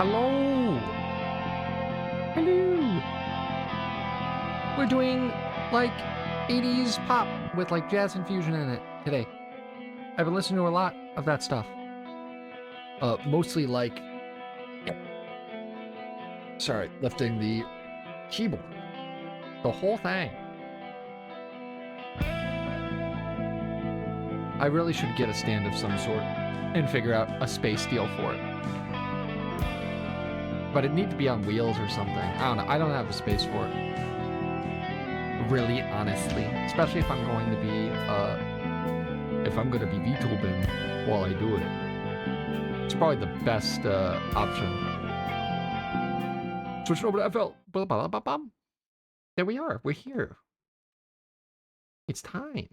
Hello! Hello! We're doing, like, 80s pop with, like, jazz infusion in it today. I've been listening to a lot of that stuff. Mostly, like... Sorry, lifting the keyboard. The whole thing. I really should get a stand of some sort and figure out a space deal for it. But it'd need to be on wheels or something. I don't know. I don't have the space for it. Really, honestly. Especially if I'm going to be, VTubing while I do it. It's probably the best, option. Switching over to FL. There we are. We're here. It's time.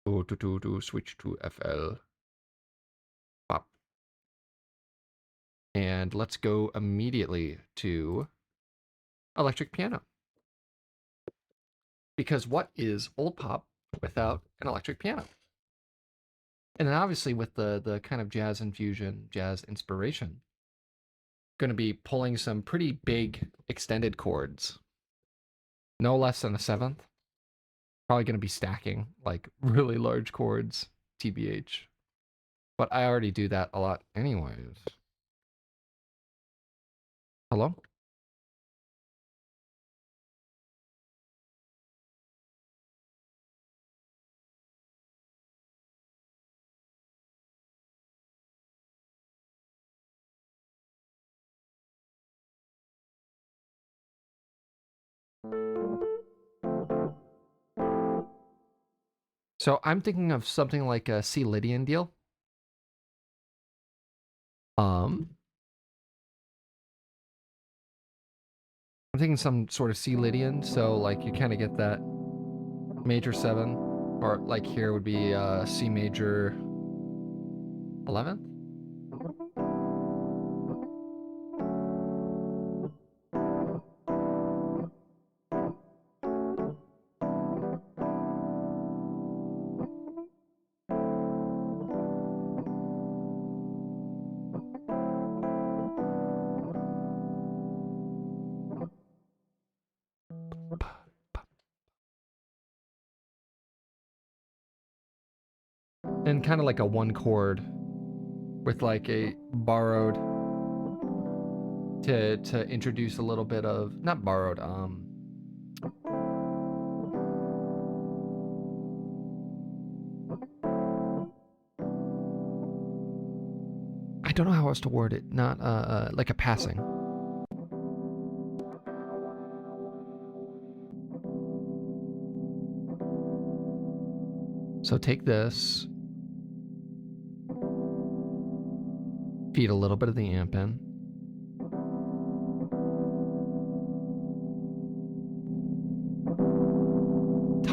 To switch to FL. Pop. And let's go immediately to electric piano. Because what is old pop without an electric piano? And then obviously with the kind of jazz infusion, jazz inspiration, going to be pulling some pretty big extended chords. No less than a seventh. Probably going to be stacking like really large chords, TBH. But I already do that a lot anyways. Hello? So I'm thinking of something like a C. Lydian deal. I'm thinking some sort of C. Lydian, so like you kind of get that major 7, or like here would be C major 11th. And kind of like a 1 chord with like a borrowed to introduce a little bit of, not borrowed, I don't know how else to word it, not like a passing. So take this, feed a little bit of the amp in.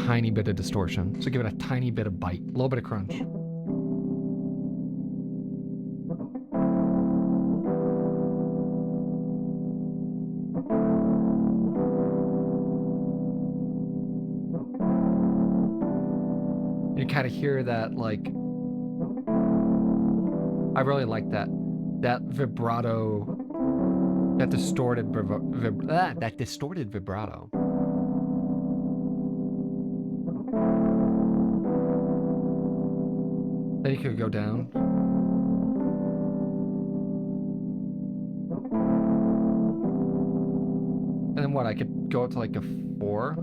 Tiny bit of distortion. So give it a tiny bit of bite, a little bit of crunch. You kind of hear that, like, I really like that vibrato, that distorted vibrato. Then you could go down. And then what, I could go up to like a 4.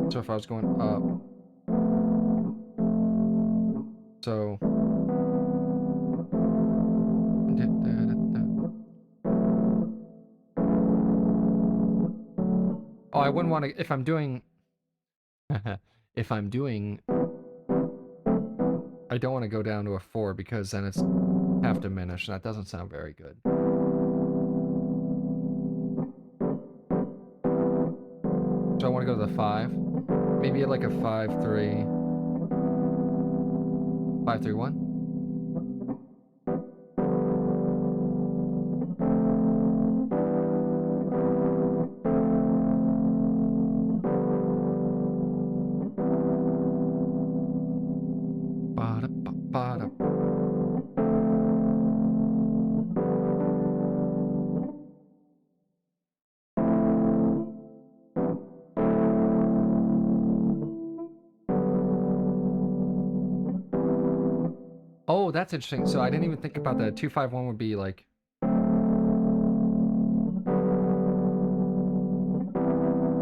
So if I was going up, so oh, I wouldn't want to, if I'm doing if I'm doing, I don't want to go down to a 4 because then it's half diminished and that doesn't sound very good. So I want to go to the 5. Maybe like a 5-3. 5-3-1. Oh, that's interesting. So I didn't even think about that. 251 would be like.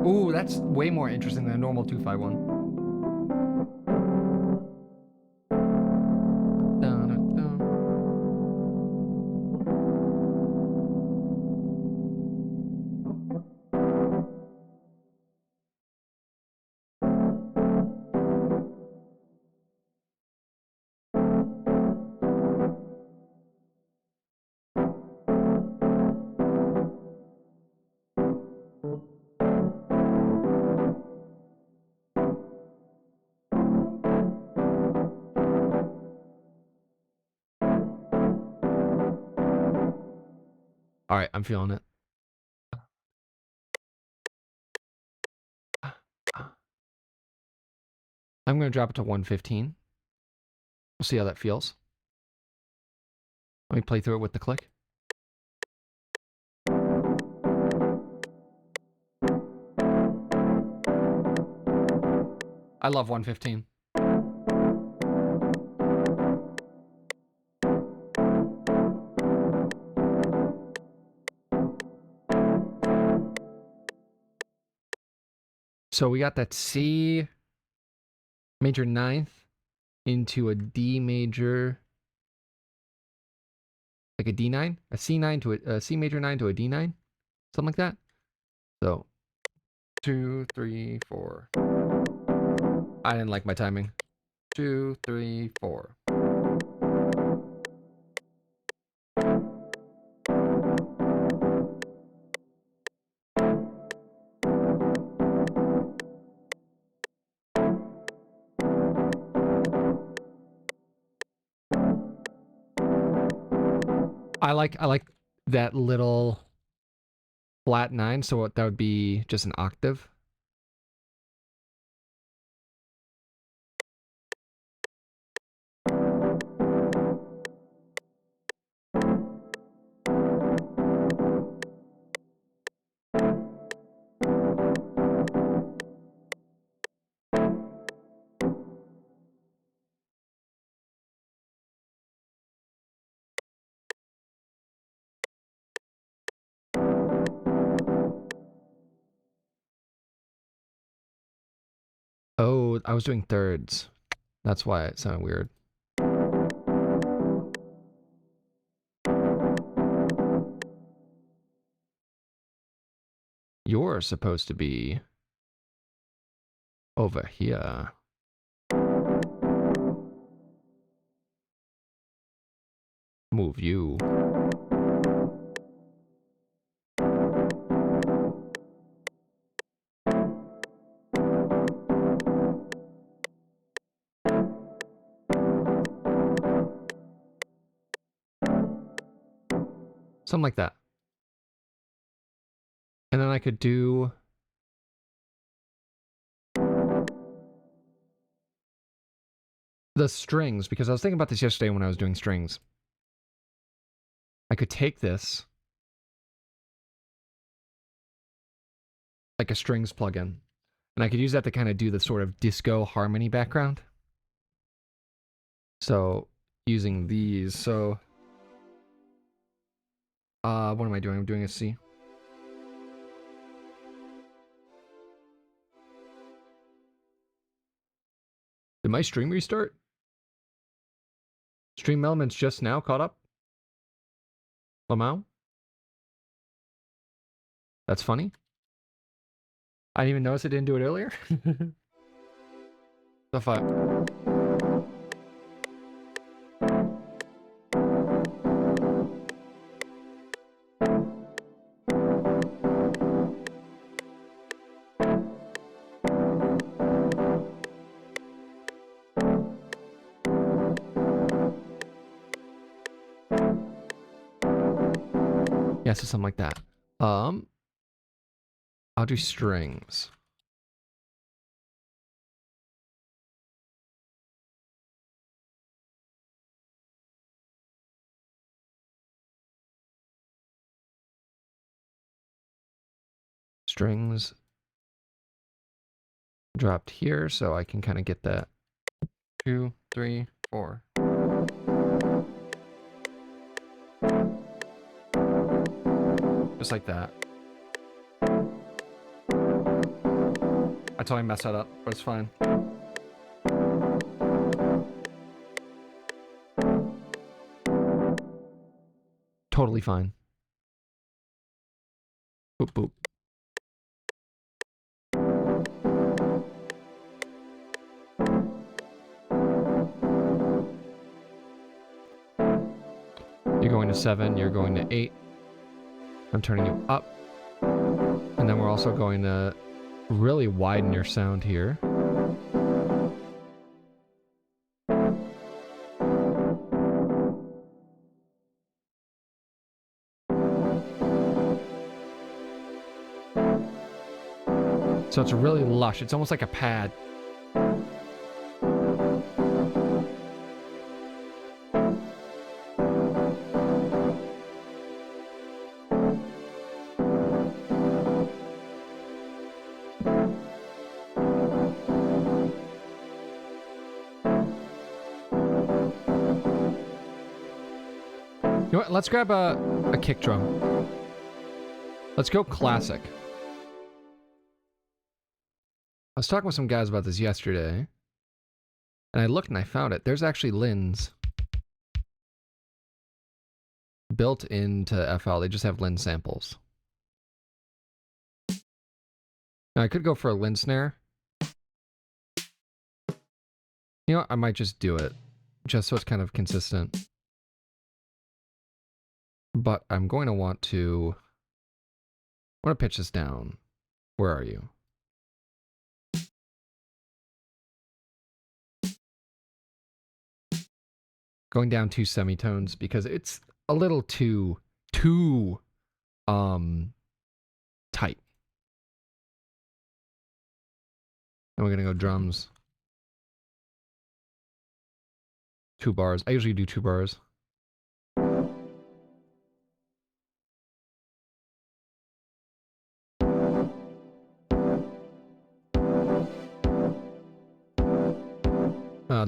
Ooh, that's way more interesting than a normal 251. Dun, dun, dun. All right, I'm feeling it. I'm going to drop it to 115. We'll see how that feels. Let me play through it with the click. I love 115. So we got that C major ninth into a D major, like a D9, a C9 to a C major 9 to a D9, something like that. So 2, 3, 4. I didn't like my timing. 2, 3, 4. I like that little flat 9, so that would be just an octave. Oh, I was doing thirds. That's why it sounded weird. You're supposed to be over here. Move you. Something like that. And then I could do the strings, because I was thinking about this yesterday when I was doing strings. I could take this, like a strings plugin, and I could use that to kind of do the sort of disco harmony background. So using these, so what am I doing? I'm doing a C. Did my stream restart? Stream elements just now caught up? Lamau? That's funny. I didn't even notice it didn't do it earlier. The fuck? Yeah, so something like that. I'll do strings. Strings dropped here, so I can kind of get that 2, 3, 4. just like that. I totally messed that up, but it's fine. Totally fine. Boop, boop. You're going to 7, you're going to 8. I'm turning you up. And then we're also going to really widen your sound here. So it's really lush. It's almost like a pad. You know what? Let's grab a kick drum. Let's go classic. I was talking with some guys about this yesterday, and I looked and I found it. There's actually Lin's built into FL. They just have Lin samples. Now I could go for a Lin snare. You know what? I might just do it, just so it's kind of consistent. But I'm going to want to... I want to pitch this down. Where are you? Going down 2 semitones because it's a little too tight. And we're gonna go drums. 2 bars. I usually do 2 bars.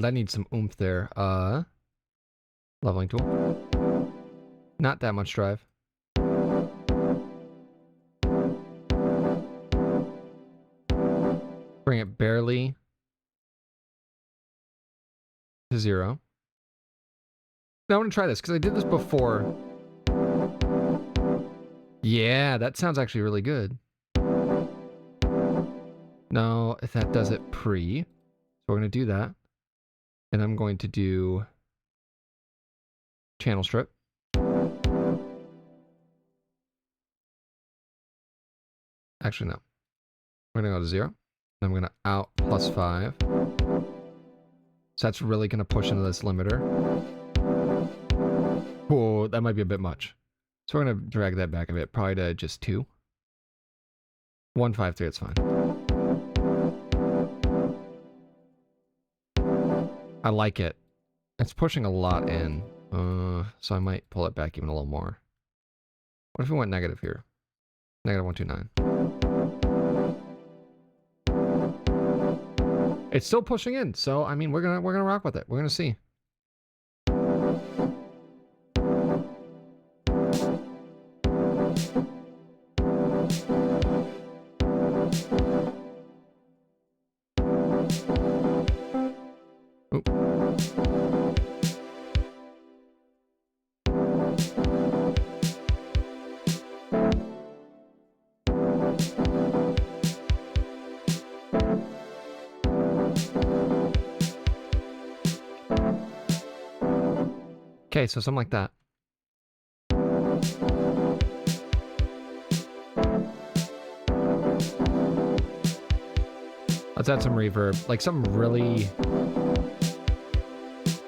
That needs some oomph there. Leveling tool. Not that much drive. Bring it barely to 0. Now I want to try this because I did this before. Yeah, that sounds actually really good. Now, if that does it pre, so we're going to do that. And I'm going to do channel strip. Actually, no. We're going to go to 0. I'm going to out +5. So that's really going to push into this limiter. Oh, that might be a bit much. So we're going to drag that back a bit, probably to just 2. 1, 5, 3, that's fine. I like it. It's pushing a lot in. So I might pull it back even a little more. What if we went negative here? Negative 129. It's still pushing in, so I mean we're gonna rock with it. We're gonna see. Oop. Okay, so something like that. Let's add some reverb, like something really...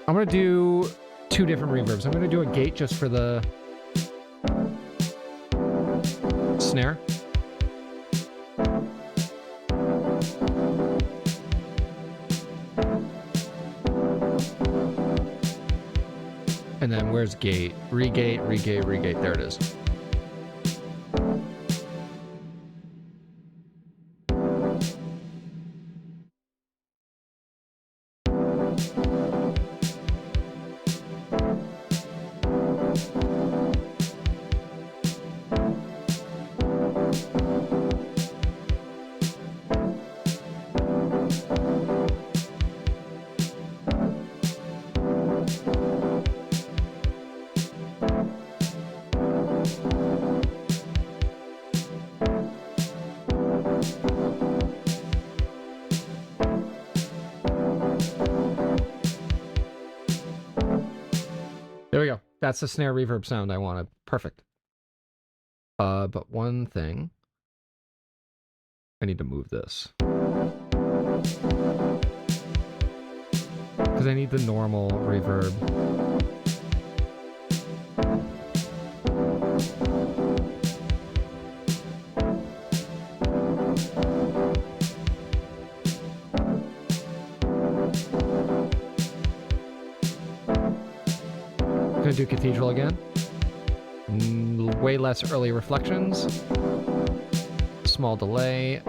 I'm gonna do 2 different reverbs. I'm gonna do a gate just for the snare. And then where's gate? Regate, regate, regate. There it is. That's the snare reverb sound I wanted. Perfect. But one thing. I need to move this. Because I need the normal reverb. Gonna do Cathedral again. Way less early reflections. Small delay.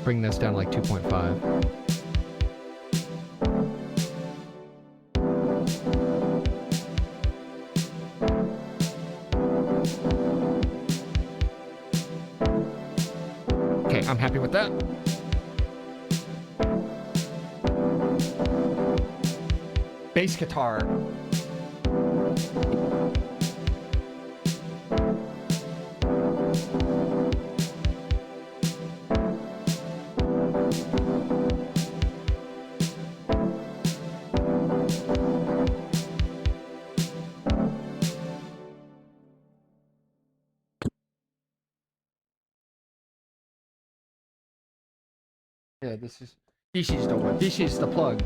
Bring this down to like 2.5. Okay, I'm happy with that. Bass guitar. Yeah, this is the one. This is the plug.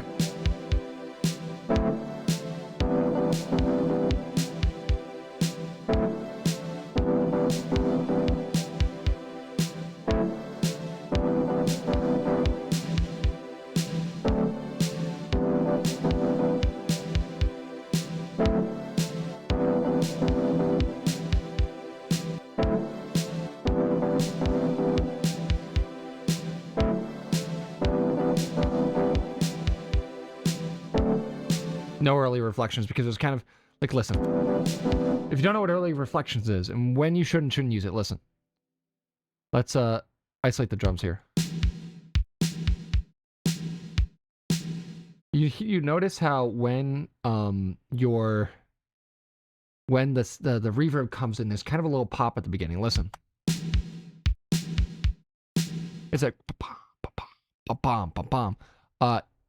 No early reflections because it was kind of like, listen, if you don't know what early reflections is and when you shouldn't use it, listen. Let's isolate the drums here. You notice how when the reverb comes in, there's kind of a little pop at the beginning. Listen. It's like ba-bam, ba-bam.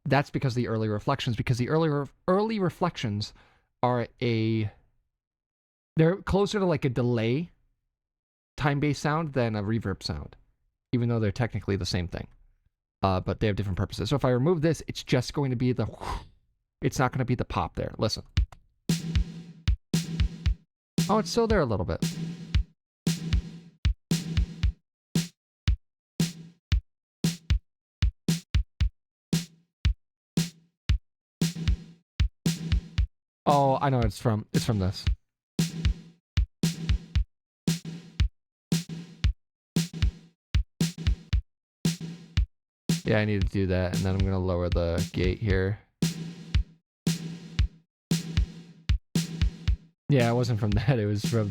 That's because of the early reflections, because the early reflections are they're closer to like a delay time-based sound than a reverb sound, even though they're technically the same thing. But they have different purposes. So if I remove this, it's just going to be it's not going to be the pop there. Listen. Oh, it's still there a little bit. Oh, I know what it's from. It's from this. Yeah, I need to do that, and then I'm going to lower the gate here. Yeah, it wasn't from that. It was from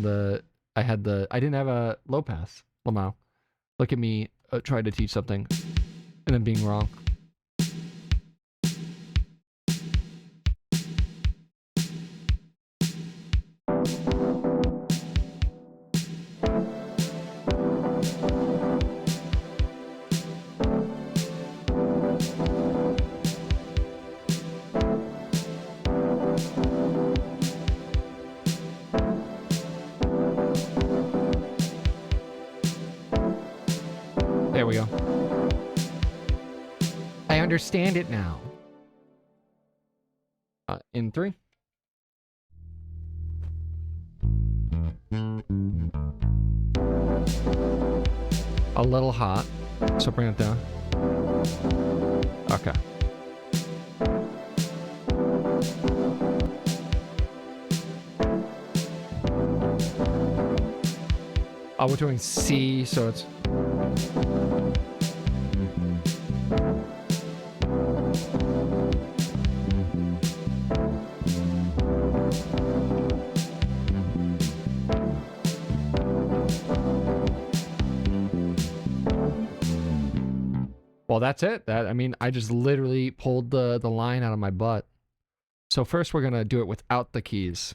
I didn't have a low pass. Lamau. Look at me trying to teach something and then being wrong. There we go. I understand it now. In 3. A little hot, so bring it down. Okay. Oh, we're doing C, so it's... Well, that's it. I mean, I just literally pulled the line out of my butt. So first we're going to do it without the keys.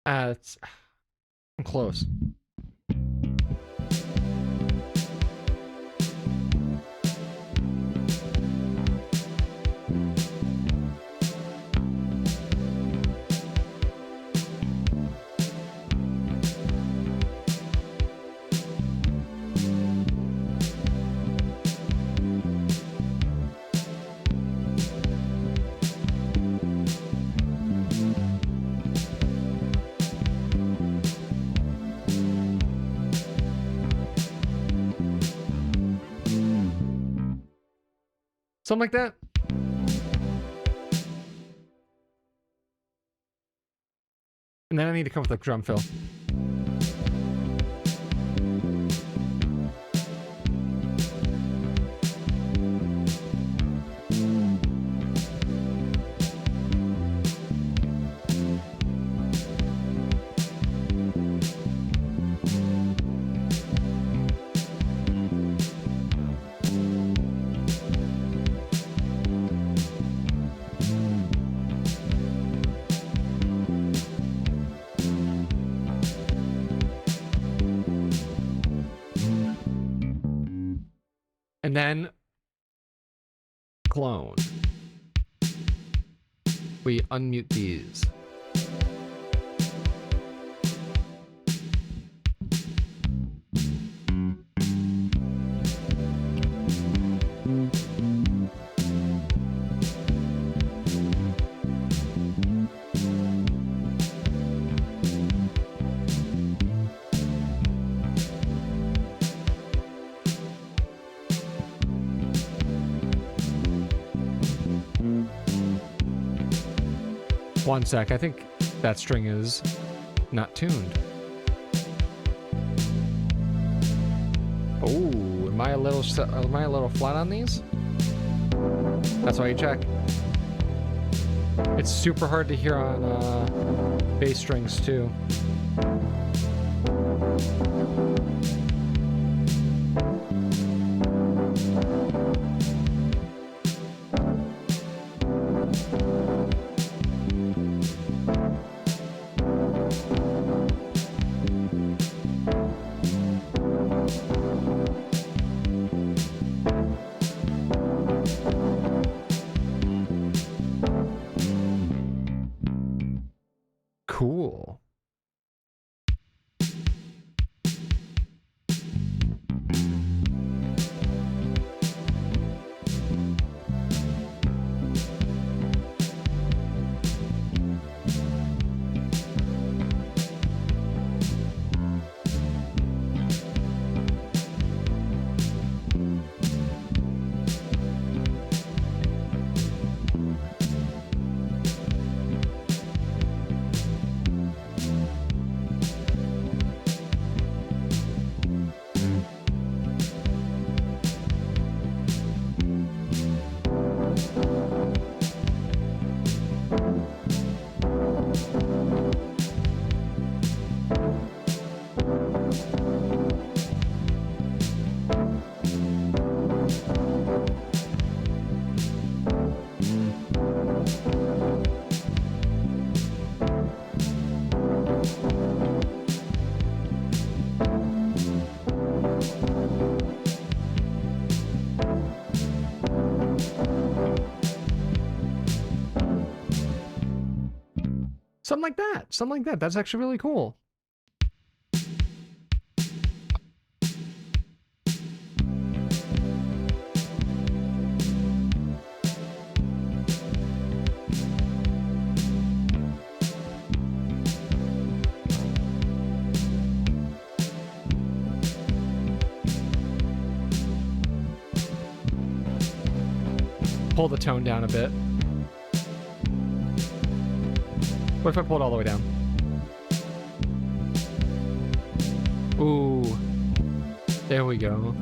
It's I'm close. Something like that. And then I need to come up with a drum fill. And then clone. We unmute these. One sec, I think that string is not tuned. Oh, am I a little flat on these? That's why you check. It's super hard to hear on bass strings too. Cool. Something like that. Something like that. That's actually really cool. Pull the tone down a bit. What if I pull it all the way down? Ooh. There we go.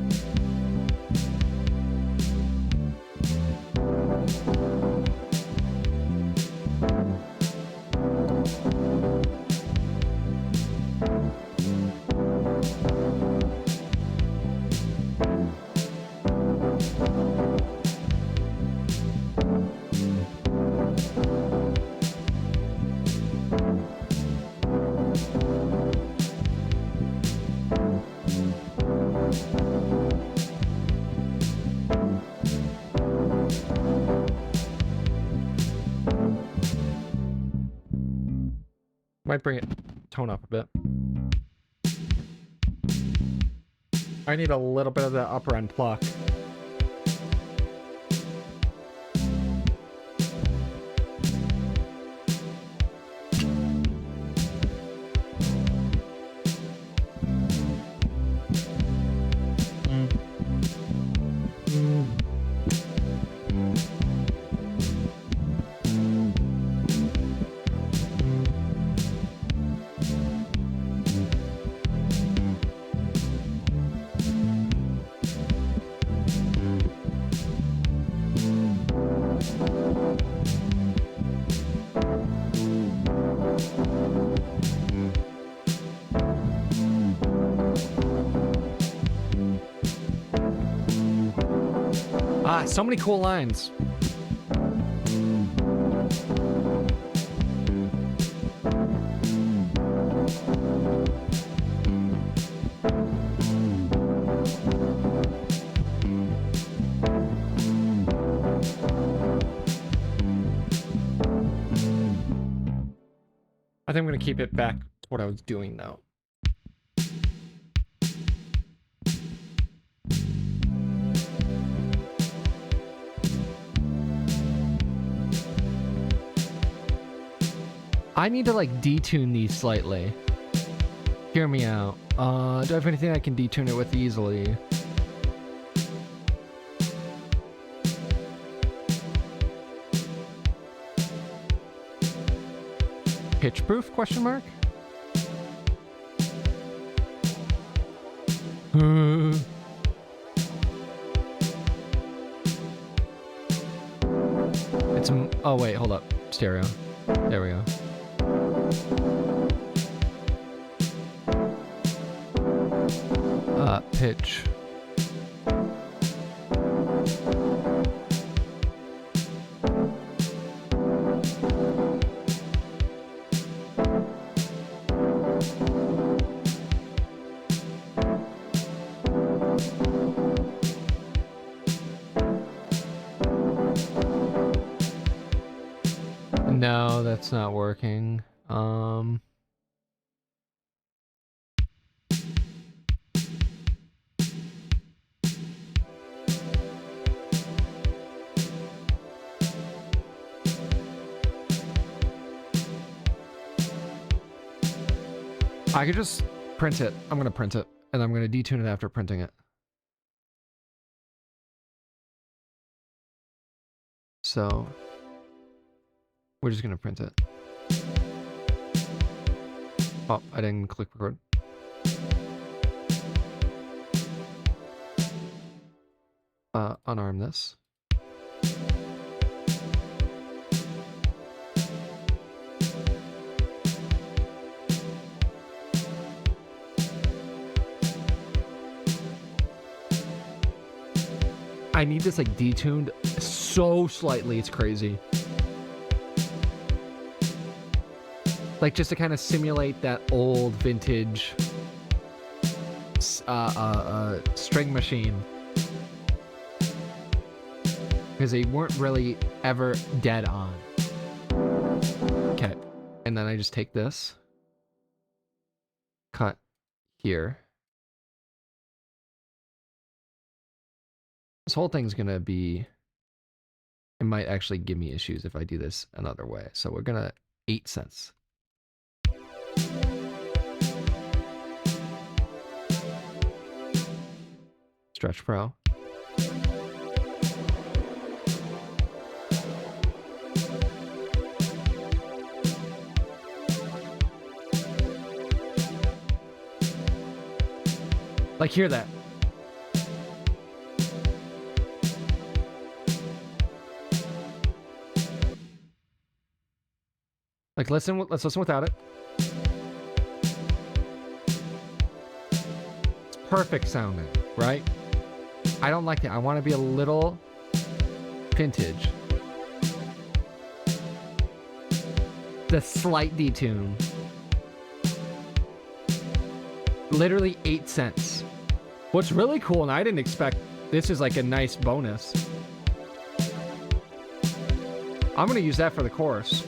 Might bring it tone up a bit. I need a little bit of the upper end pluck. So many cool lines. I think I'm going to keep it back to what I was doing though. I need to like detune these slightly. Hear me out. Do I have anything I can detune it with easily? Pitch proof? Question mark? It's oh wait, hold up. Stereo. There we go. Pitch. No, that's not working. I could just print it. I'm going to print it, and I'm going to detune it after printing it. So, we're just going to print it. Oh, I didn't click record. Unarm this. I need this like detuned so slightly, it's crazy. Like just to kind of simulate that old vintage string machine. Because they weren't really ever dead on. Okay, and then I just take this, cut here. This whole thing's gonna be, it might actually give me issues if I do this another way. So we're gonna 8 cents. Stretch Pro. Like, hear that. Like, let's listen without it. It's perfect sounding, right? I don't like it. I want to be a little vintage. The slight detune. Literally 8 cents. What's really cool, and I didn't expect, this is like a nice bonus. I'm going to use that for the chorus.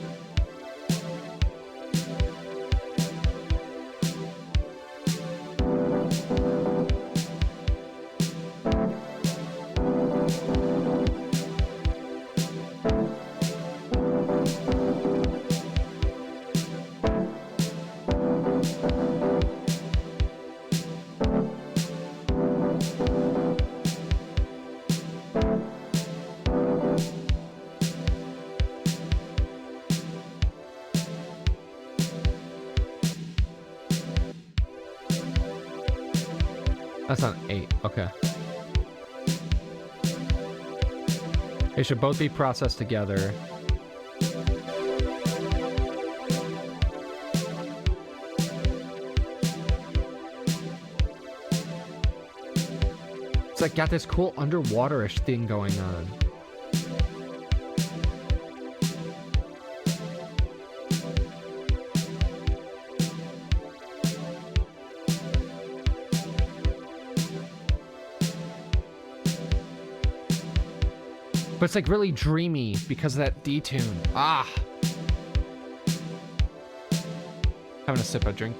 That's not 8. Okay. They should both be processed together. It's like got this cool underwater-ish thing going on. But it's like really dreamy because of that detune. Ah! Having a sip of drink.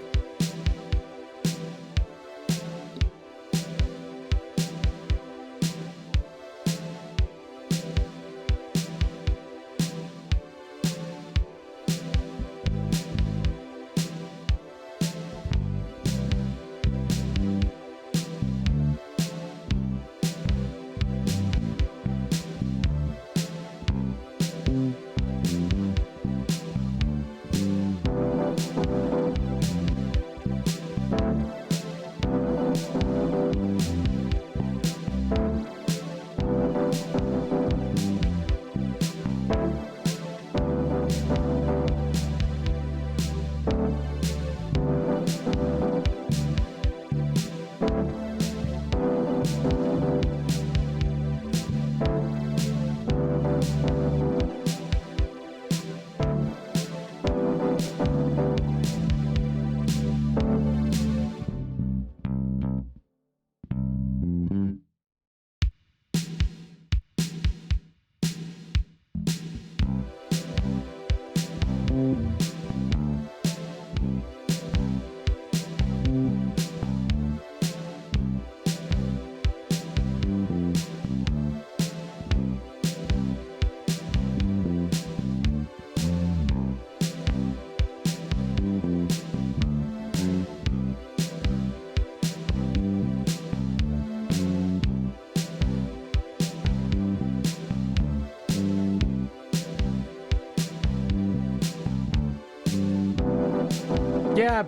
Yeah,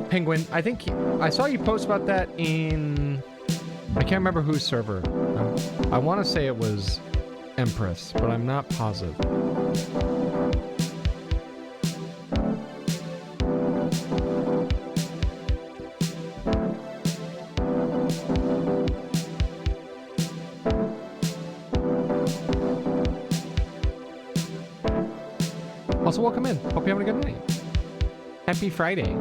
Penguin. I think I saw you post about that in... I can't remember whose server. I want to say it was Empress, but I'm not positive. Also, welcome in. Hope you're having a good night. Happy Friday.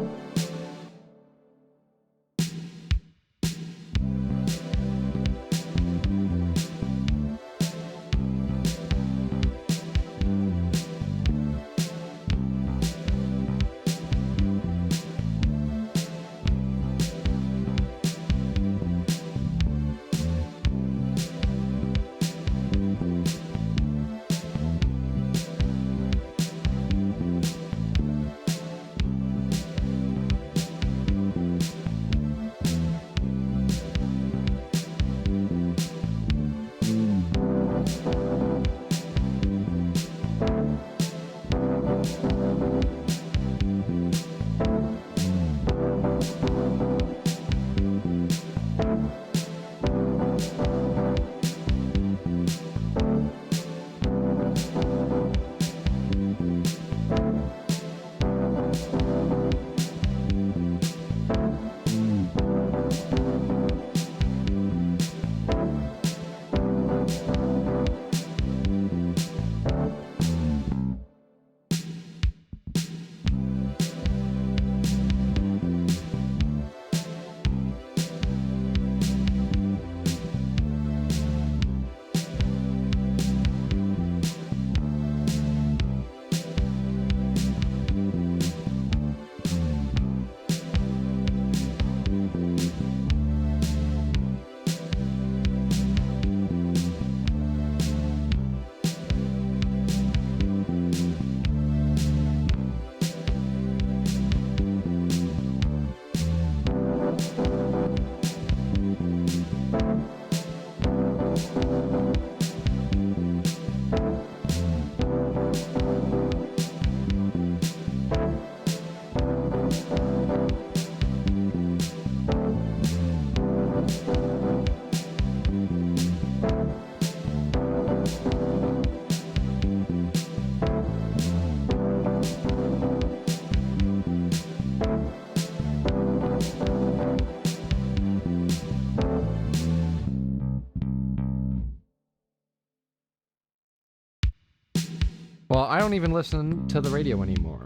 I don't even listen to the radio anymore.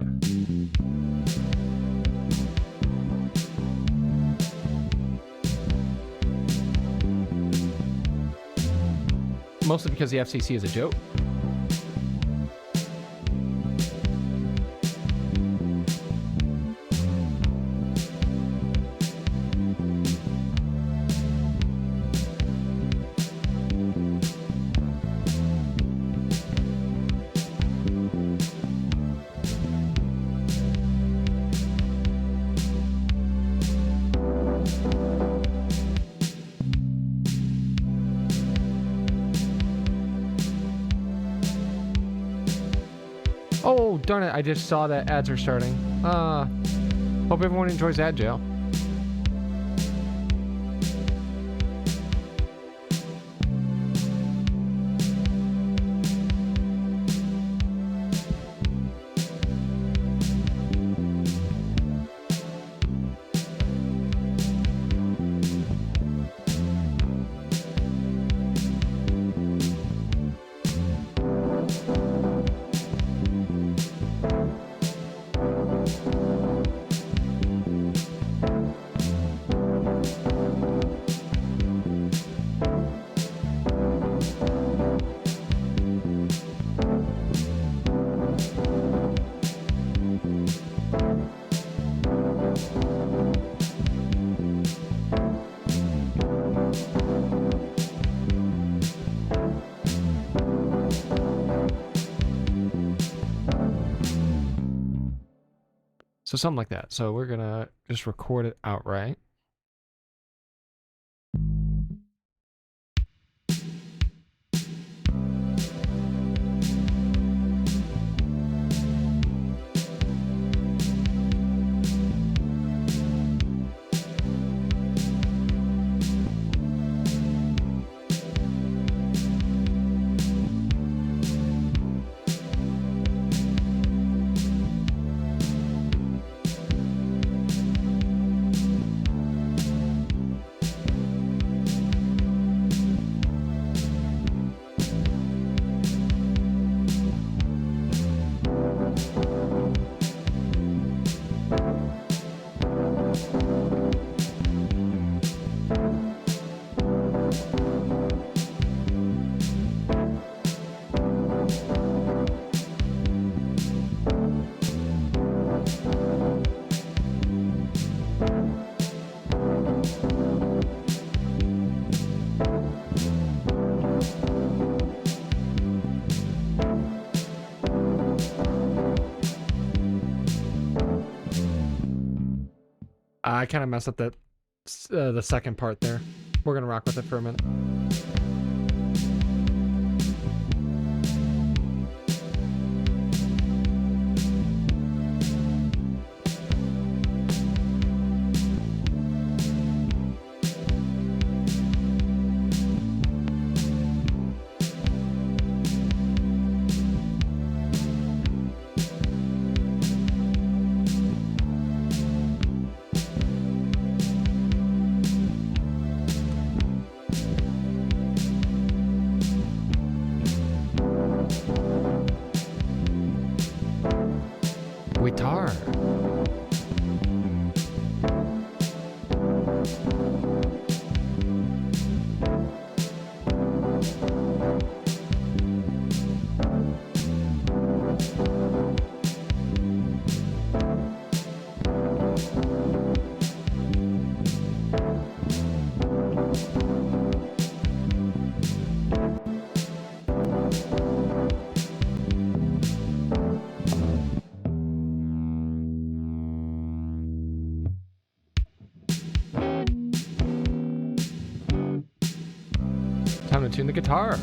Mostly because the FCC is a joke. Oh, darn it. I just saw that ads are starting. Hope everyone enjoys Ad Jail. So something like that. So we're gonna just record it outright. I kind of messed up that the second part there. We're gonna rock with it for a minute. Guitar. Time to tune the guitar.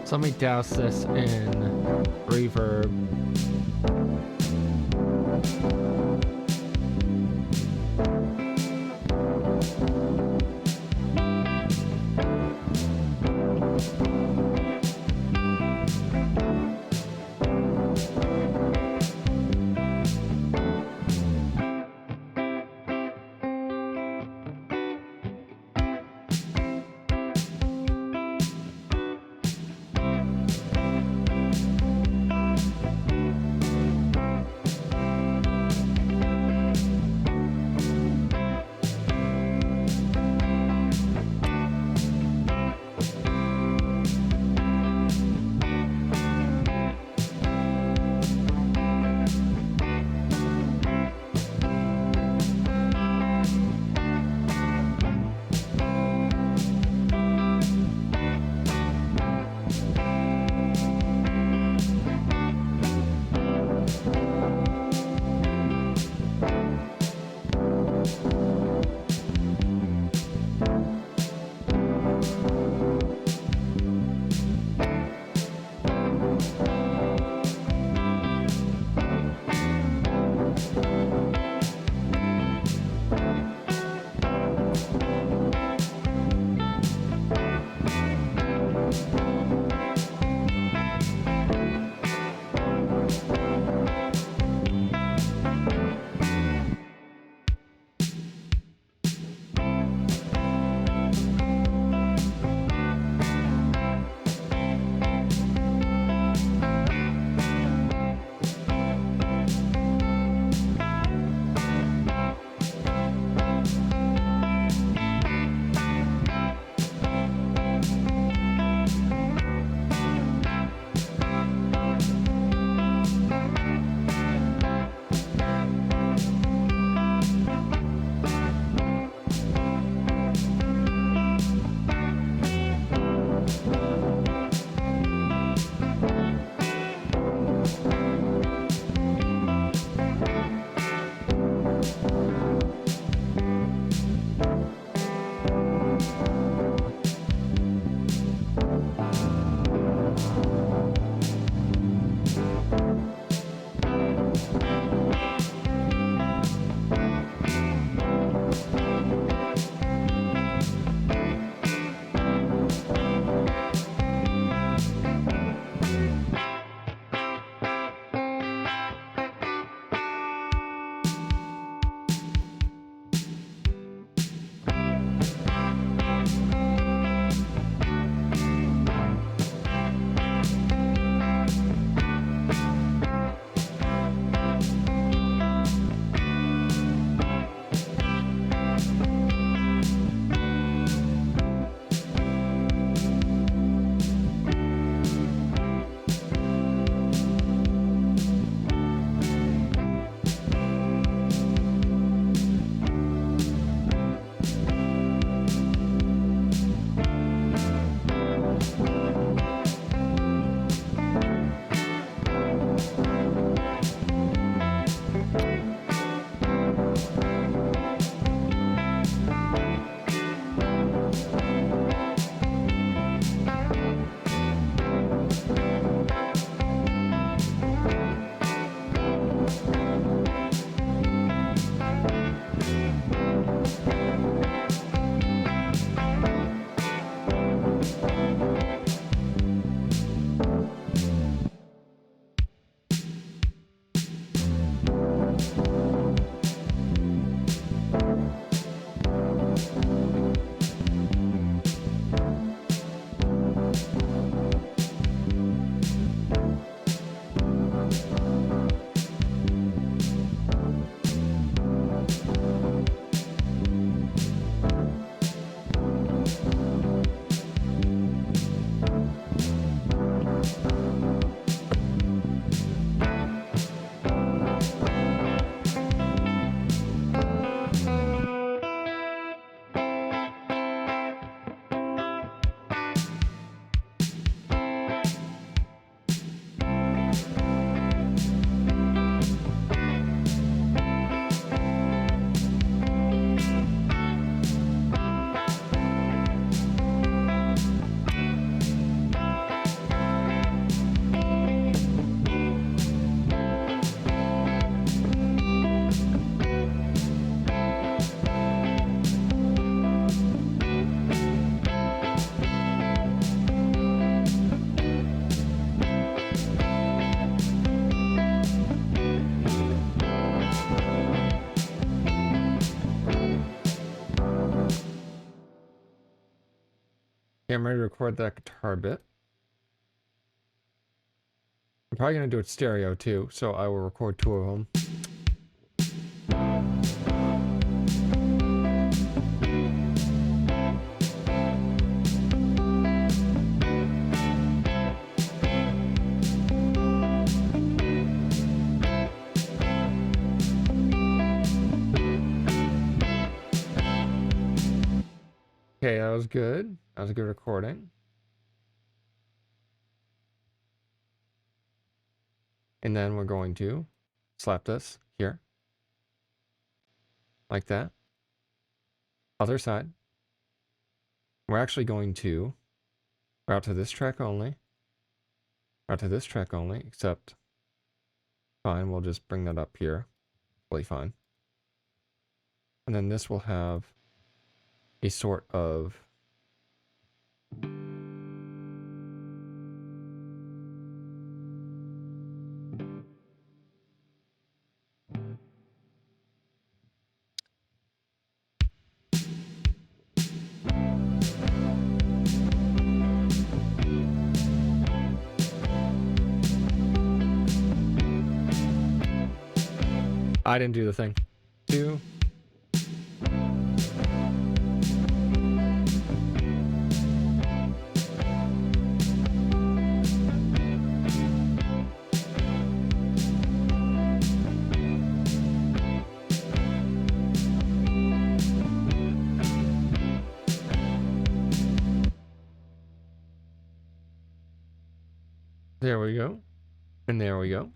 So let me douse this in reverb. Okay, I'm ready to record that guitar bit. I'm probably going to do it stereo too, so I will record 2 of them. Okay, that was good. That was a good recording. And then we're going to slap this here. Like that. Other side. We're actually going to route to this track only. Route to this track only, except fine, we'll just bring that up here. Totally fine. And then this will have a sort of I didn't do the thing. 2. There we go. And there we go.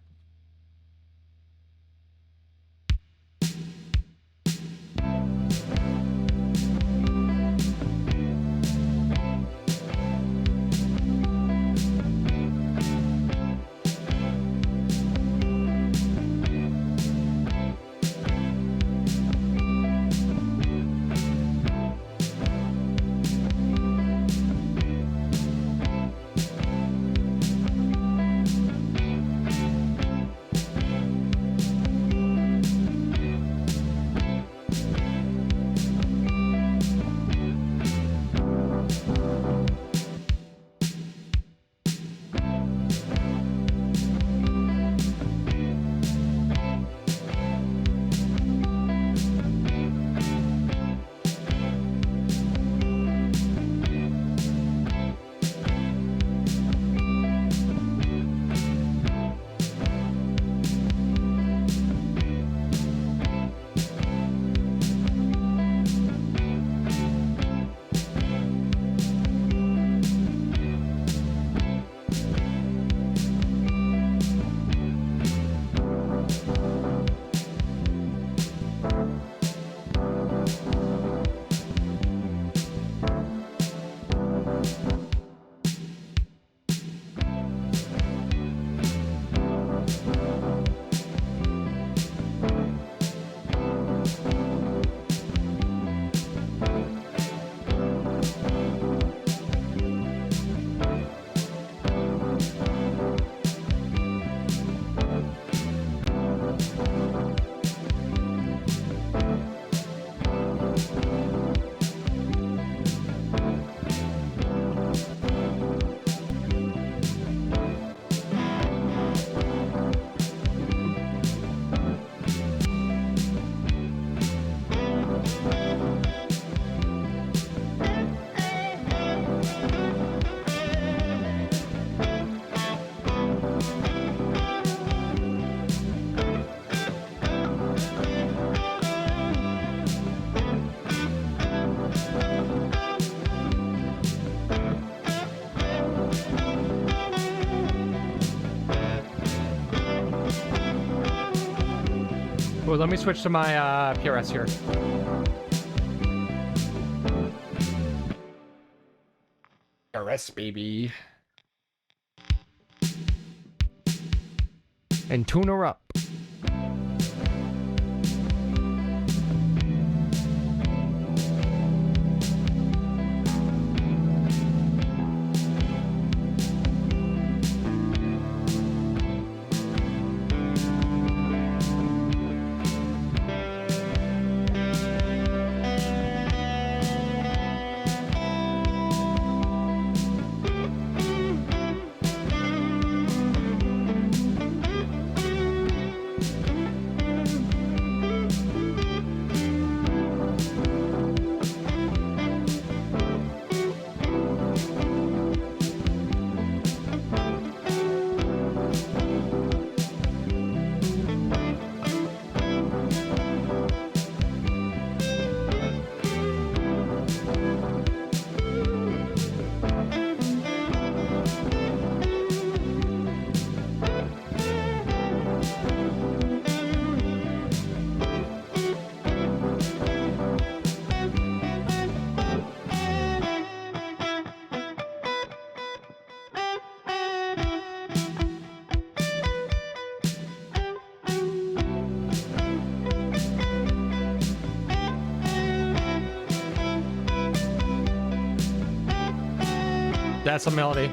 Well, let me switch to my PRS here. PRS, baby. And tune her up. That's a melody.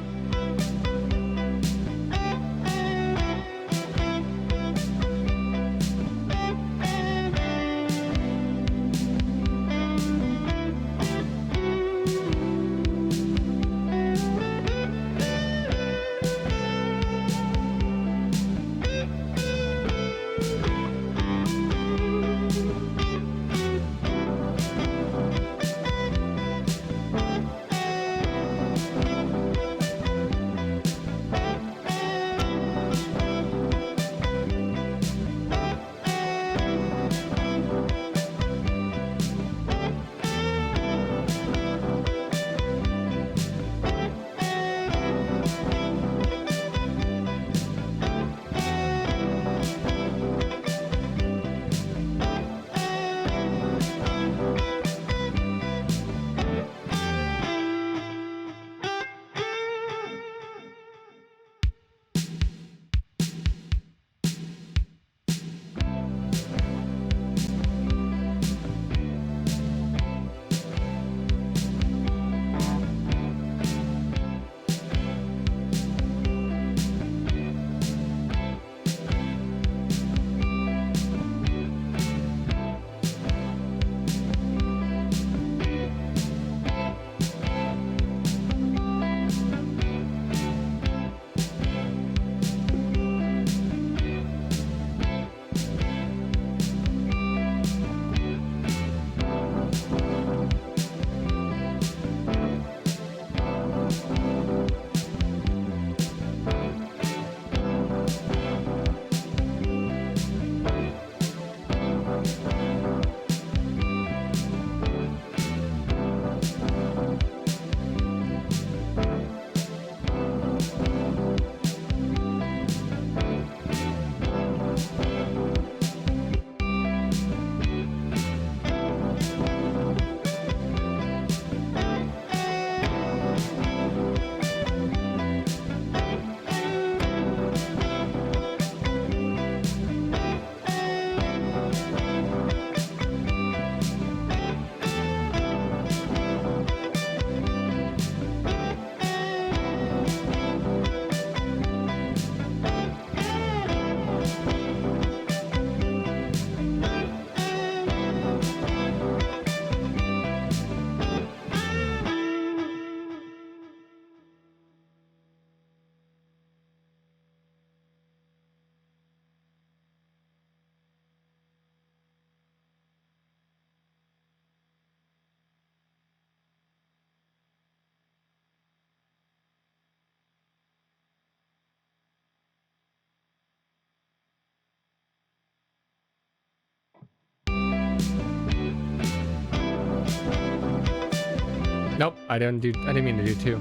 Nope, I didn't mean to do two.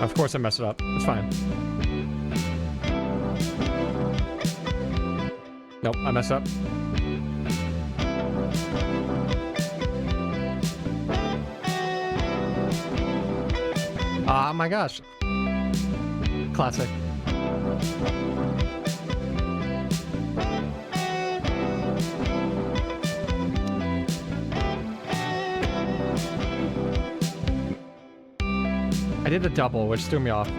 Of course I messed it up. It's fine. Nope, I messed up. Oh my gosh. Classic. I did the double, which threw me off.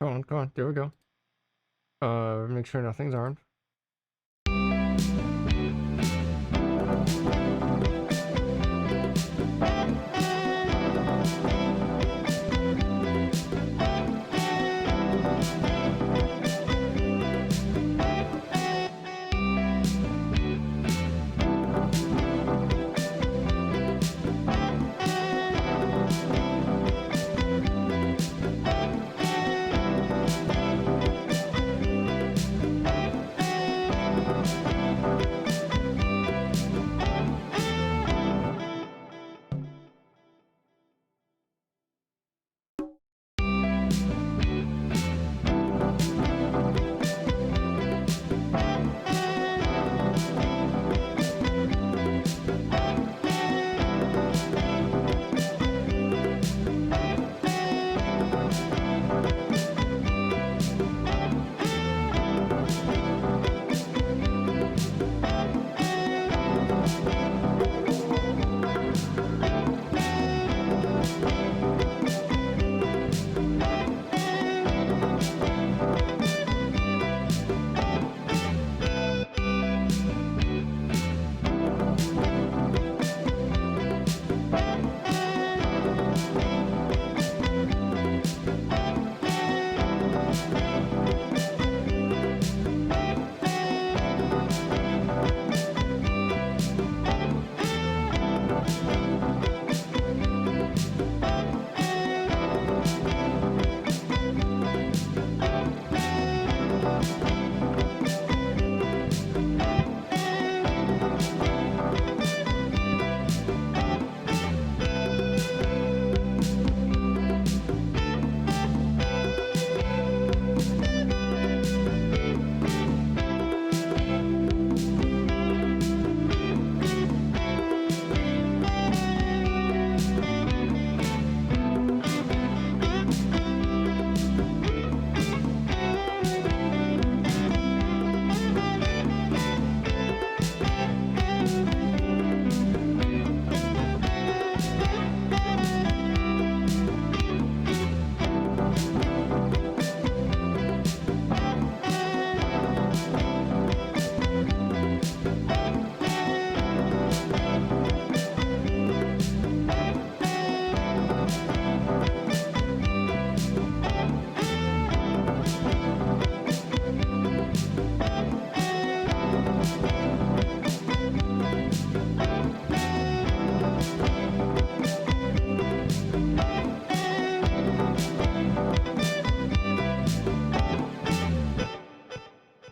Come on. There we go. Make sure nothing's armed.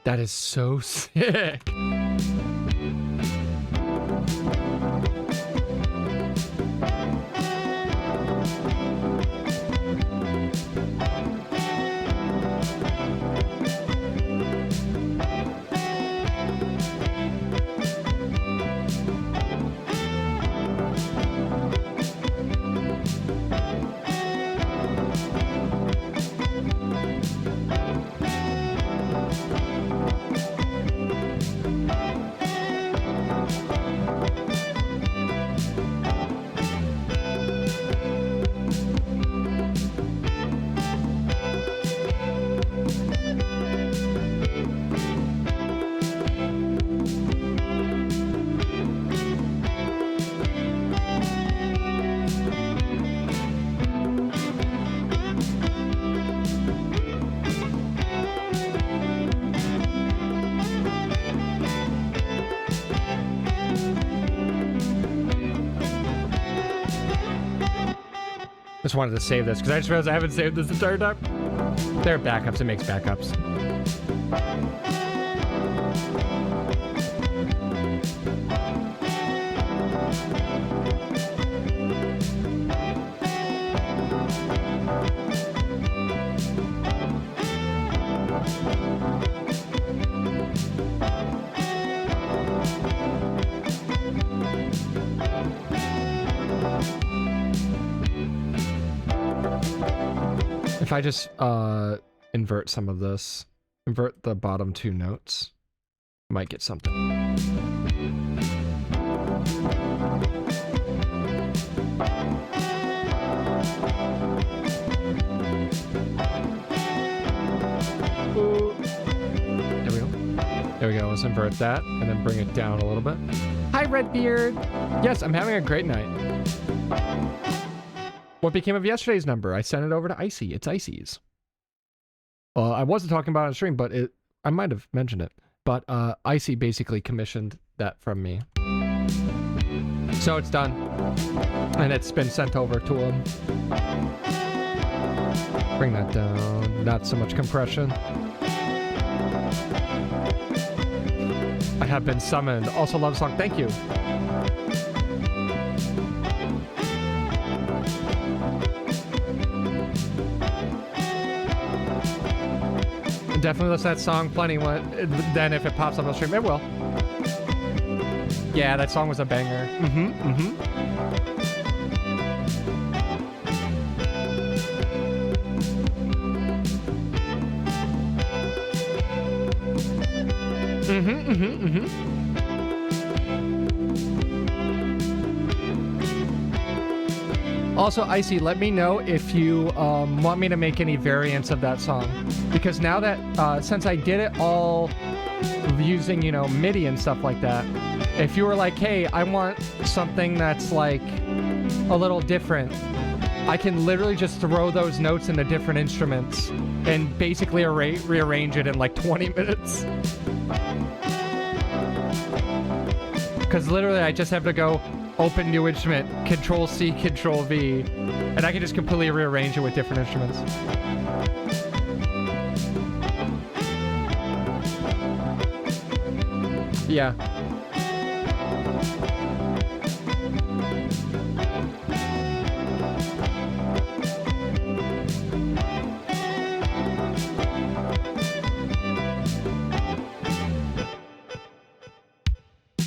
That is so sick. Just wanted to save this because I just realized I haven't saved this entire time. There are backups. It makes backups. If I just invert some of this, invert the bottom two notes, I might get something. let's invert that and then bring it down a little bit. Hi, Redbeard. Yes, I'm having a great night. What became of yesterday's number? I sent it over to Icy. It's Icy's. I wasn't talking about it on stream, but I might have mentioned it. But Icy basically commissioned that from me. So it's done. And it's been sent over to him. Bring that down. Not so much compression. I have been summoned. Also love song. Thank you. Definitely listen to that song plenty. Then if it pops up on the stream, it will. Yeah, that song was a banger. Also, Icy, let me know if you want me to make any variants of that song. Because now that, since I did it all using, you know, MIDI and stuff like that, if you were like, hey, I want something that's like a little different, I can literally just throw those notes into different instruments and basically rearrange it in like 20 minutes. Because literally I just have to go open new instrument, Control C, Control V, and I can just completely rearrange it with different instruments. Yeah.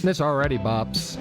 This already bops.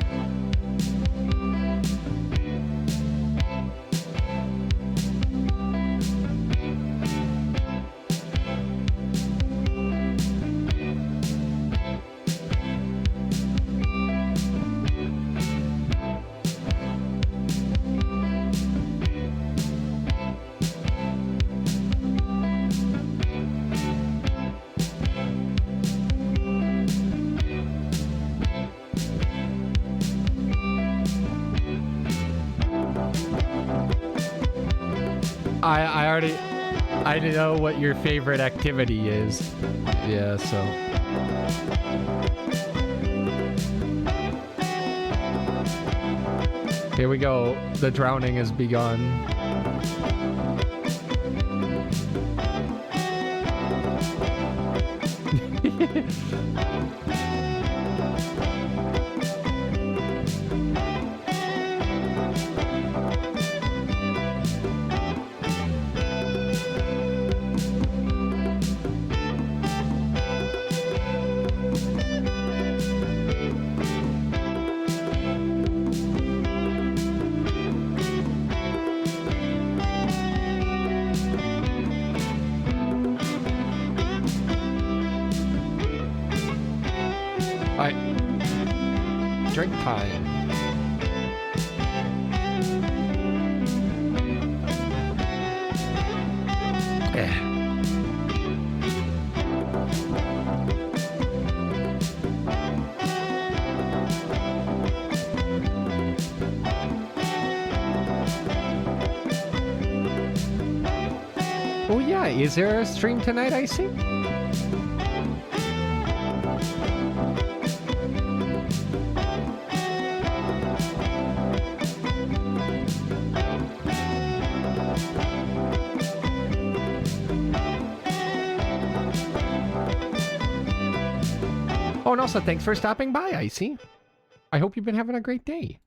I know what your favorite activity is. Yeah, so. Here we go. The drowning has begun. Drink time. Oh yeah, is there a stream tonight, Icy? Oh, and also thanks for stopping by, Icy. I hope you've been having a great day.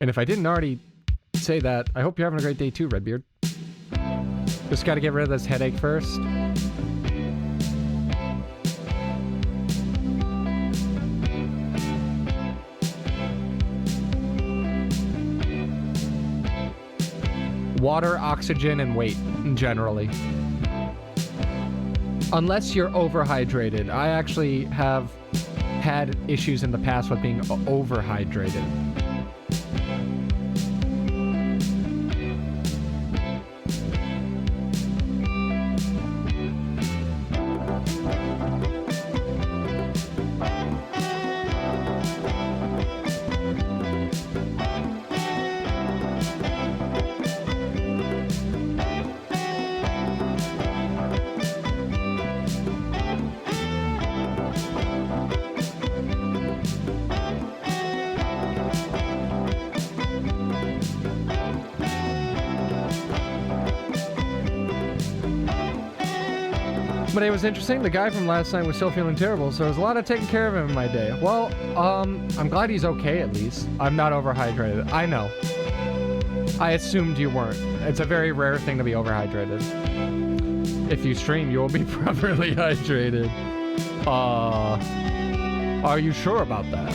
And if I didn't already say that, I hope you're having a great day too, Redbeard. Just gotta get rid of this headache first. Water, oxygen, and weight, generally. Unless you're overhydrated. I actually have had issues in the past with being overhydrated. But it was interesting. The guy from last night was still feeling terrible, so there was a lot of taking care of him in my day. Well, I'm glad he's okay at least. I'm not overhydrated. I know. I assumed you weren't. It's a very rare thing to be overhydrated. If you stream, you will be properly hydrated. Are you sure about that?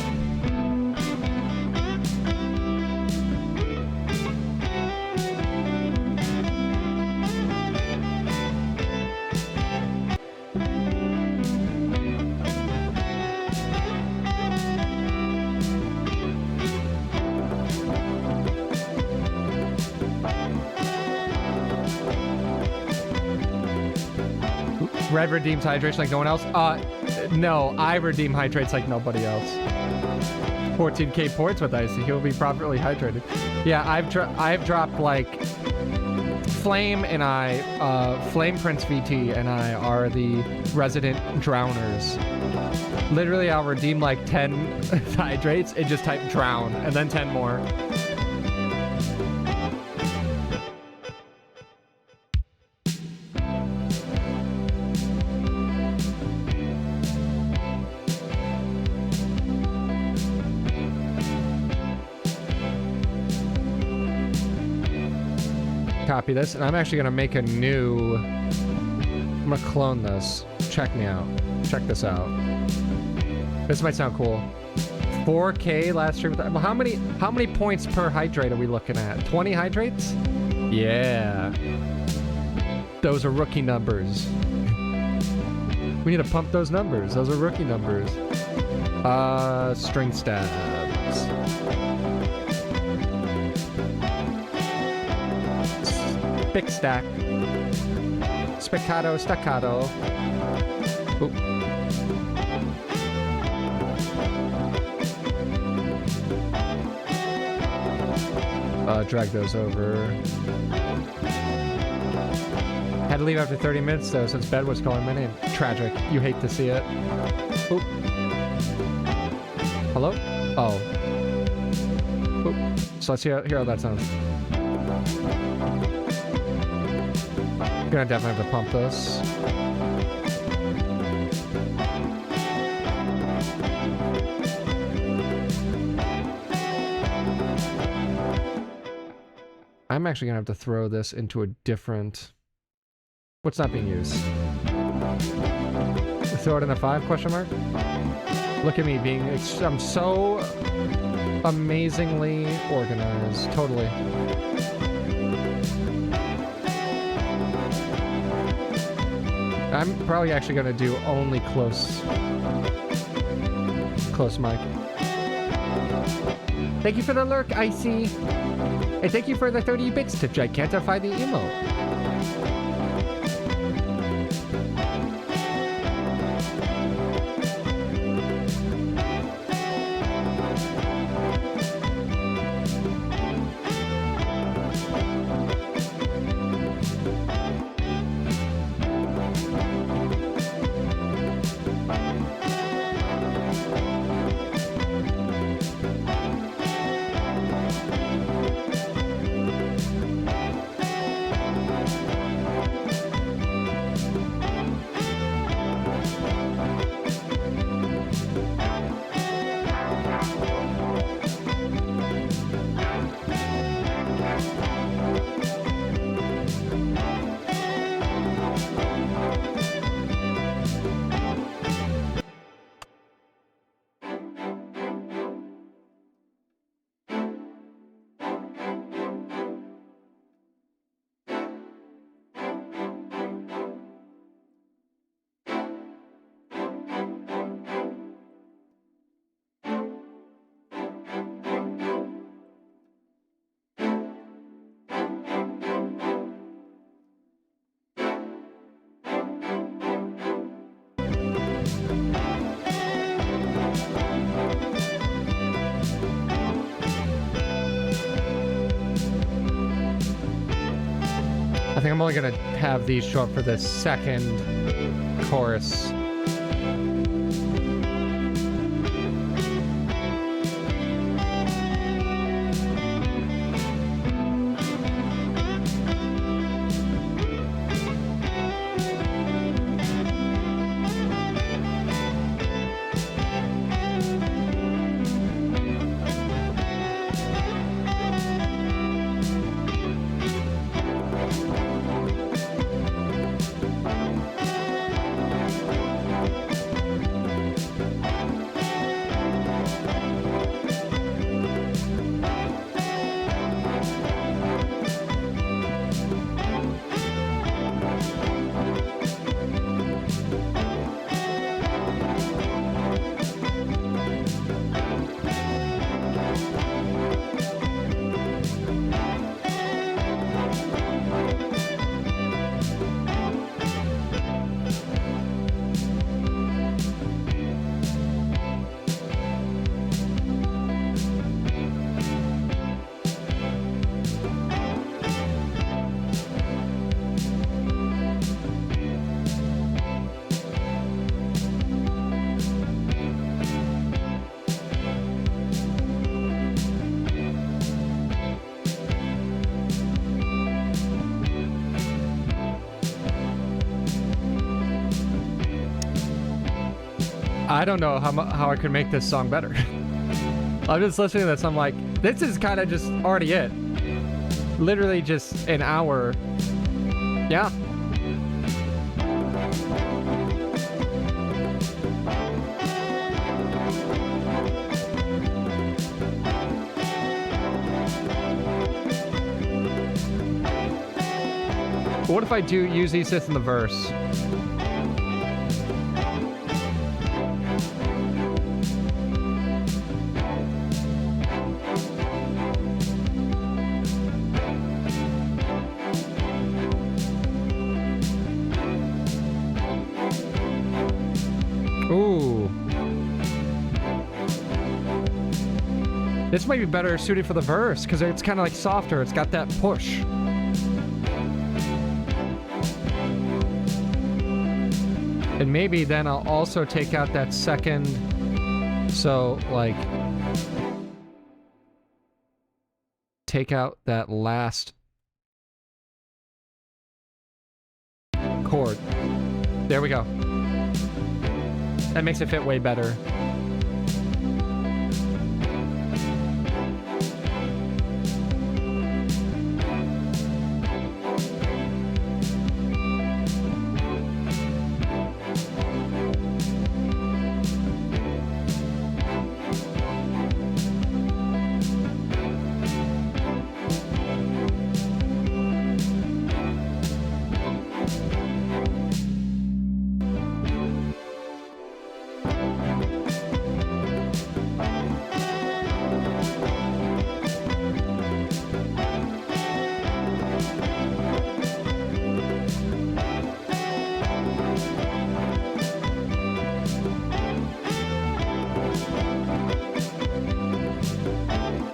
Red redeems hydration like no one else? No, I redeem hydrates like nobody else. 14k points with Icy. He'll be properly hydrated. Yeah, I've dropped like Flame and Flame Prince VT and I are the resident drowners. Literally, I'll redeem like 10 hydrates and just type drown and then 10 more. Copy this, and I'm actually gonna make a new. I'm gonna clone this. Check me out. Check this out. This might sound cool. 4K last stream. How many points per hydrate are we looking at? 20 hydrates? Yeah. Those are rookie numbers. We need to pump those numbers. Those are rookie numbers. String stabs. Big stack. Spiccato, staccato. Oop. Drag those over. Had to leave after 30 minutes though, since bed was calling my name. Tragic. You hate to see it. Oop. Hello? Oh. Oop. So let's hear how that sounds. Gonna definitely have to pump this. I'm actually gonna have to throw this into a different. What's not being used? Throw it in a 5? Question mark. Look at me being. I'm so amazingly organized. Totally. I'm probably actually gonna do only close mic. Thank you for the lurk, Icy. And thank you for the 30 bits to gigantify the emote. I think I'm only gonna have these show up for the second chorus. I don't know how I could make this song better. I'm just listening to this. I'm like, this is kind of just already it. Literally just an hour. Yeah. What if I do use these in the verse? Ooh. This might be better suited for the verse because it's kind of like softer. It's got that push. And maybe then I'll also take out that second, so like, take out that last chord. There we go. That makes it fit way better.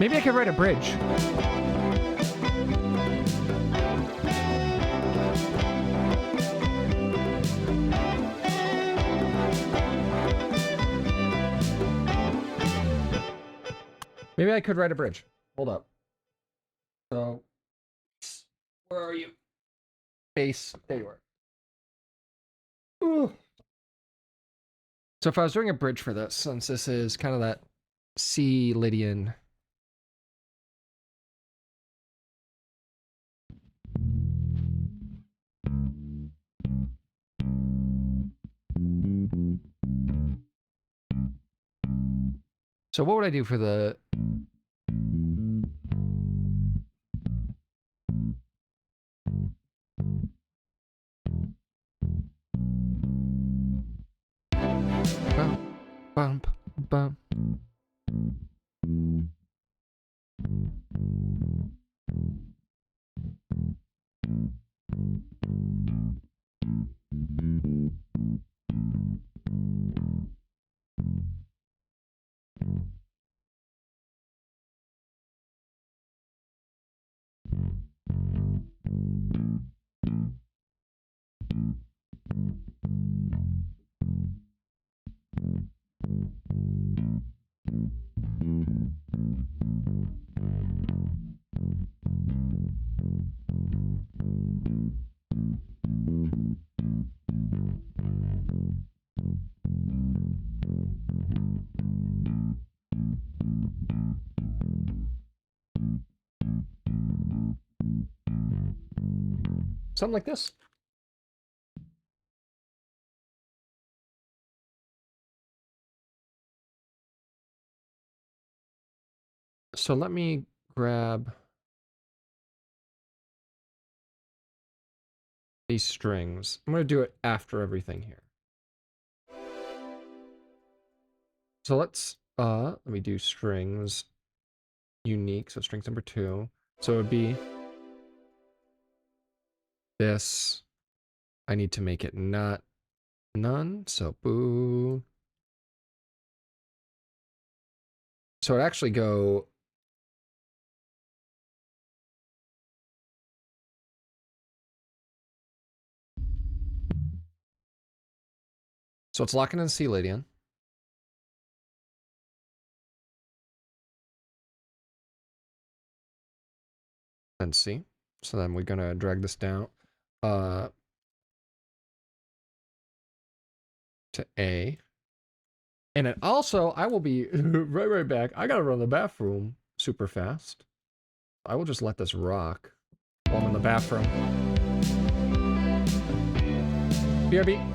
Maybe I could write a bridge. Maybe I could write a bridge. Hold up. So, where are you? Bass. There you are. Ooh. So if I was doing a bridge for this, since this is kind of that C Lydian. So what would I do for the... Bump, bump. Something like this. So let me grab these strings. I'm going to do it after everything here. So let me do strings unique. So strings number 2. So it would be this. I need to make it not none. So boo. So it actually go. So it's locking in C Lydian. And C. So then we're gonna drag this down to A. And then also, I will be right back. I gotta run to the bathroom super fast. I will just let this rock while I'm in the bathroom. BRB.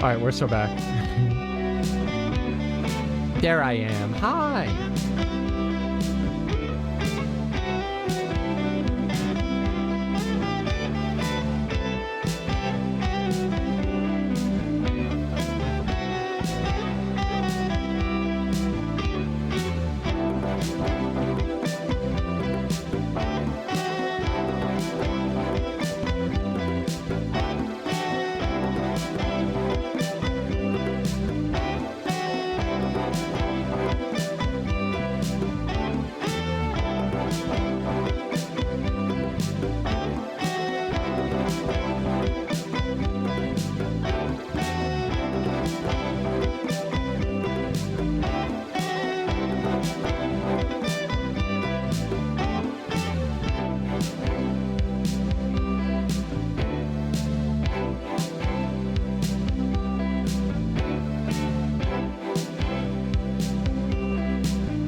All right, we're so back. There I am. Hi.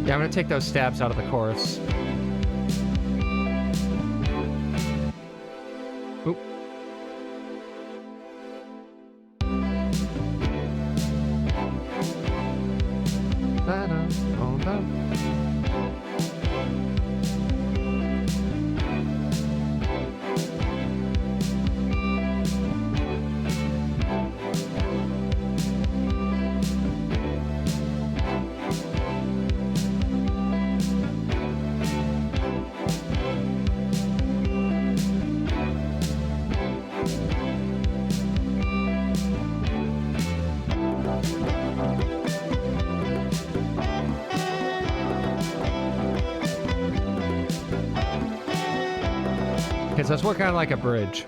Yeah, I'm gonna take those stabs out of the chorus. Oop. Okay, so let's work on like a bridge.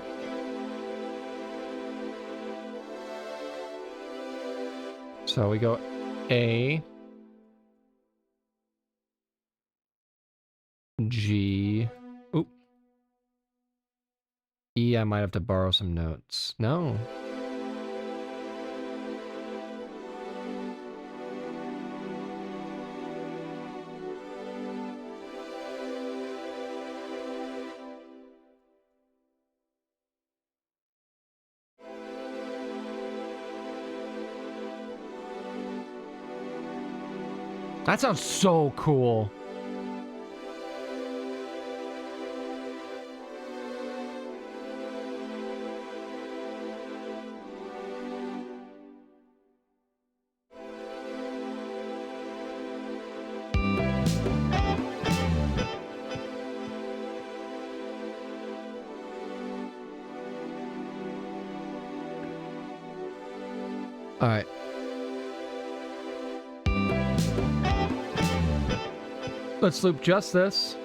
So we go A, G, oop. E, I might have to borrow some notes. No. That sounds so cool. All right. Let's loop just this.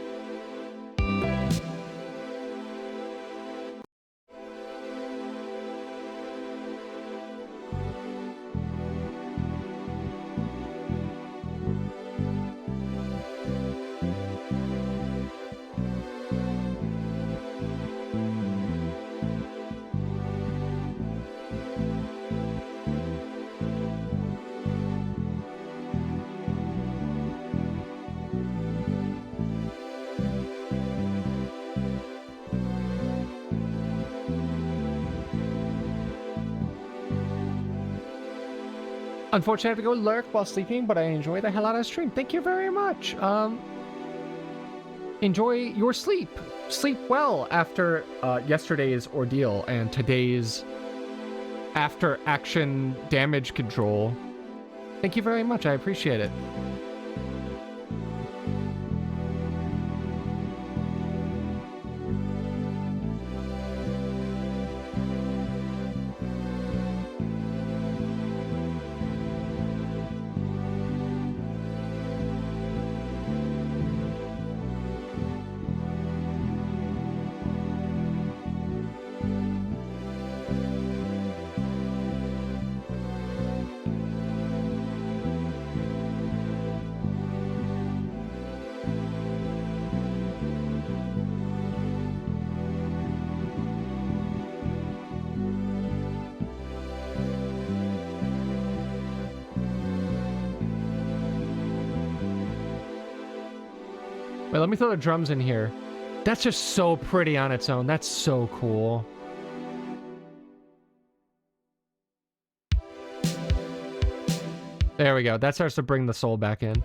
Unfortunately, I have to go lurk while sleeping, but I enjoy the hell out of the stream. Thank you very much. Enjoy your sleep. Sleep well after yesterday's ordeal and today's after-action damage control. Thank you very much. I appreciate it. Wait, let me throw the drums in here. That's just so pretty on its own. That's so cool. There we go. That starts to bring the soul back in.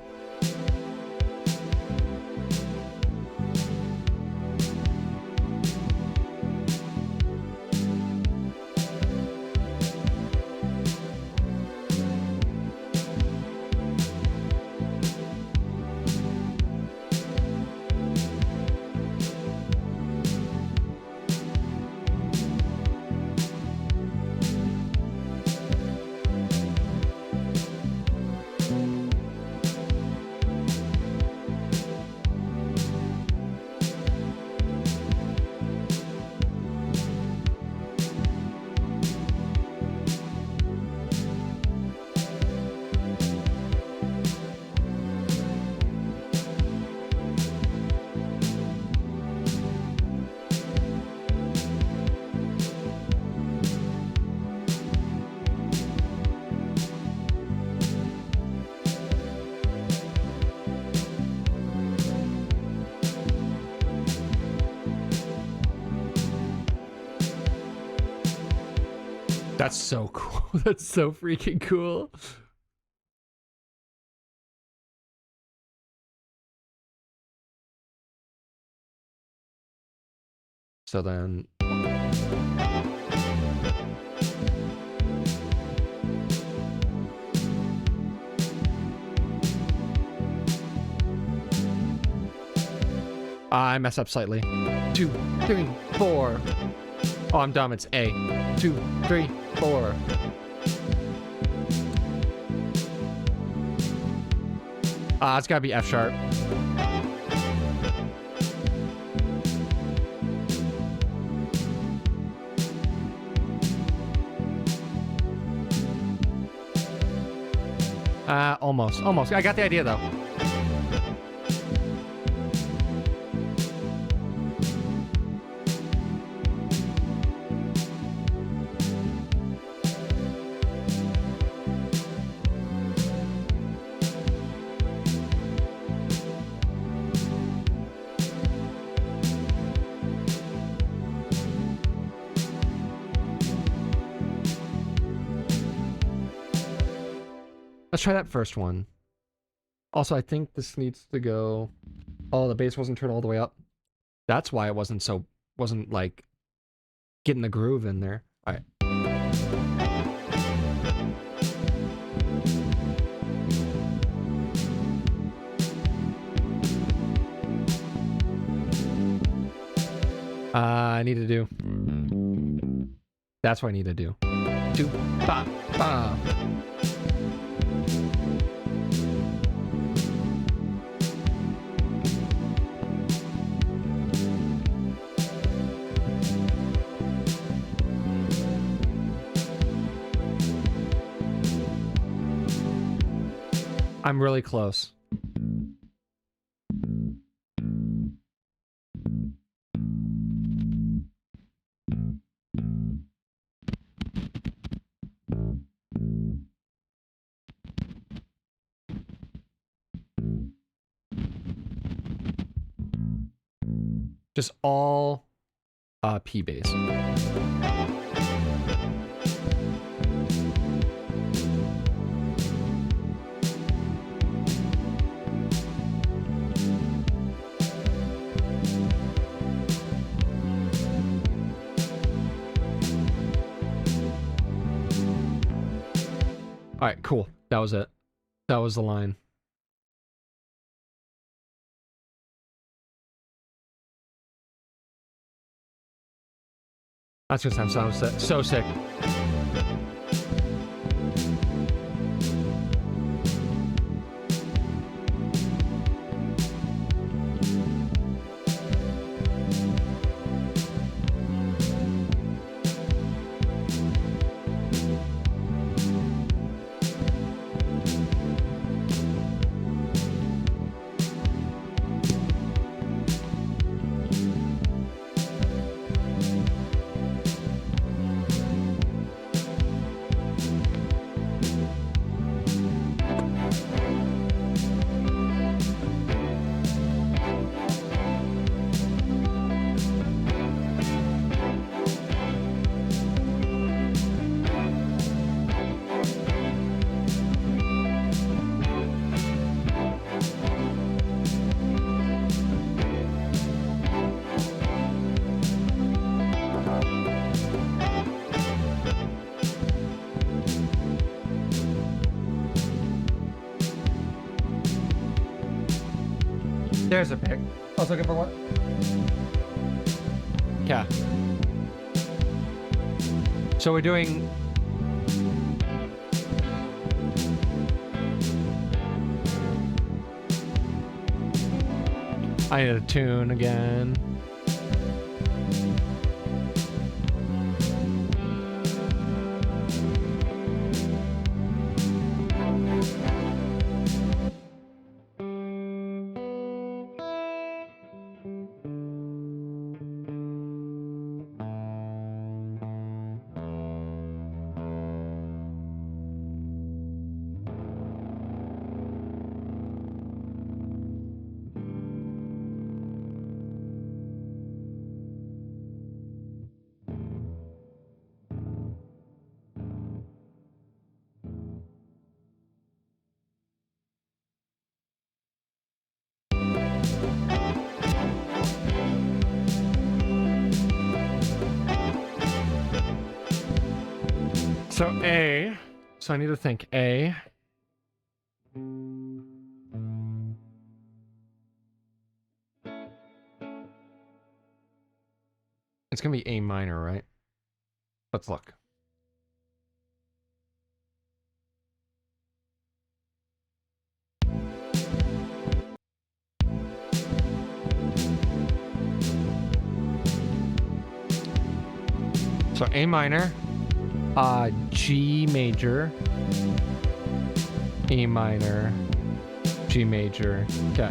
That's so cool. That's so freaking cool. So then... I mess up slightly. 2, 3, 4. Oh, I'm dumb. It's A. 2, 3, 4. It's gotta be F sharp. Almost. Almost. I got the idea, though. Let's try that first one. Also, I think this needs to go... Oh, the bass wasn't turned all the way up. That's why it wasn't like getting the groove in there. All right. I need to do. That's what I need to do. 2, 5, 5. I'm really close. Just all P bass. All right, cool. That was it. That was the line. That's gonna sound so sick. So sick. There's a pick. I was looking for what? Yeah. So we're doing... I need a tune again. So A. So I need to think A. It's gonna be A minor, right? Let's look. So A minor, G major, E minor, G major. Okay.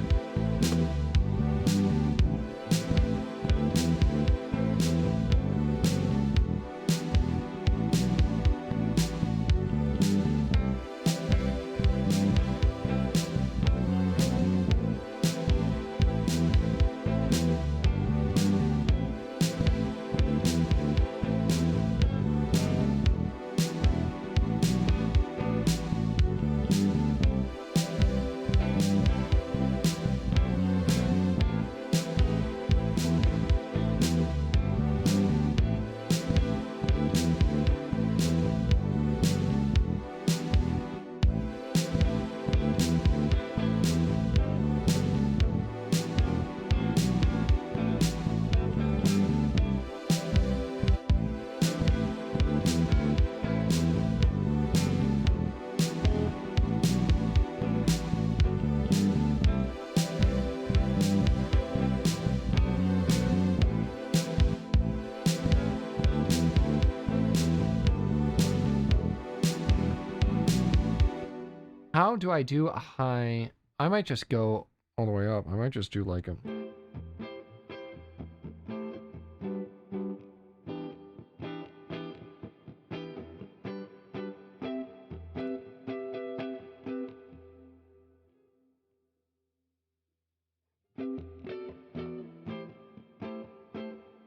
How do I do a high? I might just go all the way up. I might just do like a...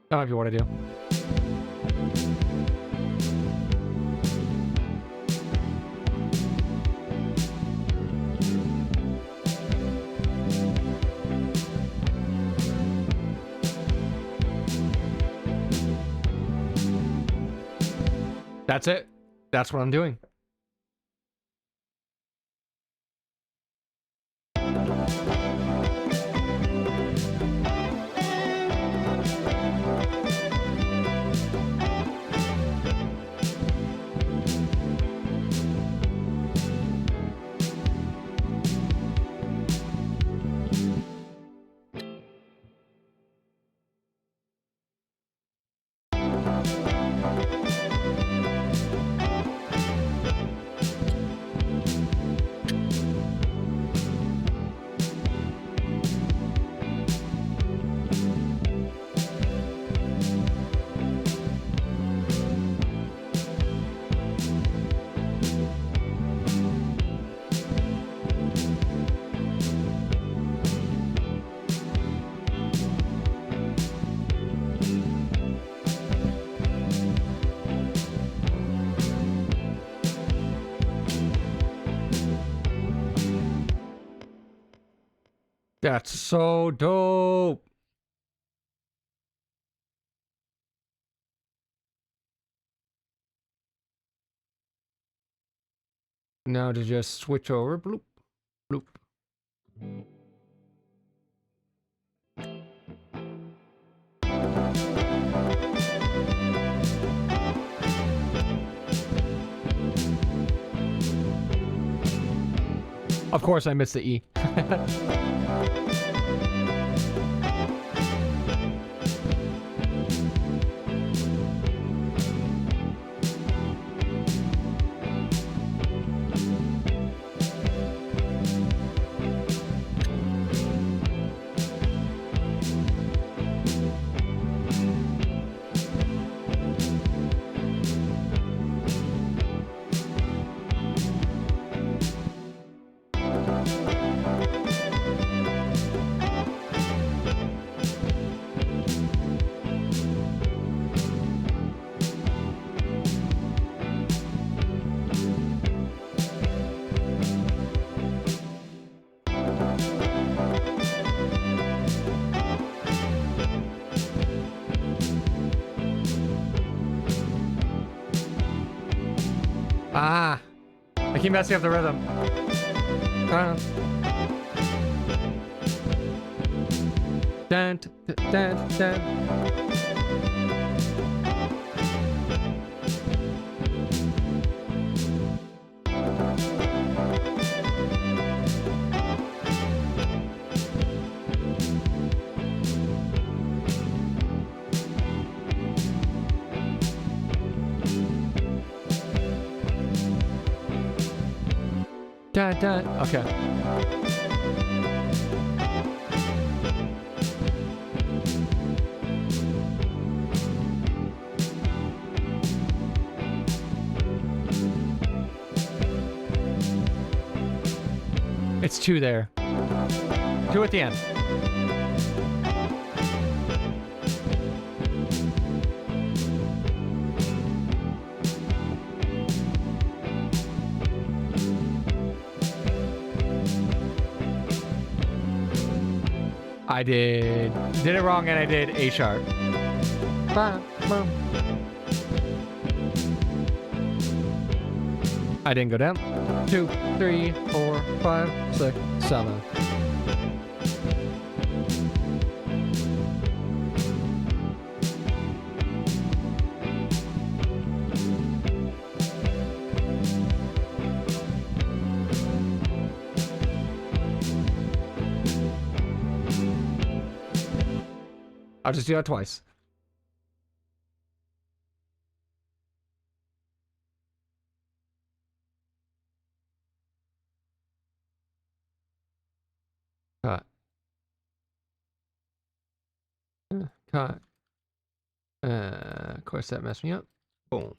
That might be what I do. That's it. That's what I'm doing. That's so dope. Now to just switch over. Bloop. Bloop. Of course, I missed the E. Ah, I keep messing up the rhythm. Dun, dun, dun, dun. Dun, dun. Okay. It's 2 there. 2 at the end. I did it wrong, and I did A sharp. Ba, ba. I didn't go down. 2, 3, 4, 5, 6, 7. I'll just do that twice. Cut. Cut. Of course, that messed me up. Boom.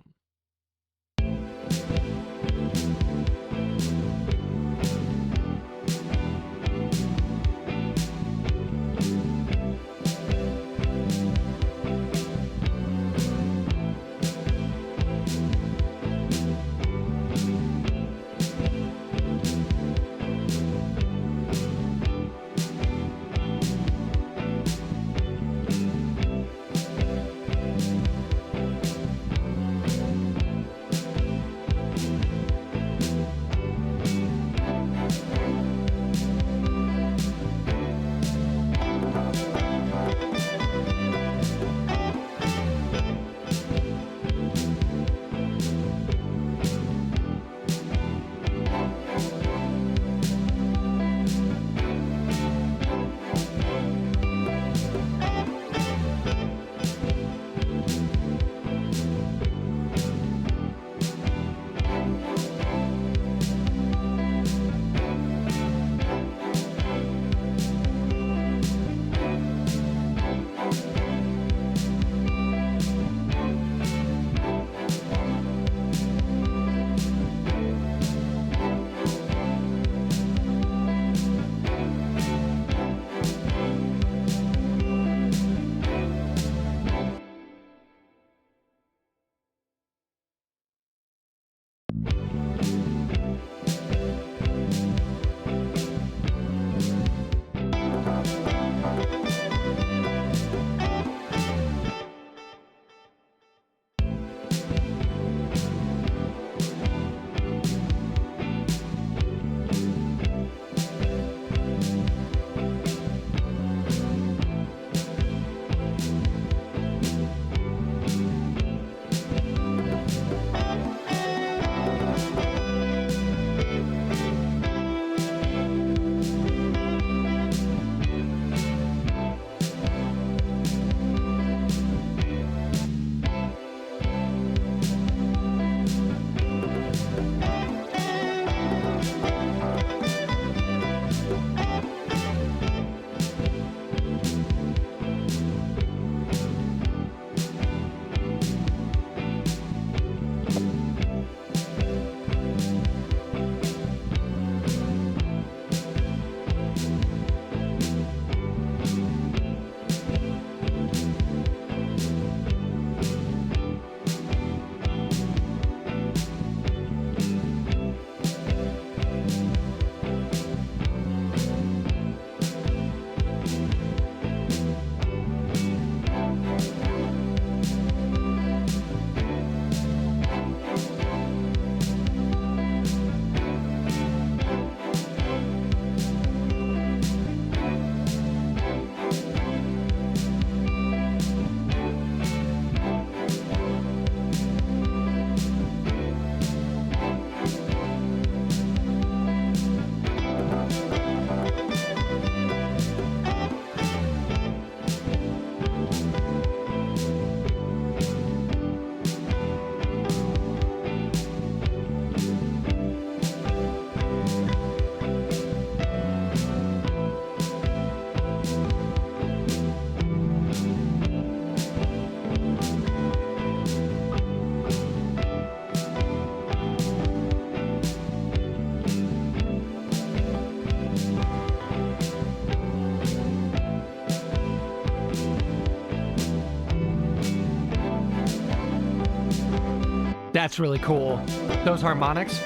That's really cool. Those harmonics.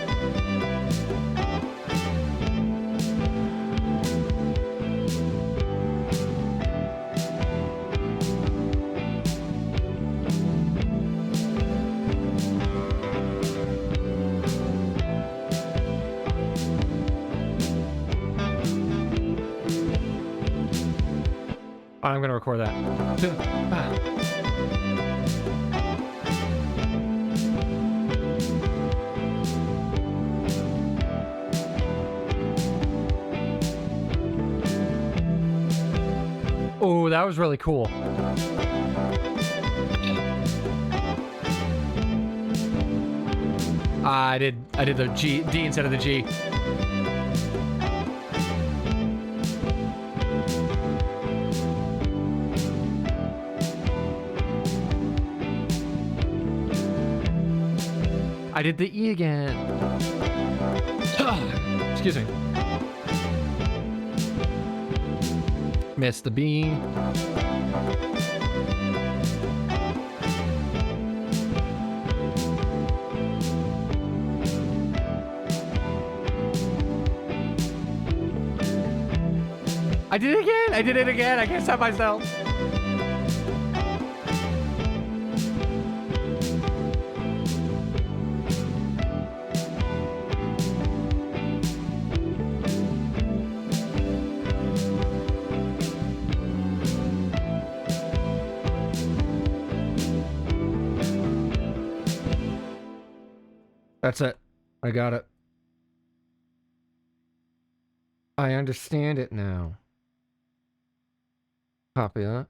I'm gonna record that. Oh, that was really cool. I did the D instead of the G. I did the E again. Excuse me. Missed the B. I did it again. I did it again. I can't stop myself. That's it. I got it. I understand it now. Copy that.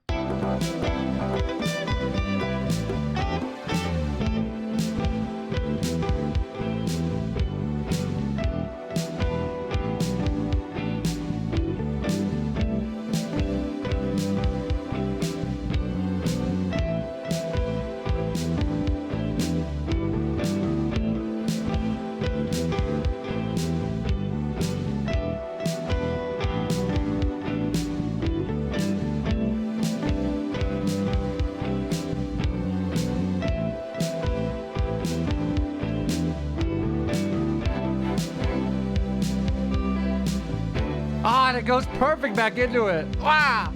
Ah, and it goes perfect back into it. Wow.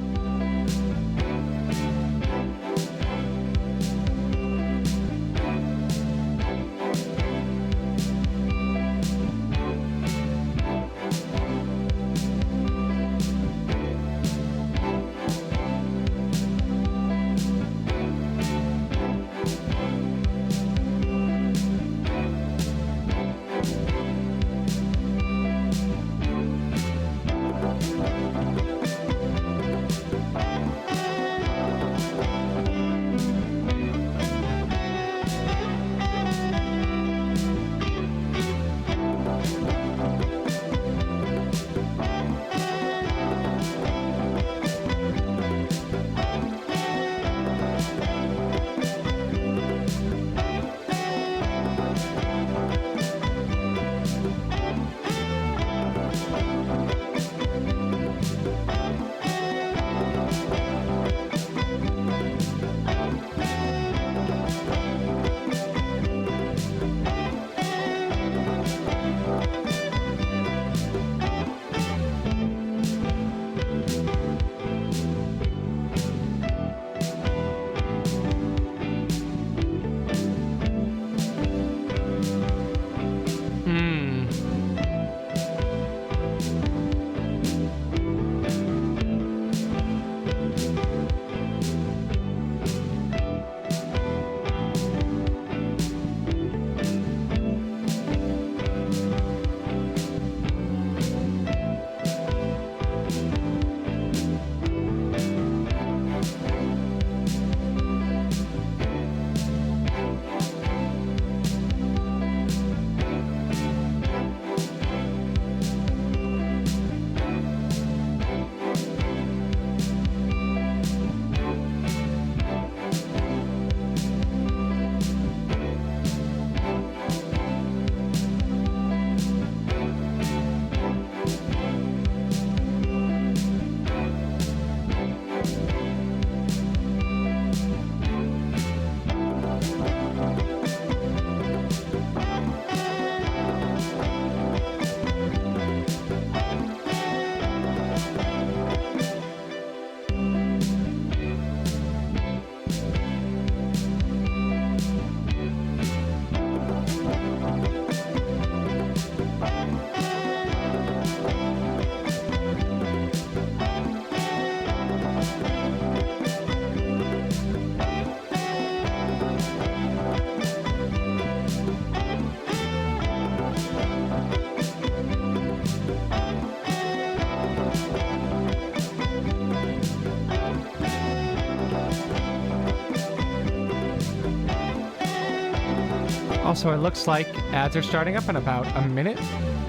Also, it looks like ads are starting up in about a minute.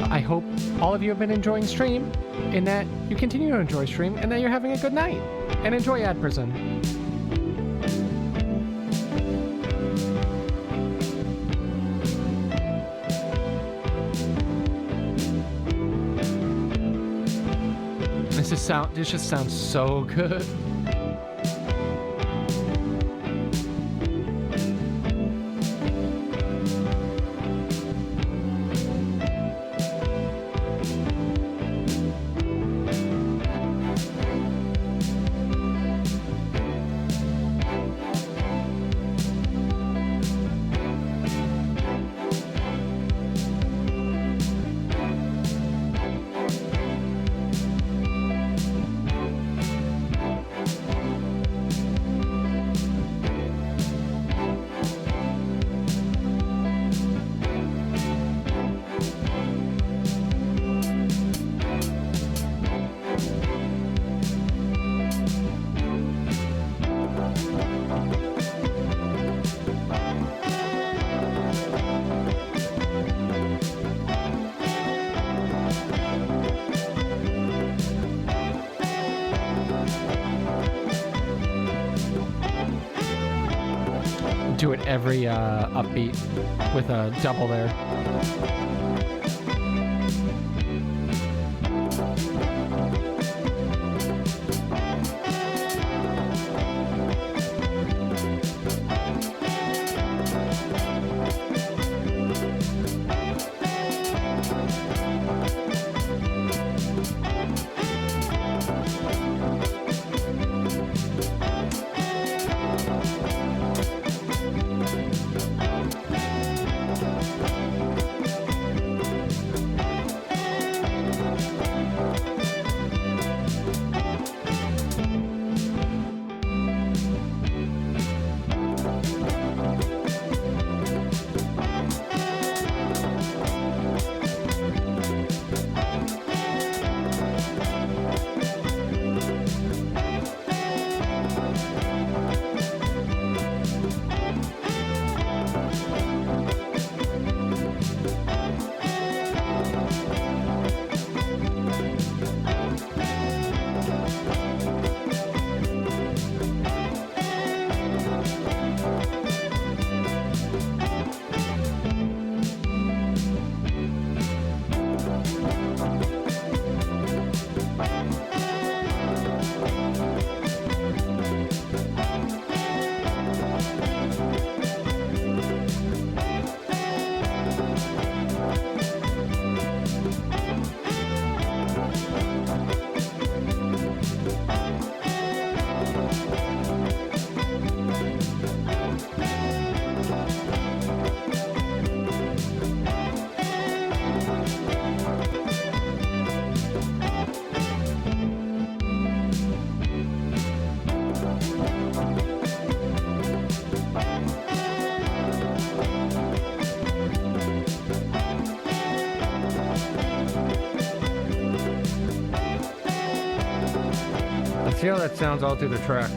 I hope all of you have been enjoying stream, and that you continue to enjoy stream, and that you're having a good night. And enjoy Ad Prison. This just sounds so good. Do it every upbeat with a double there. See how that sounds all through the track.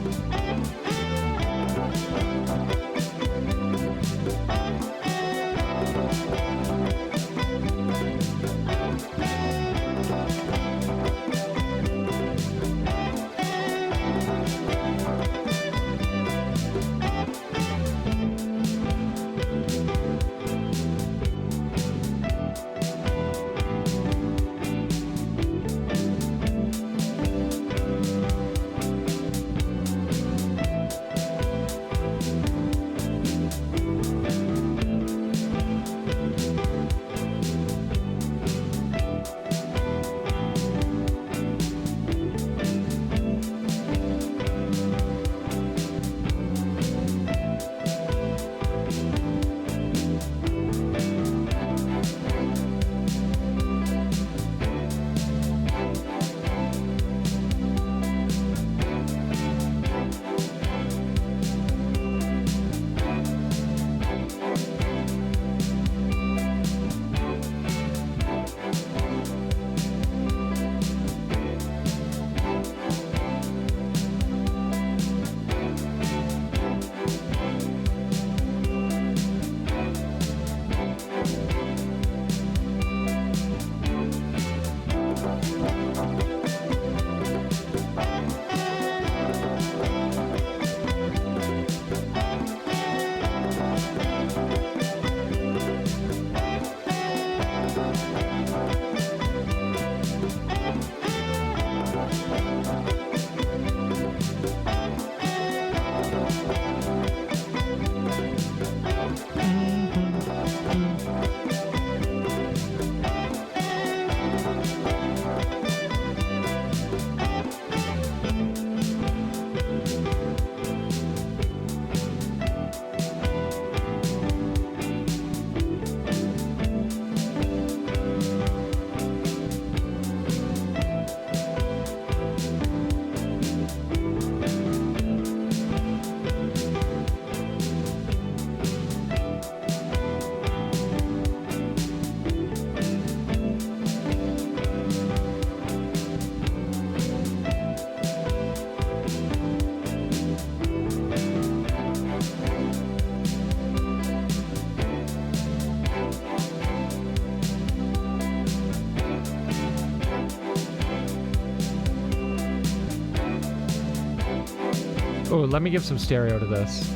Oh, let me give some stereo to this.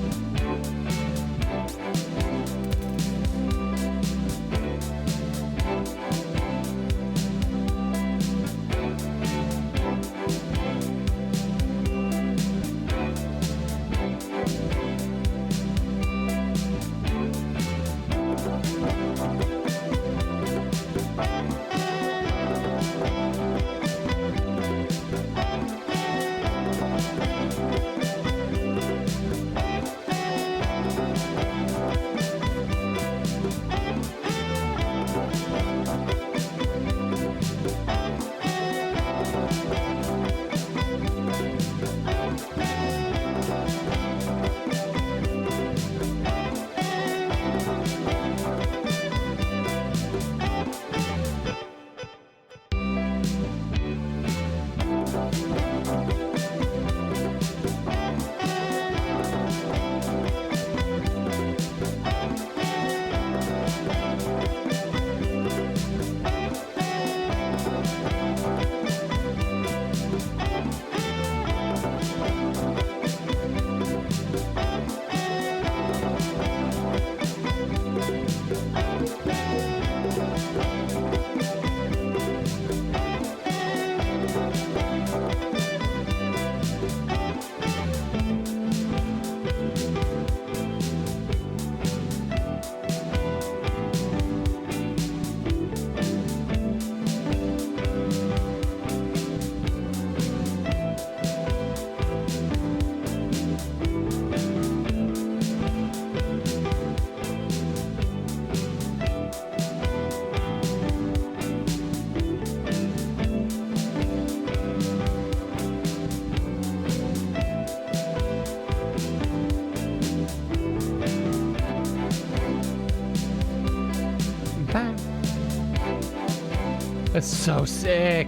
That's so sick.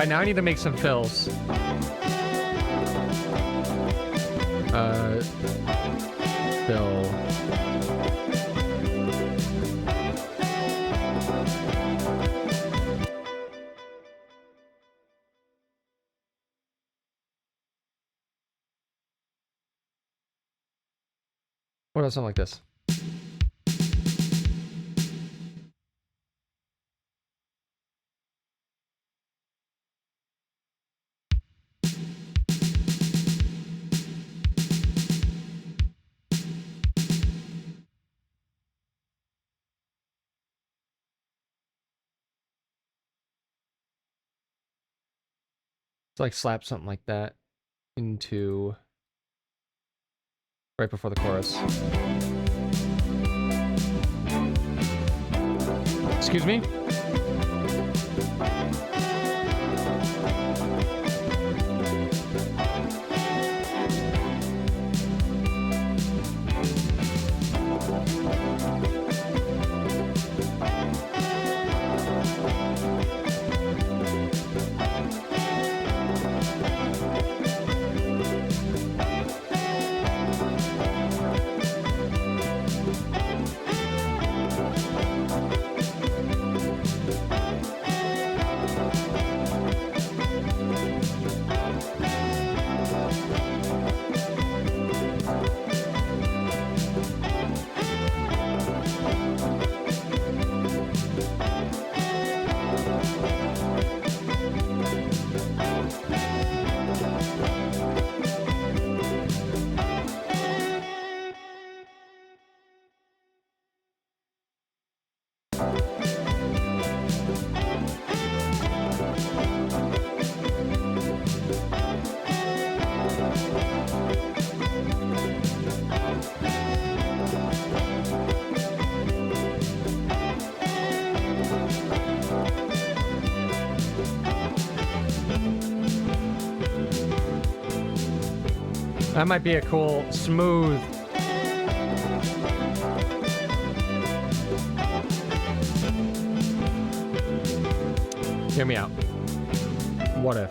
Alright, now I need to make some fills. Fill. What else? Something like this. Like slap something like that into right before the chorus. Excuse me? That might be a cool, smooth Hear me out. What if?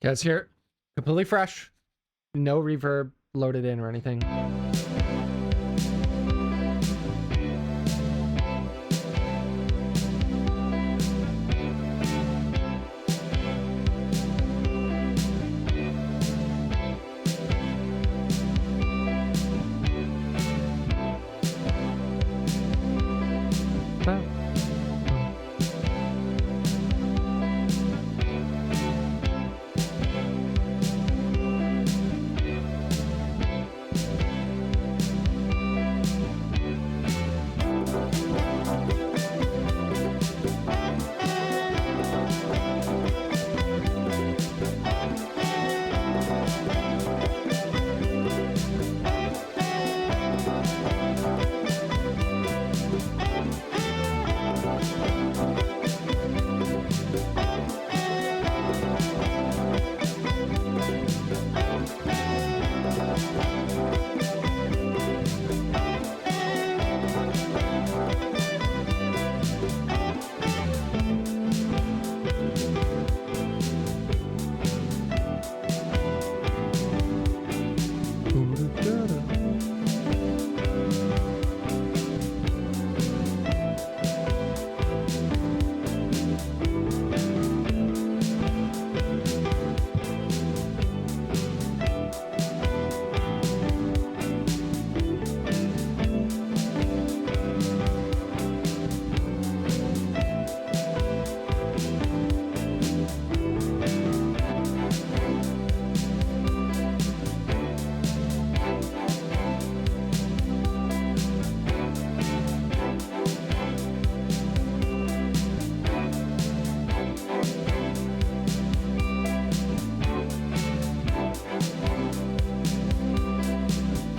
Yeah, it's here. Completely fresh. No reverb loaded in or anything.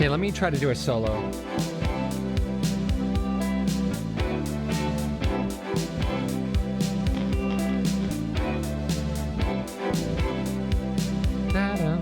Okay, let me try to do a solo. Da-da.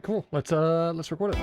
cool. Let's record it.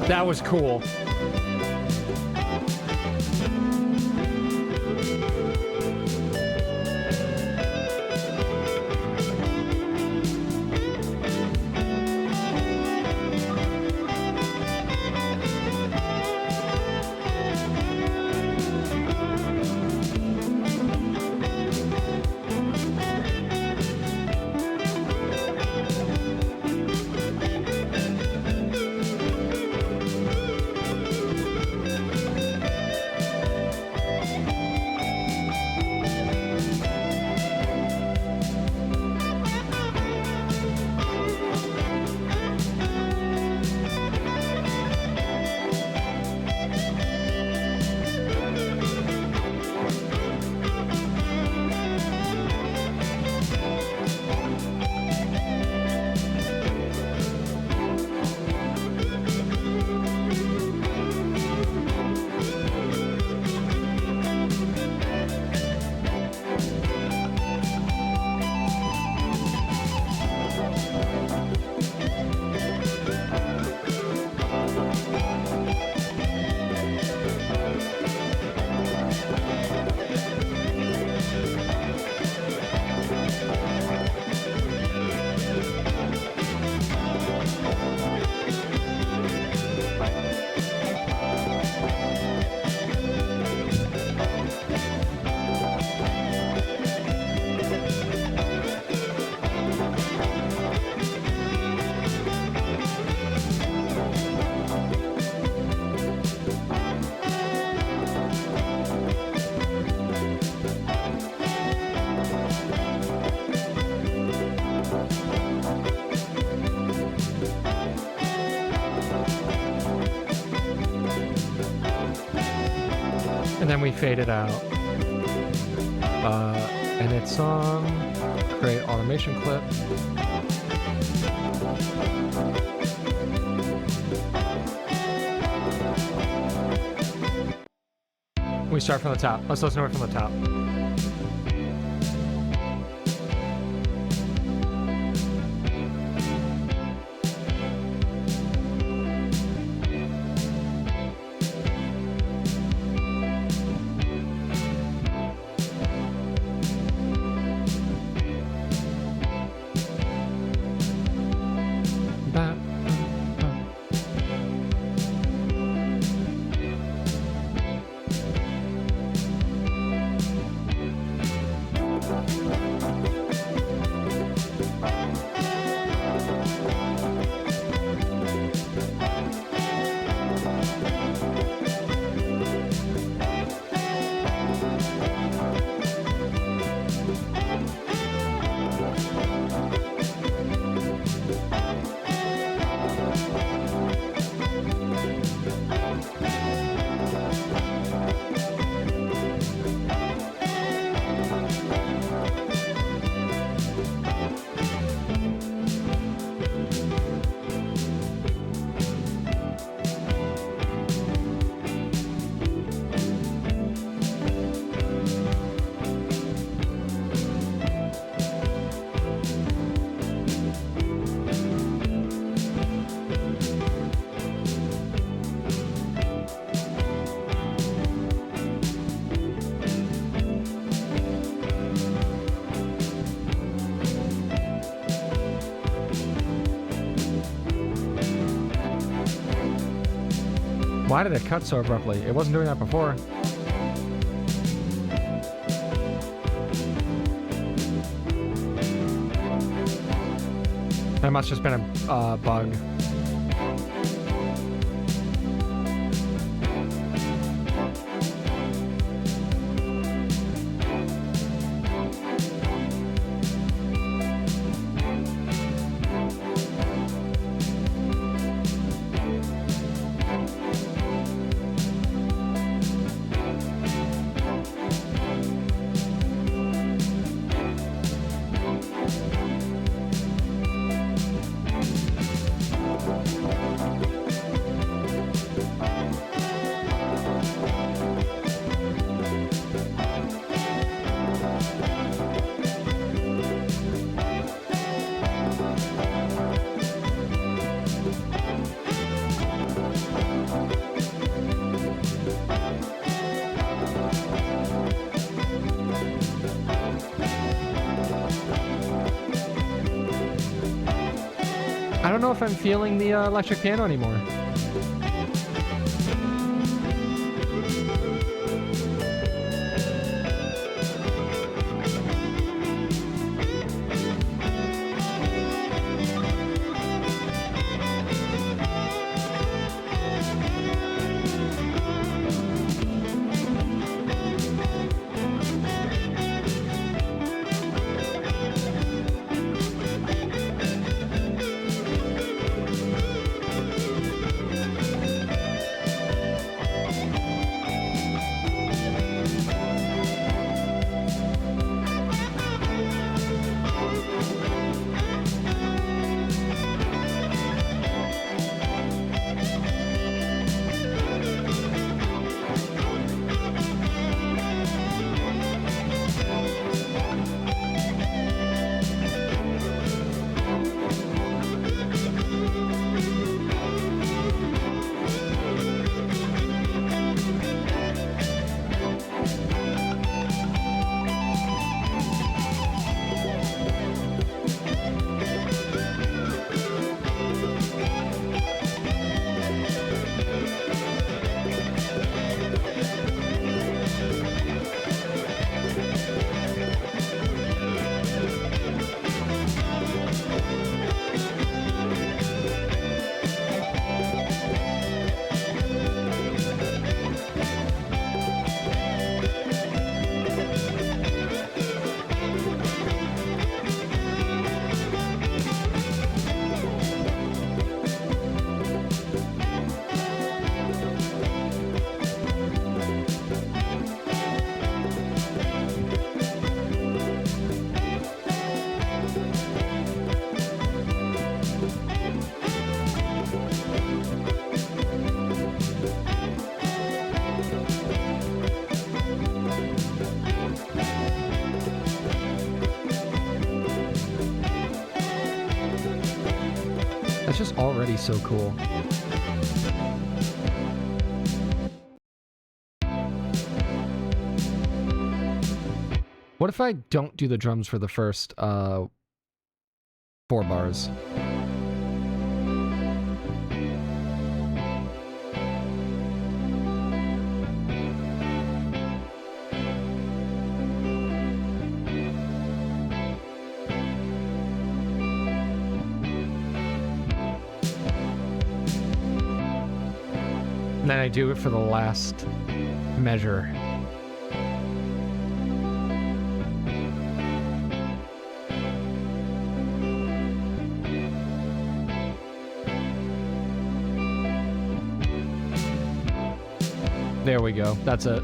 That was cool. And then we fade it out. And it's create automation clip. We start from the top. Let's listen to it from the top. Why did it cut so abruptly? It wasn't doing that before. That must have just been a bug. I don't know if I'm feeling the electric piano anymore. That's just already so cool. What if I don't do the drums for the first 4 bars? And then I do it for the last measure. There we go. That's it.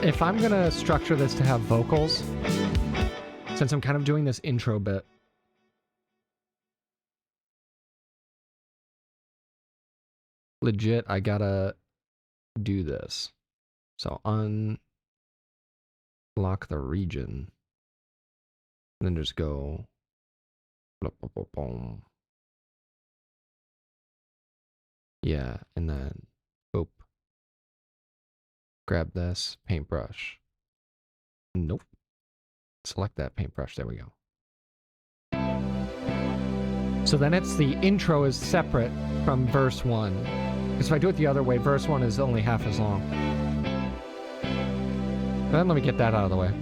if I'm gonna structure this to have vocals, since I'm kind of doing this intro bit, legit, I gotta do this. So unlock the region, and then just go. Yeah, and then boop. Grab this paintbrush. Nope. Select that paintbrush. There we go. So then it's the intro is separate from verse 1. Because if I do it the other way, verse 1 is only half as long. And then let me get that out of the way.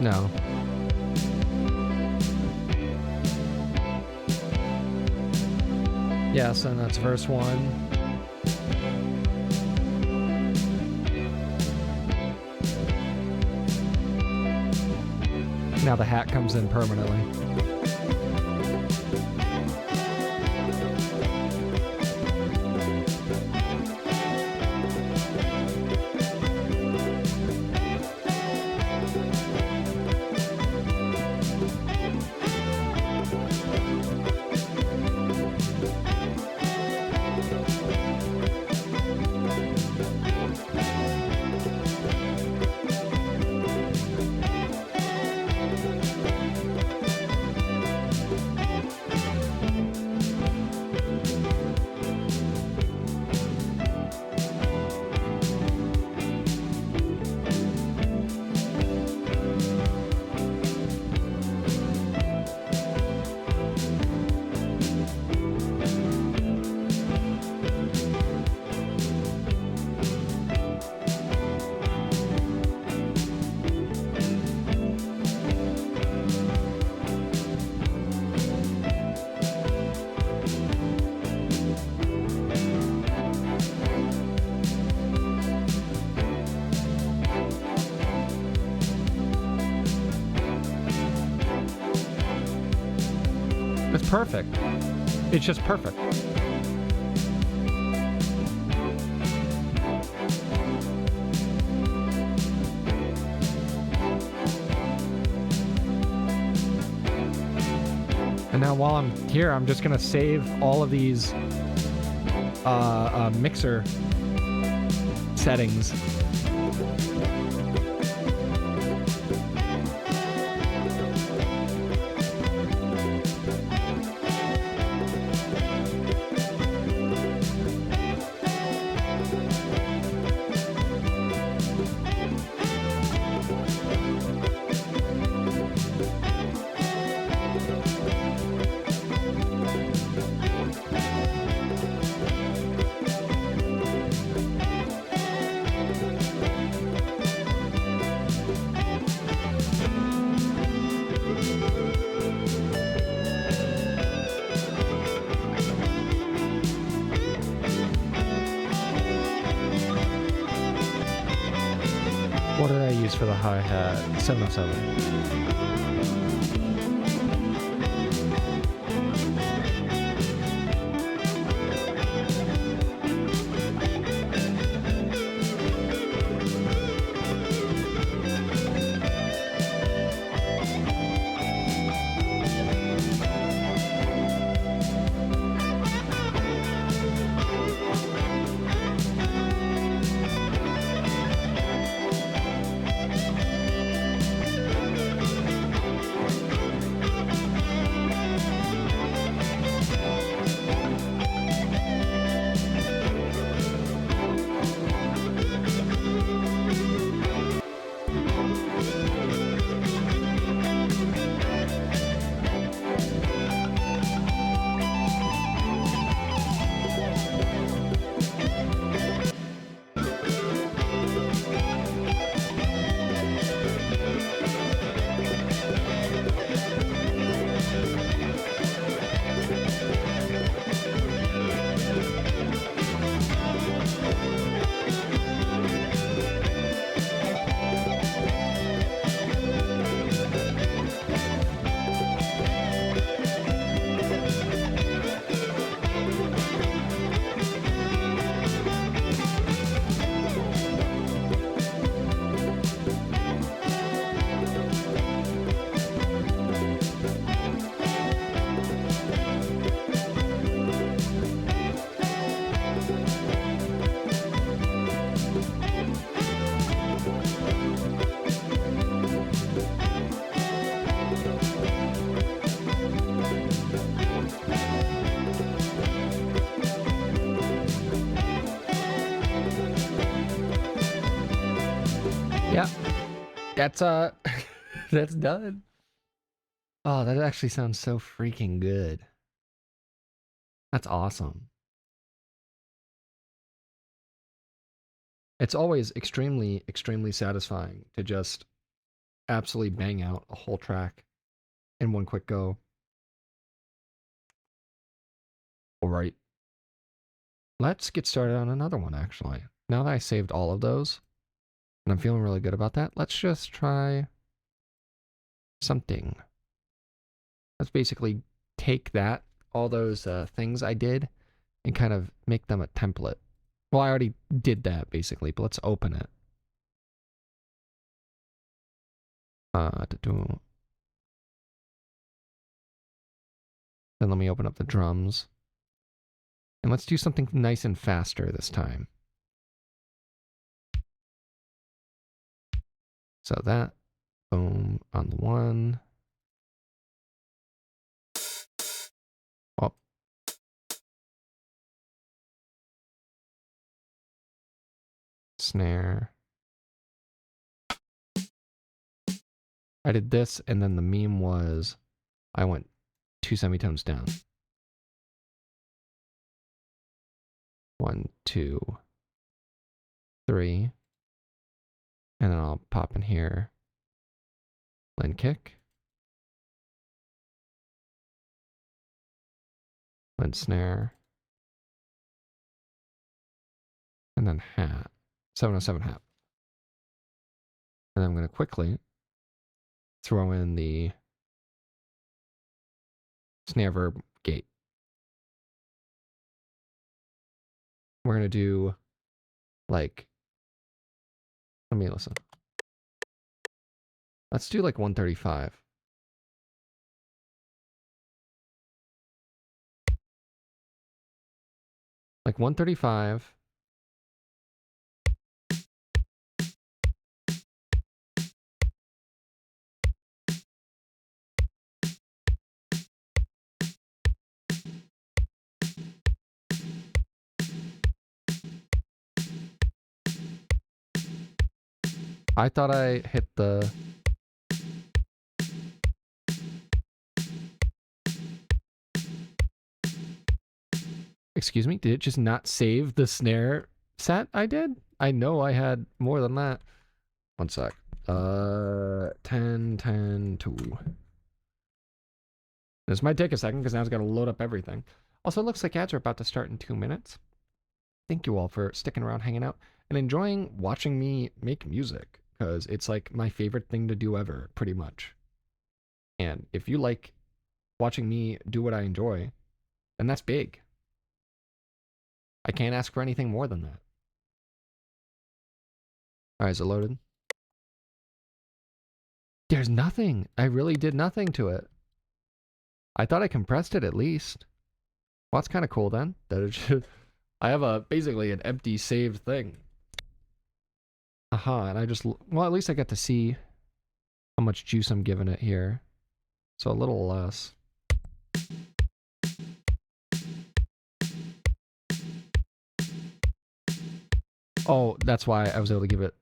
No. Yes, and that's verse 1. Now the hat comes in permanently. It's perfect. It's just perfect. And now while I'm here, I'm just gonna save all of these mixer settings. What did I use for the hi-hat? 707. Yeah, that's that's done. Oh, that actually sounds so freaking good. That's awesome. It's always extremely, extremely satisfying to just absolutely bang out a whole track in one quick go. All right. Let's get started on another one, actually. Now that I saved all of those, and I'm feeling really good about that, let's just try something. Let's basically take that, all those things I did, and kind of make them a template. Well, I already did that, basically, but let's open it. Then let me open up the drums. And let's do something nice and faster this time. So that, boom, on the one. Oh. Snare. I did this, and then the meme was I went 2 semitones down. 1, 2, 3. And then I'll pop in here. Line kick. Line snare. And then hat. 707 hat. And I'm going to quickly throw in the snare verb gate. We're going to do like, let me listen. Let's do like 135. Like 135. I thought I hit the... Excuse me, did it just not save the snare set I did? I know I had more than that. One sec. 10, 10, 2. This might take a second because now it's got to load up everything. Also, it looks like ads are about to start in 2 minutes. Thank you all for sticking around, hanging out, and enjoying watching me make music, because it's like my favorite thing to do ever, pretty much. And if you like watching me do what I enjoy, then that's big. I can't ask for anything more than that. All right, is it loaded? There's nothing. I really did nothing to it. I thought I compressed it at least. Well, that's kind of cool then. That it should... I have basically an empty saved thing. And I just... Well, at least I got to see how much juice I'm giving it here. So a little less. Oh, that's why I was able to give it...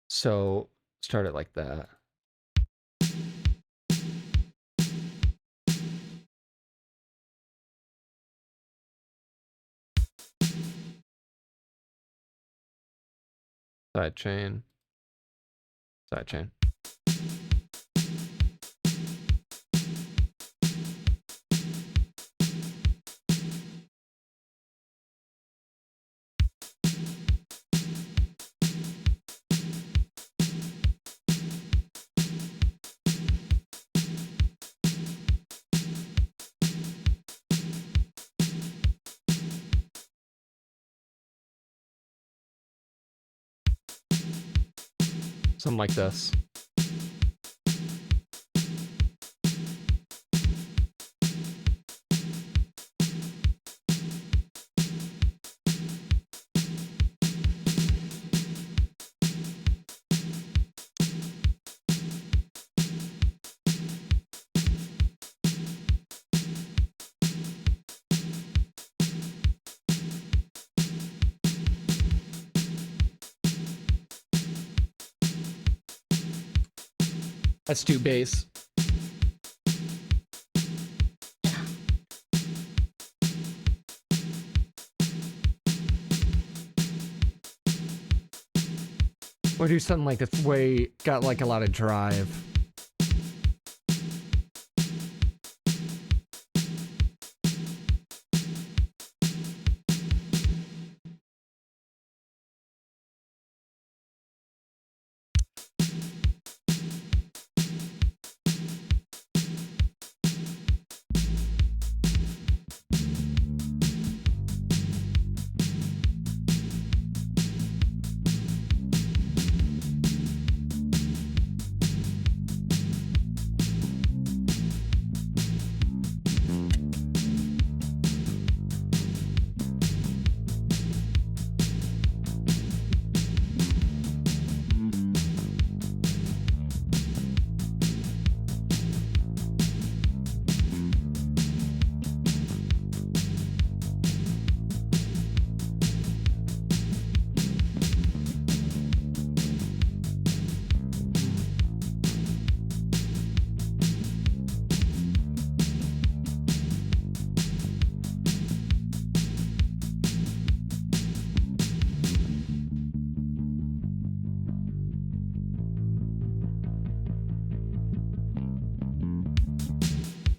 So, start it like that. Side chain. Side chain. Something like this. That's too bass. Or do something like that's way got like a lot of drive.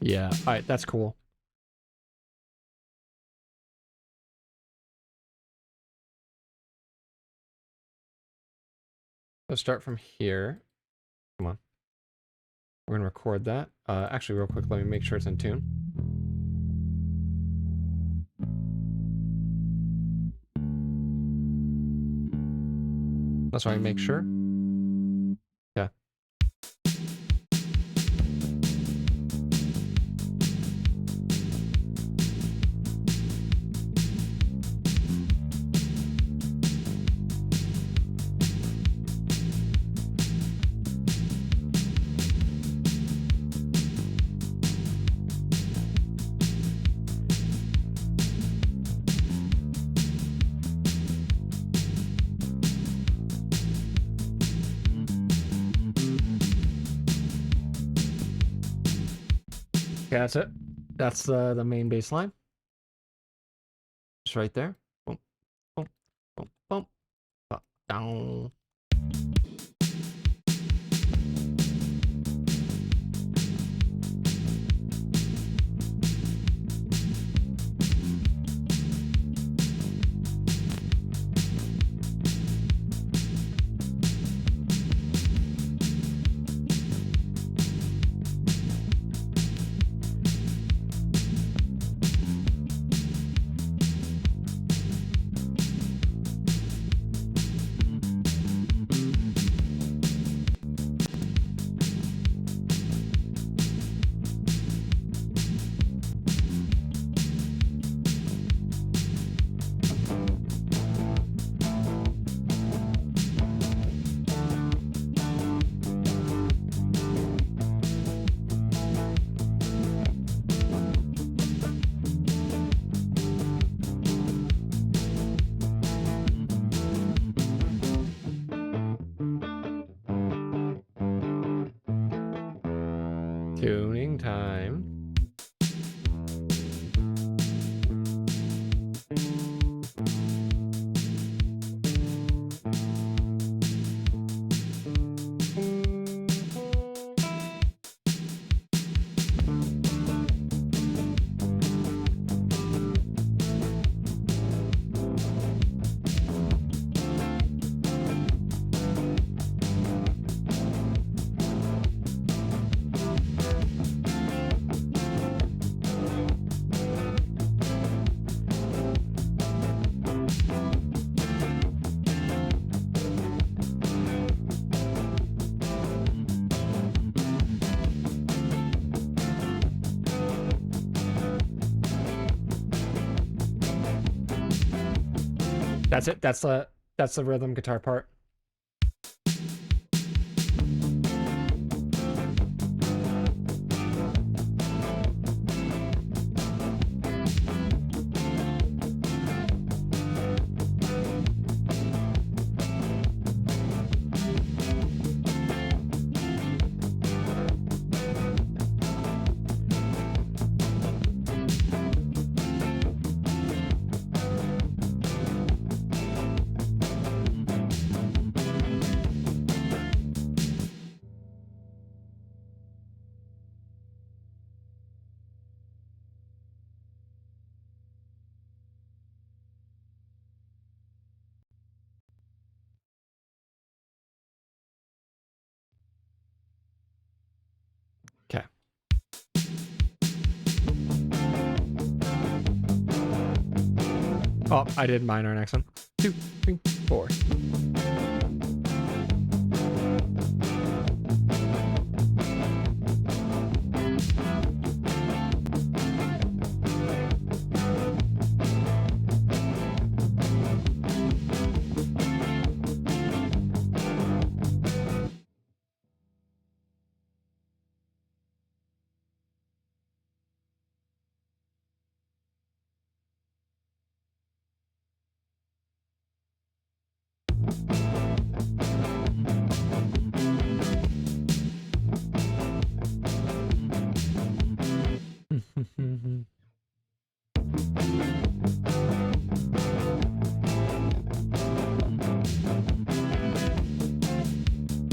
Yeah, all right, that's cool. Let's start from here. Come on. We're gonna record that. Actually, real quick, let me make sure it's in tune. That's why I make sure. Yeah. Okay, that's it. That's the main bass line. Just right there. Boom, boom, boom, boom. Down. Tuning time. That's it. That's the rhythm guitar part. Oh, I did minor next one. 2, 3, 4.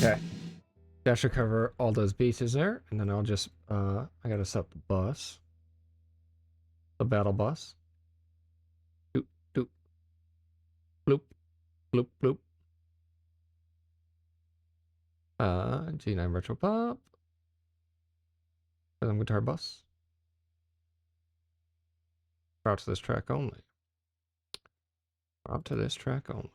Okay. That should cover all those bases there, and then I'll just I gotta set up the bus. The battle bus. Doop doop. Bloop. Bloop bloop. G9 retro pop. Rhythm guitar bus. Route to this track only. Route to this track only.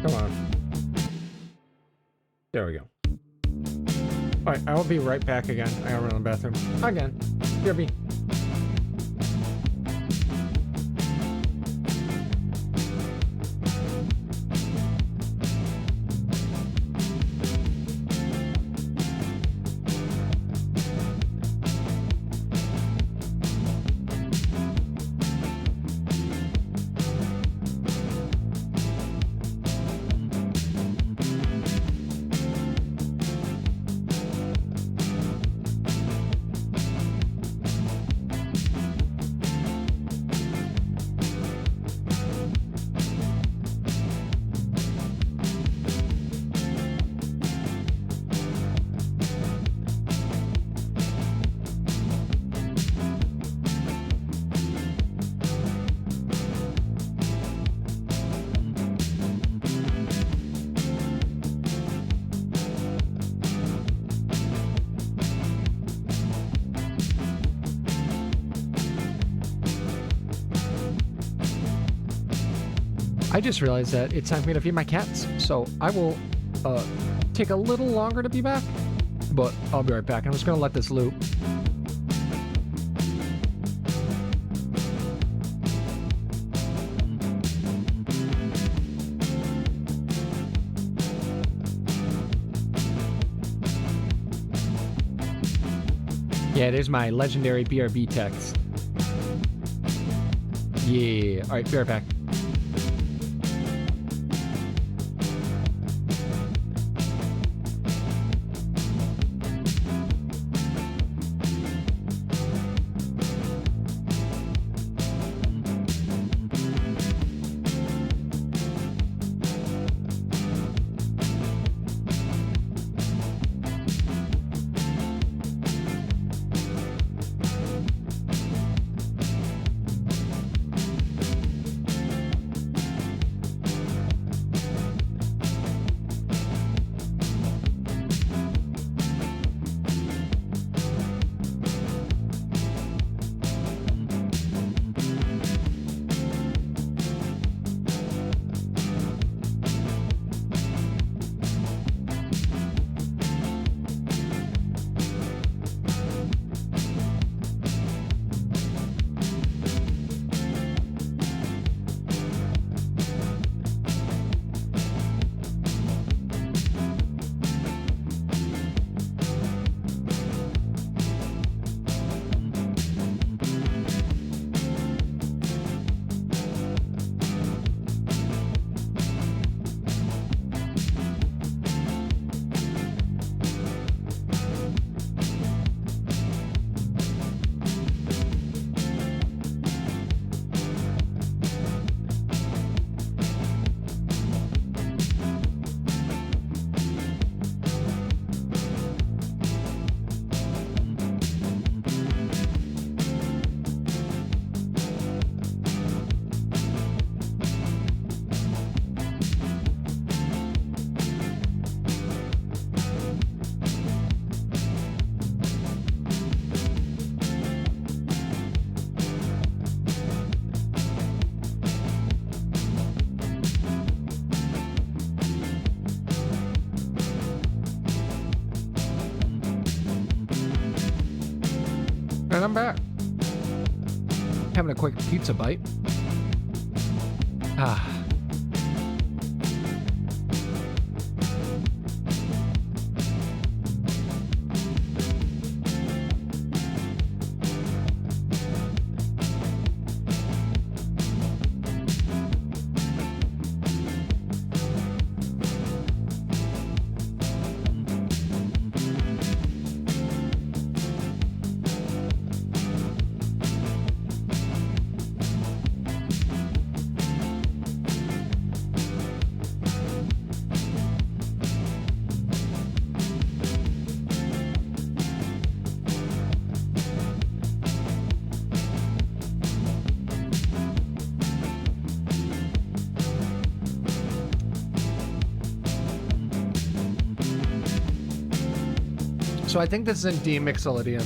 Come on. There we go. Alright, I will be right back again. I gotta run to the bathroom. Again. BRB. I just realized that it's time for me to feed my cats, so I will take a little longer to be back, but I'll be right back. I'm just gonna let this loop. Yeah, there's my legendary BRB text. Yeah, all right, be right back. And I'm back. Having a quick pizza bite. Ah. So I think this is in D Mixolydian.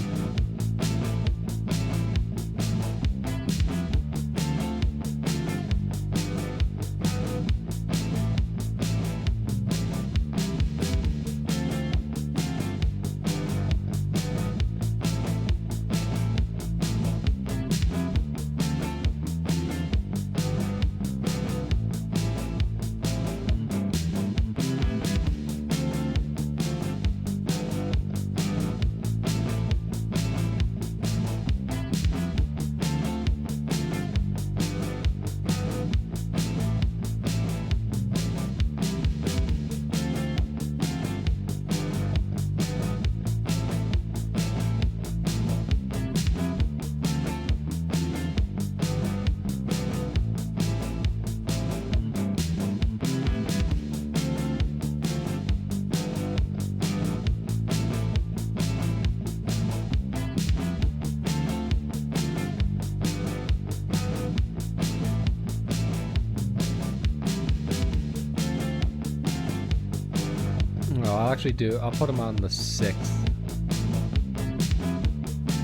I'll put them on the 6th.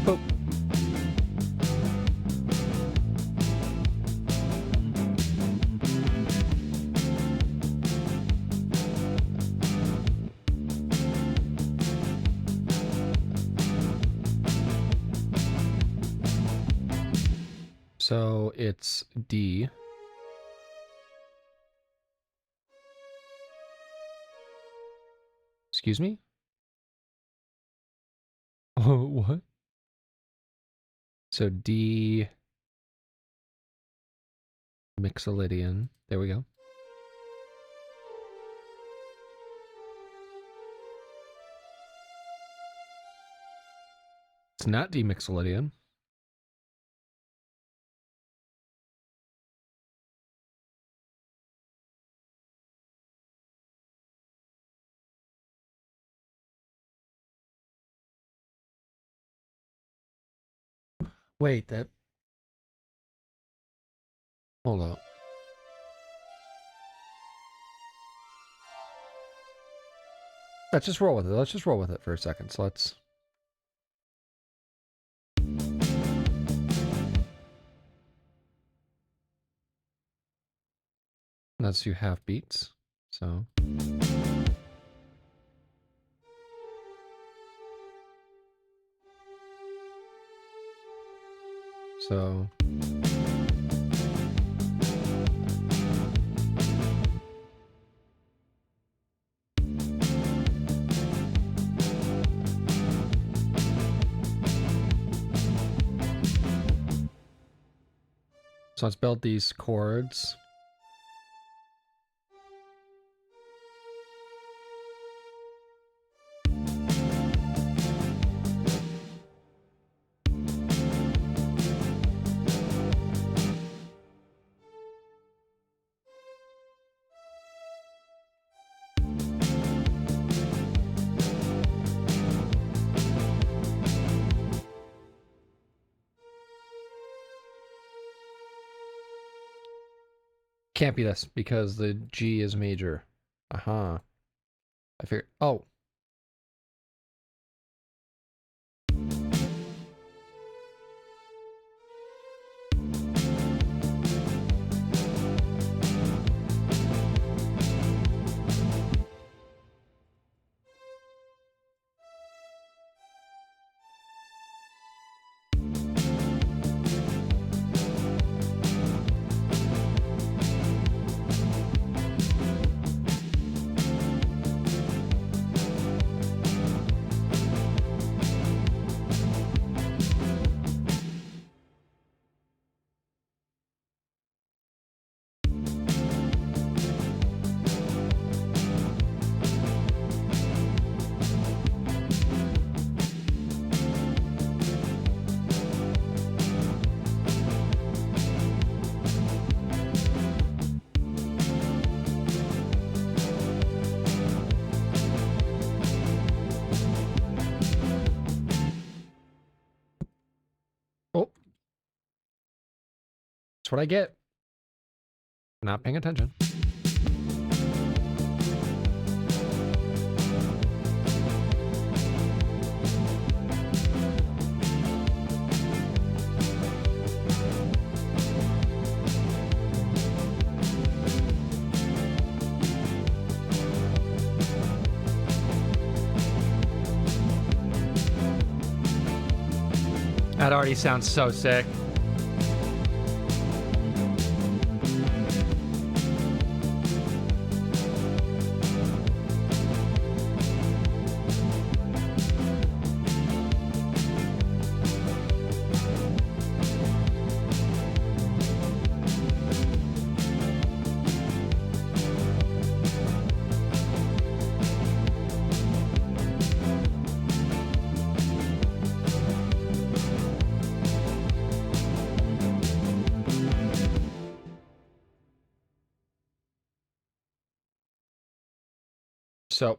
Boop. So it's D. Excuse me? Oh, what? So D Mixolydian. There we go. It's not D Mixolydian. Wait, that... Hold up. Let's just roll with it. Let's just roll with it for a second. So let's do half beats. So... So... So let's build these chords. Can't be this because the G is major. I figured. Oh. That's what I get. Not paying attention. That already sounds so sick. So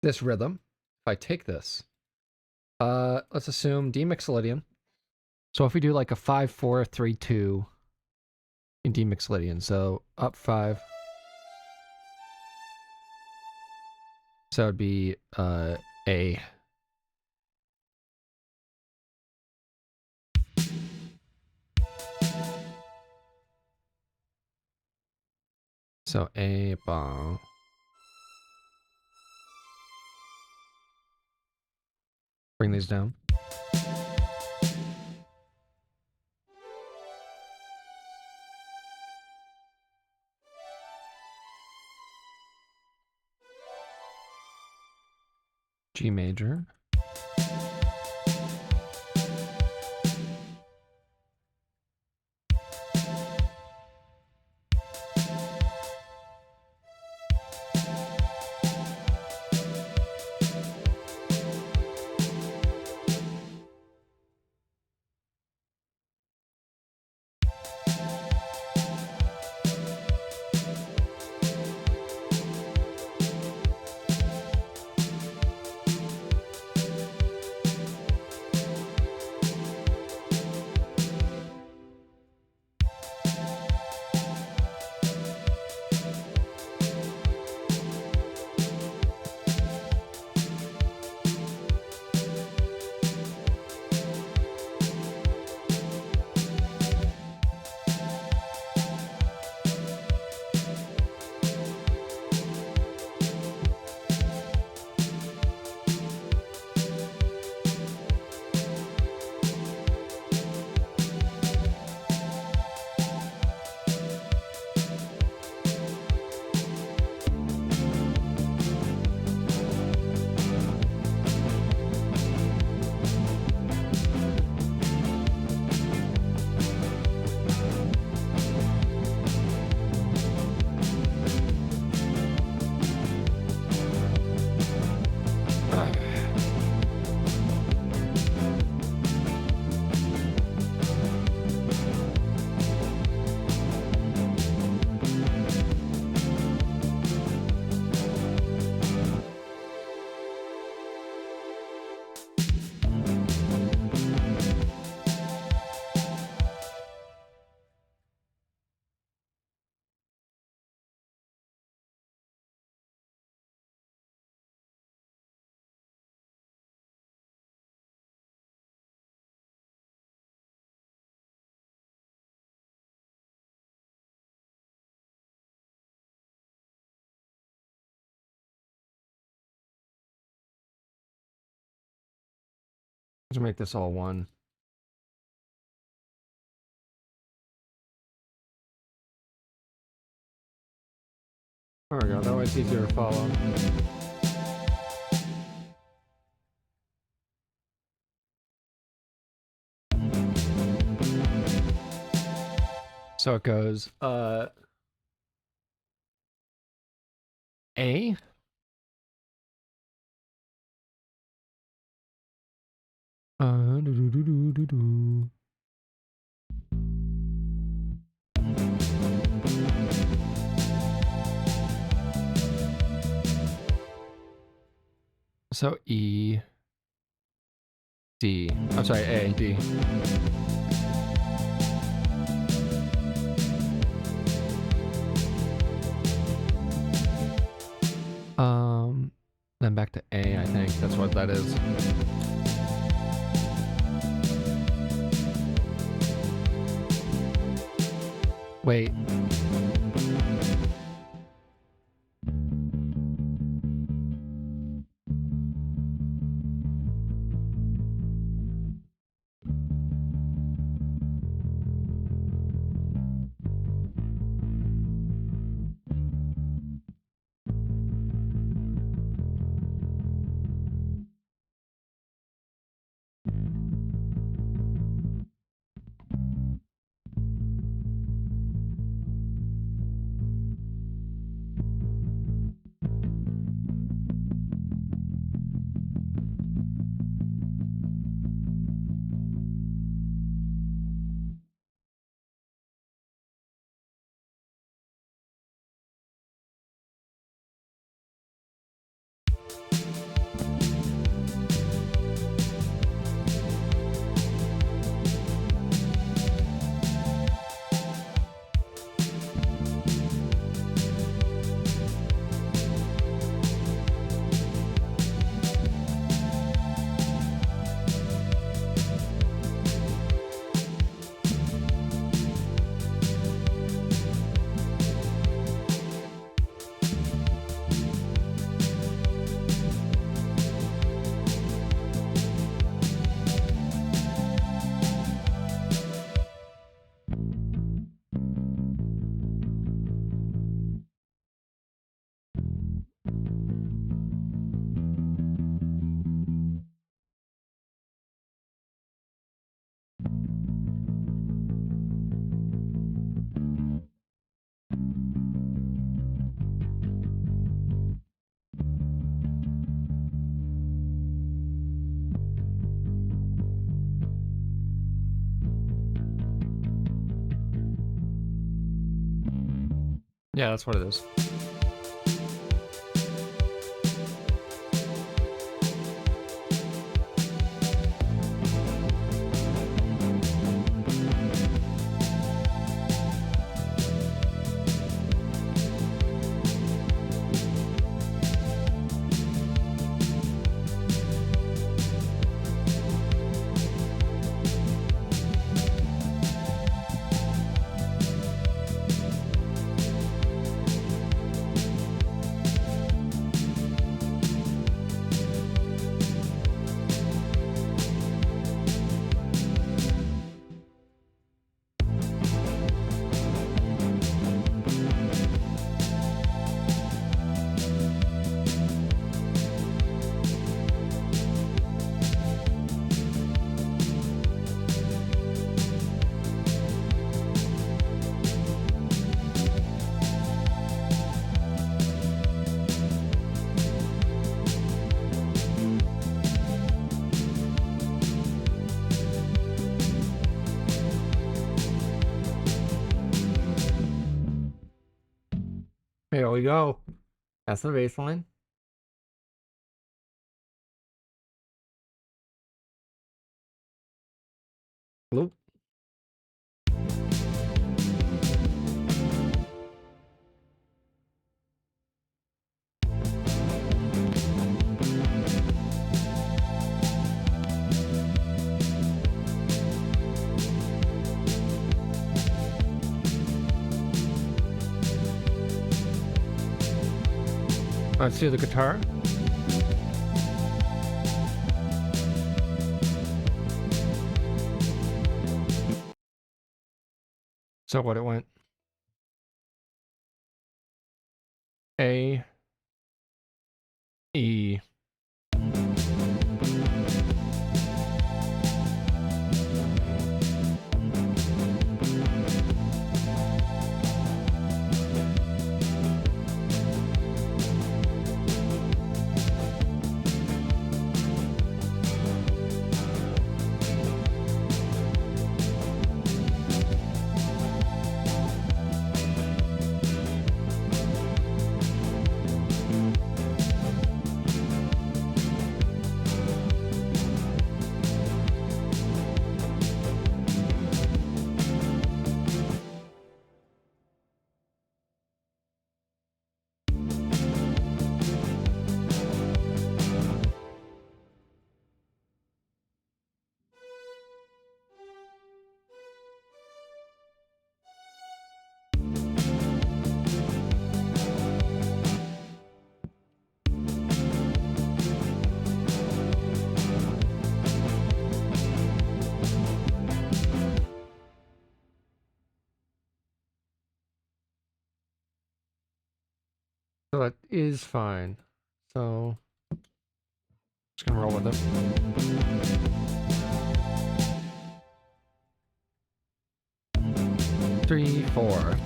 this rhythm, if I take this, let's assume D Mixolydian. So if we do like a 5-4-3-2 in D Mixolydian, so up 5. So it would be A. So A ba. Bring these down. G major. Let's make this all one. There we go. That way it's easier to follow. So it goes A. Do-do-do-do-do-do. So E, D. I'm sorry, A, D. Then back to A, I think. That's what that is. Wait. Yeah, that's what it is. Here we go. That's the baseline. Loop. Let's do the guitar. So what it went? A, E. So it is fine. So just gonna roll with it. 3, 4.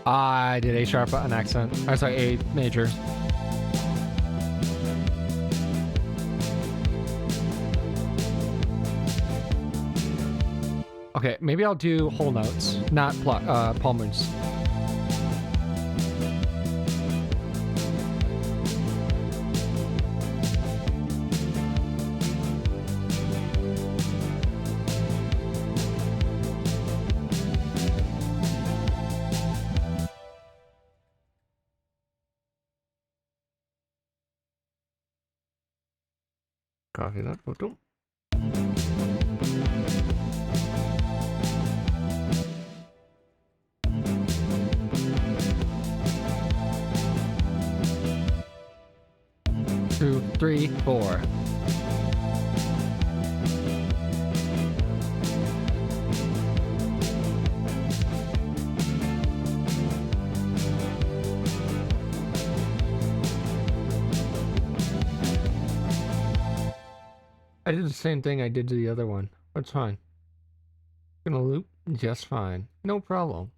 I did A sharp an accent. I'm sorry, A major. Okay, maybe I'll do whole notes, not palm moons. Copy that photo. Two, 3, 4. I did the same thing I did to the other one. That's fine. Gonna loop just fine. No problem.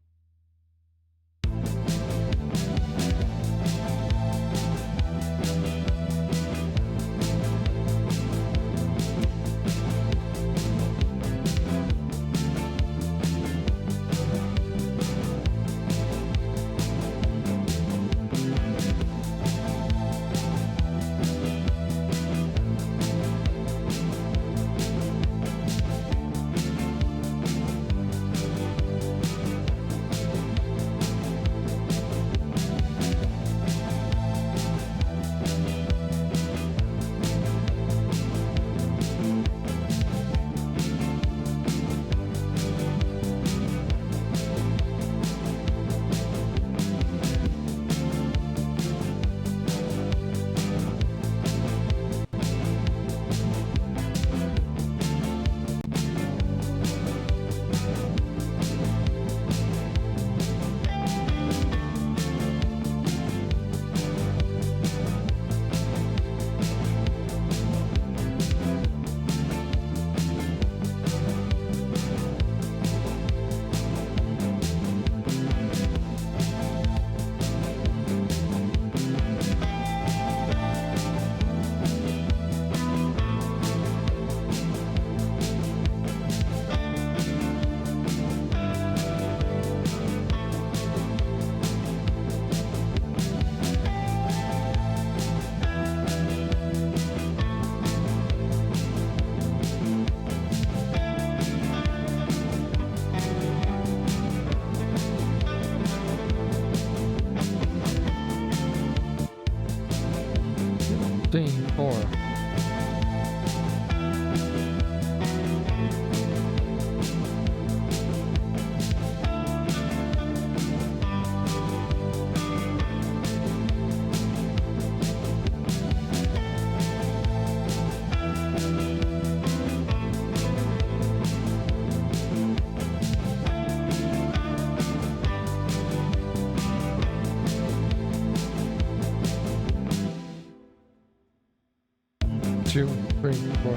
Thing 4. Two, 3, 4.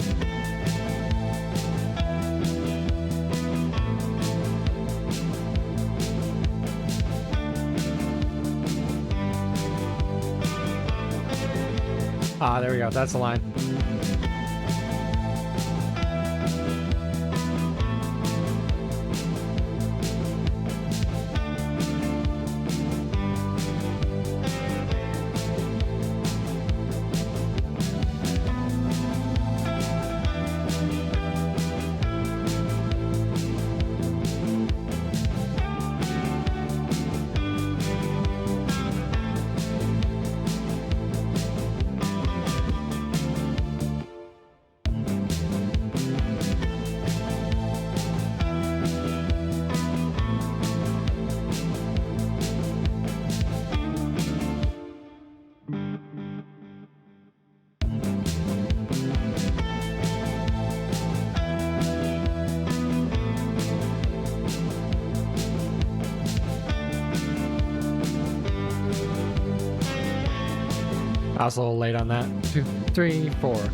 Ah, there we go. That's the line. I was a little late on that. 2, 3, 4.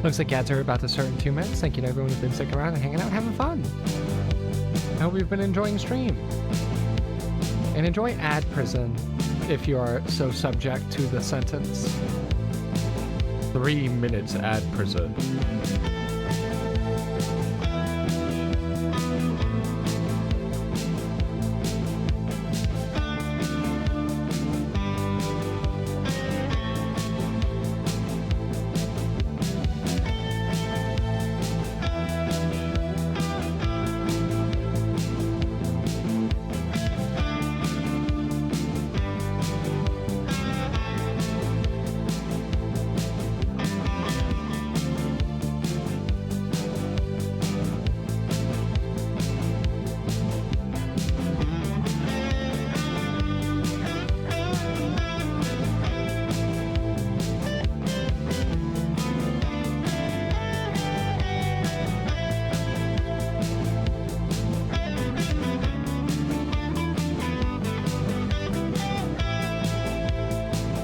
Looks like ads are about to start in 2 minutes. Thank you to everyone who's been sticking around and hanging out and having fun. I hope you've been enjoying the stream. And enjoy Ad Prison if you are so subject to the sentence. 3 minutes Ad Prison.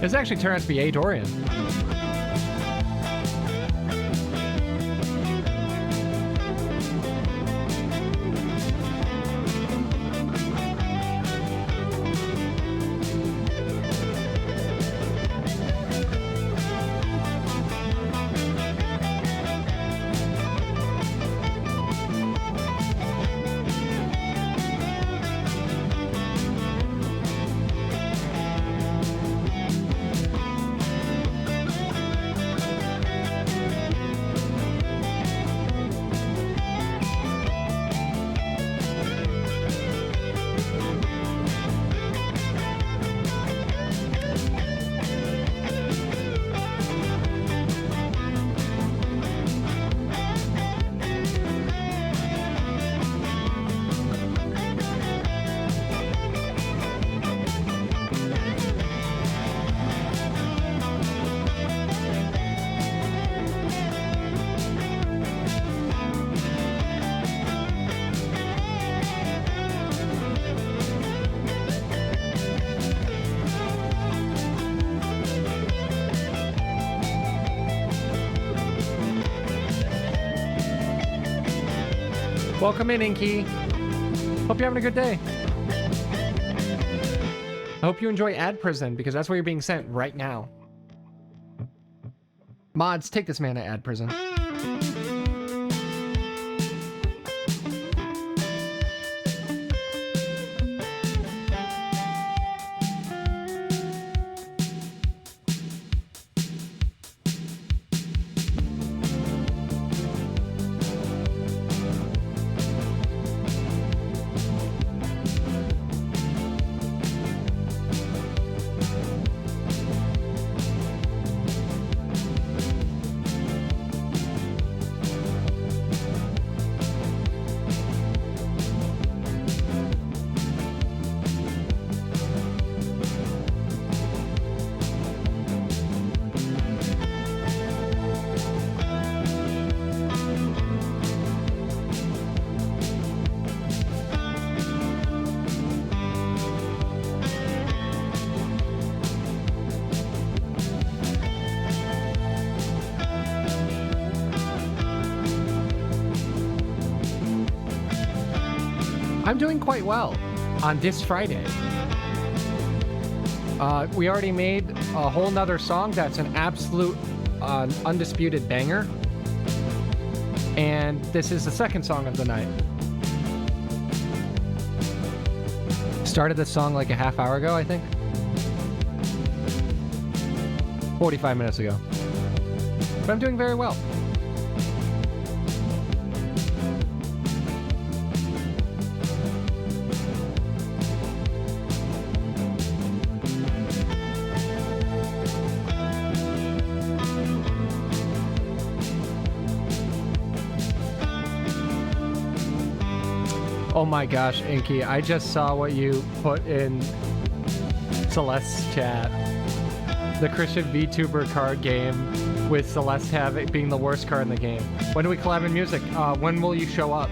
This actually turned out to be A. Dorian. Welcome in, Inky. Hope you're having a good day. I hope you enjoy Ad Prison, because that's where you're being sent right now. Mods, take this man to Ad Prison. I'm doing quite well on this Friday. We already made a whole nother song that's an absolute undisputed banger. And this is the second song of the night. Started this song like a half hour ago, I think. 45 minutes ago. But I'm doing very well. Oh my gosh, Inky, I just saw what you put in Celeste's chat. The Christian VTuber card game with Celeste have it being the worst card in the game. When do we collab in music? When will you show up?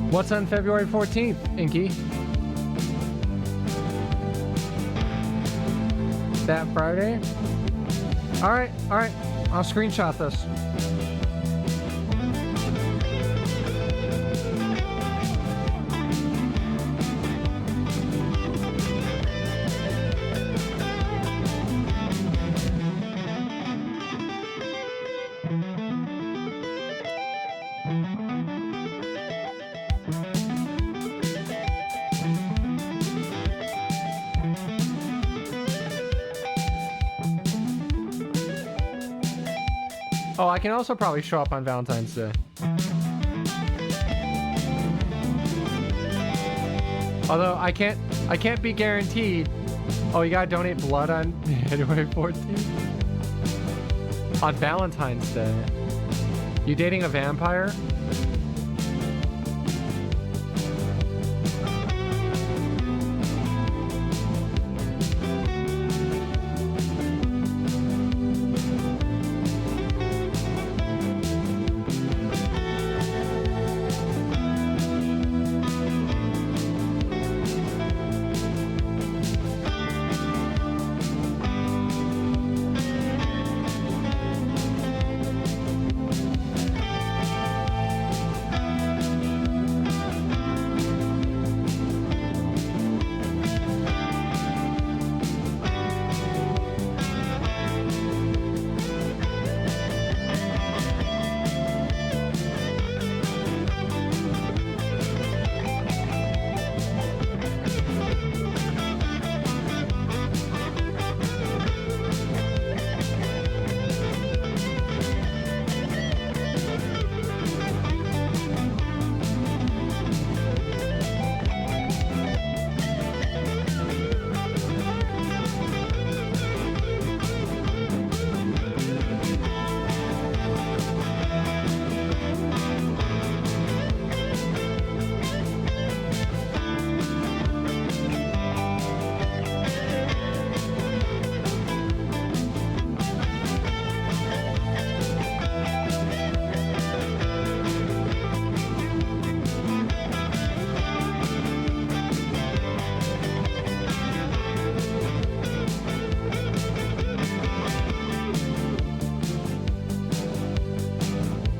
What's on February 14th, Inky? That Friday? All right. I'll screenshot this. Oh, I can also probably show up on Valentine's Day. Although I can't be guaranteed. Oh, you gotta donate blood on January 14th? On Valentine's Day. You dating a vampire?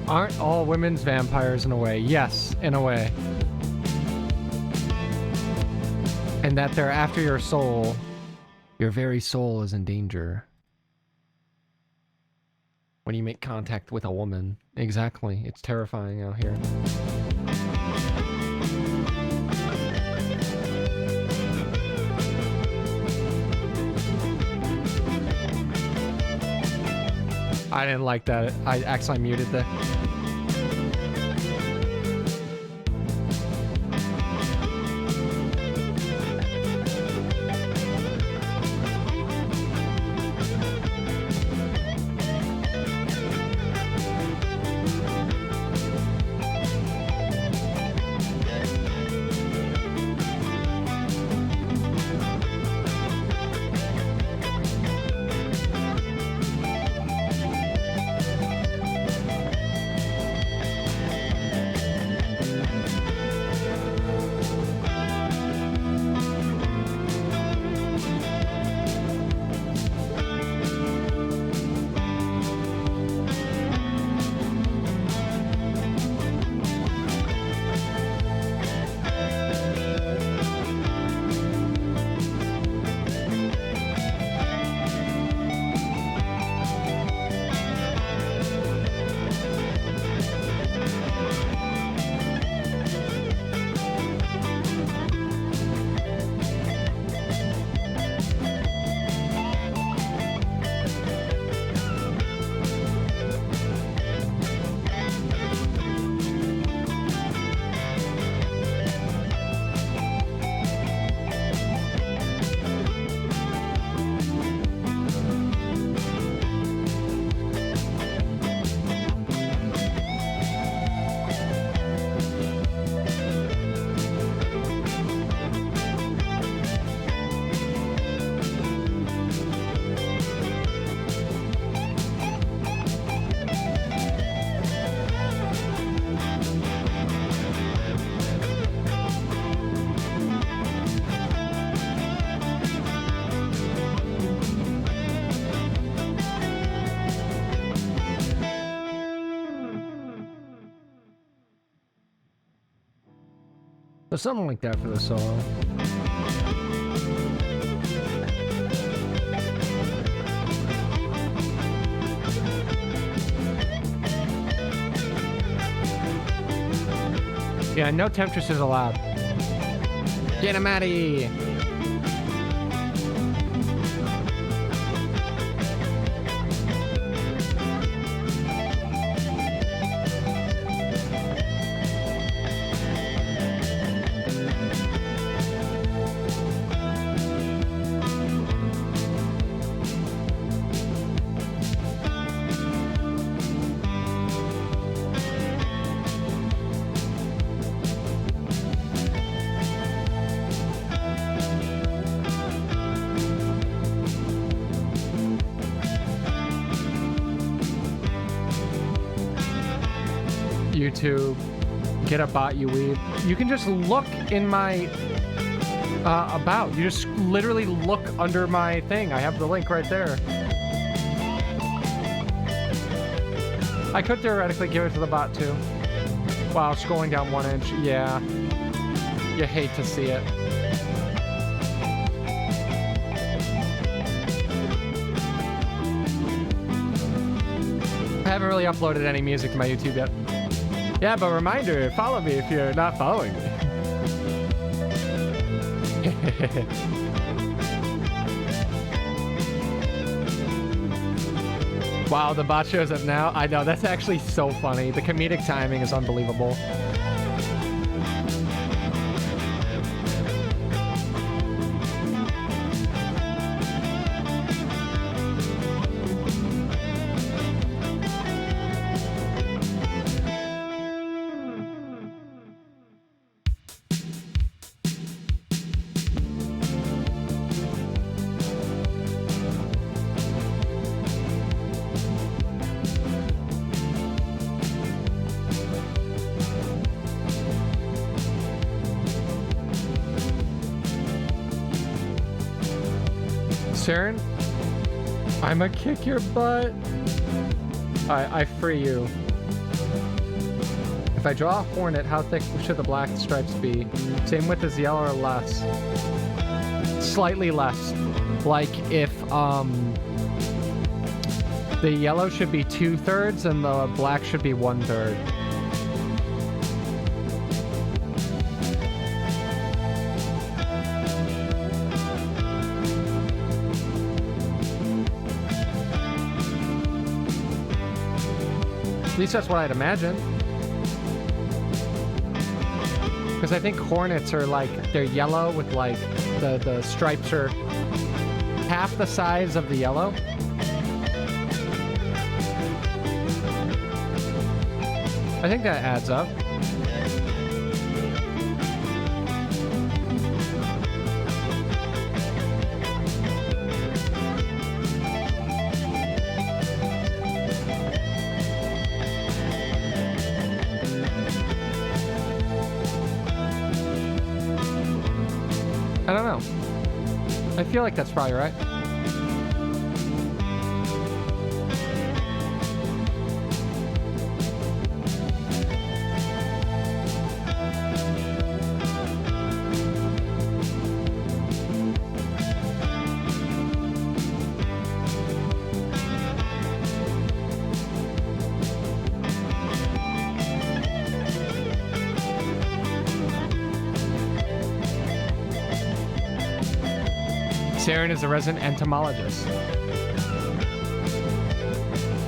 Aren't all women's vampires in a way? Yes, in a way. And that they're after your soul. Your very soul is in danger. When you make contact with a woman. Exactly. It's terrifying out here. I didn't like that. I actually muted that. But something like that for the solo. Yeah, no temptresses allowed. Get him out of here. YouTube, get a bot, you weeb. You can just look in my about. You just literally look under my thing. I have the link right there. I could theoretically give it to the bot too. Wow, scrolling down 1 inch. Yeah. You hate to see it. I haven't really uploaded any music to my YouTube yet. Yeah, but reminder, follow me if you're not following me. Wow, the bot shows up now. I know, that's actually so funny. The comedic timing is unbelievable. Saren, I'ma kick your butt. I free you. If I draw a hornet, how thick should the black stripes be? Same width as yellow or less? Slightly less. Like if the yellow should be 2/3 and the black should be 1/3. At least that's what I'd imagine. Because I think hornets are like, they're yellow with like, the stripes are half the size of the yellow. I think that adds up. I don't know. I feel like that's probably right. Saren is a resident entomologist.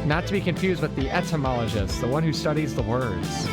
Not to be confused with the etymologist, the one who studies the words.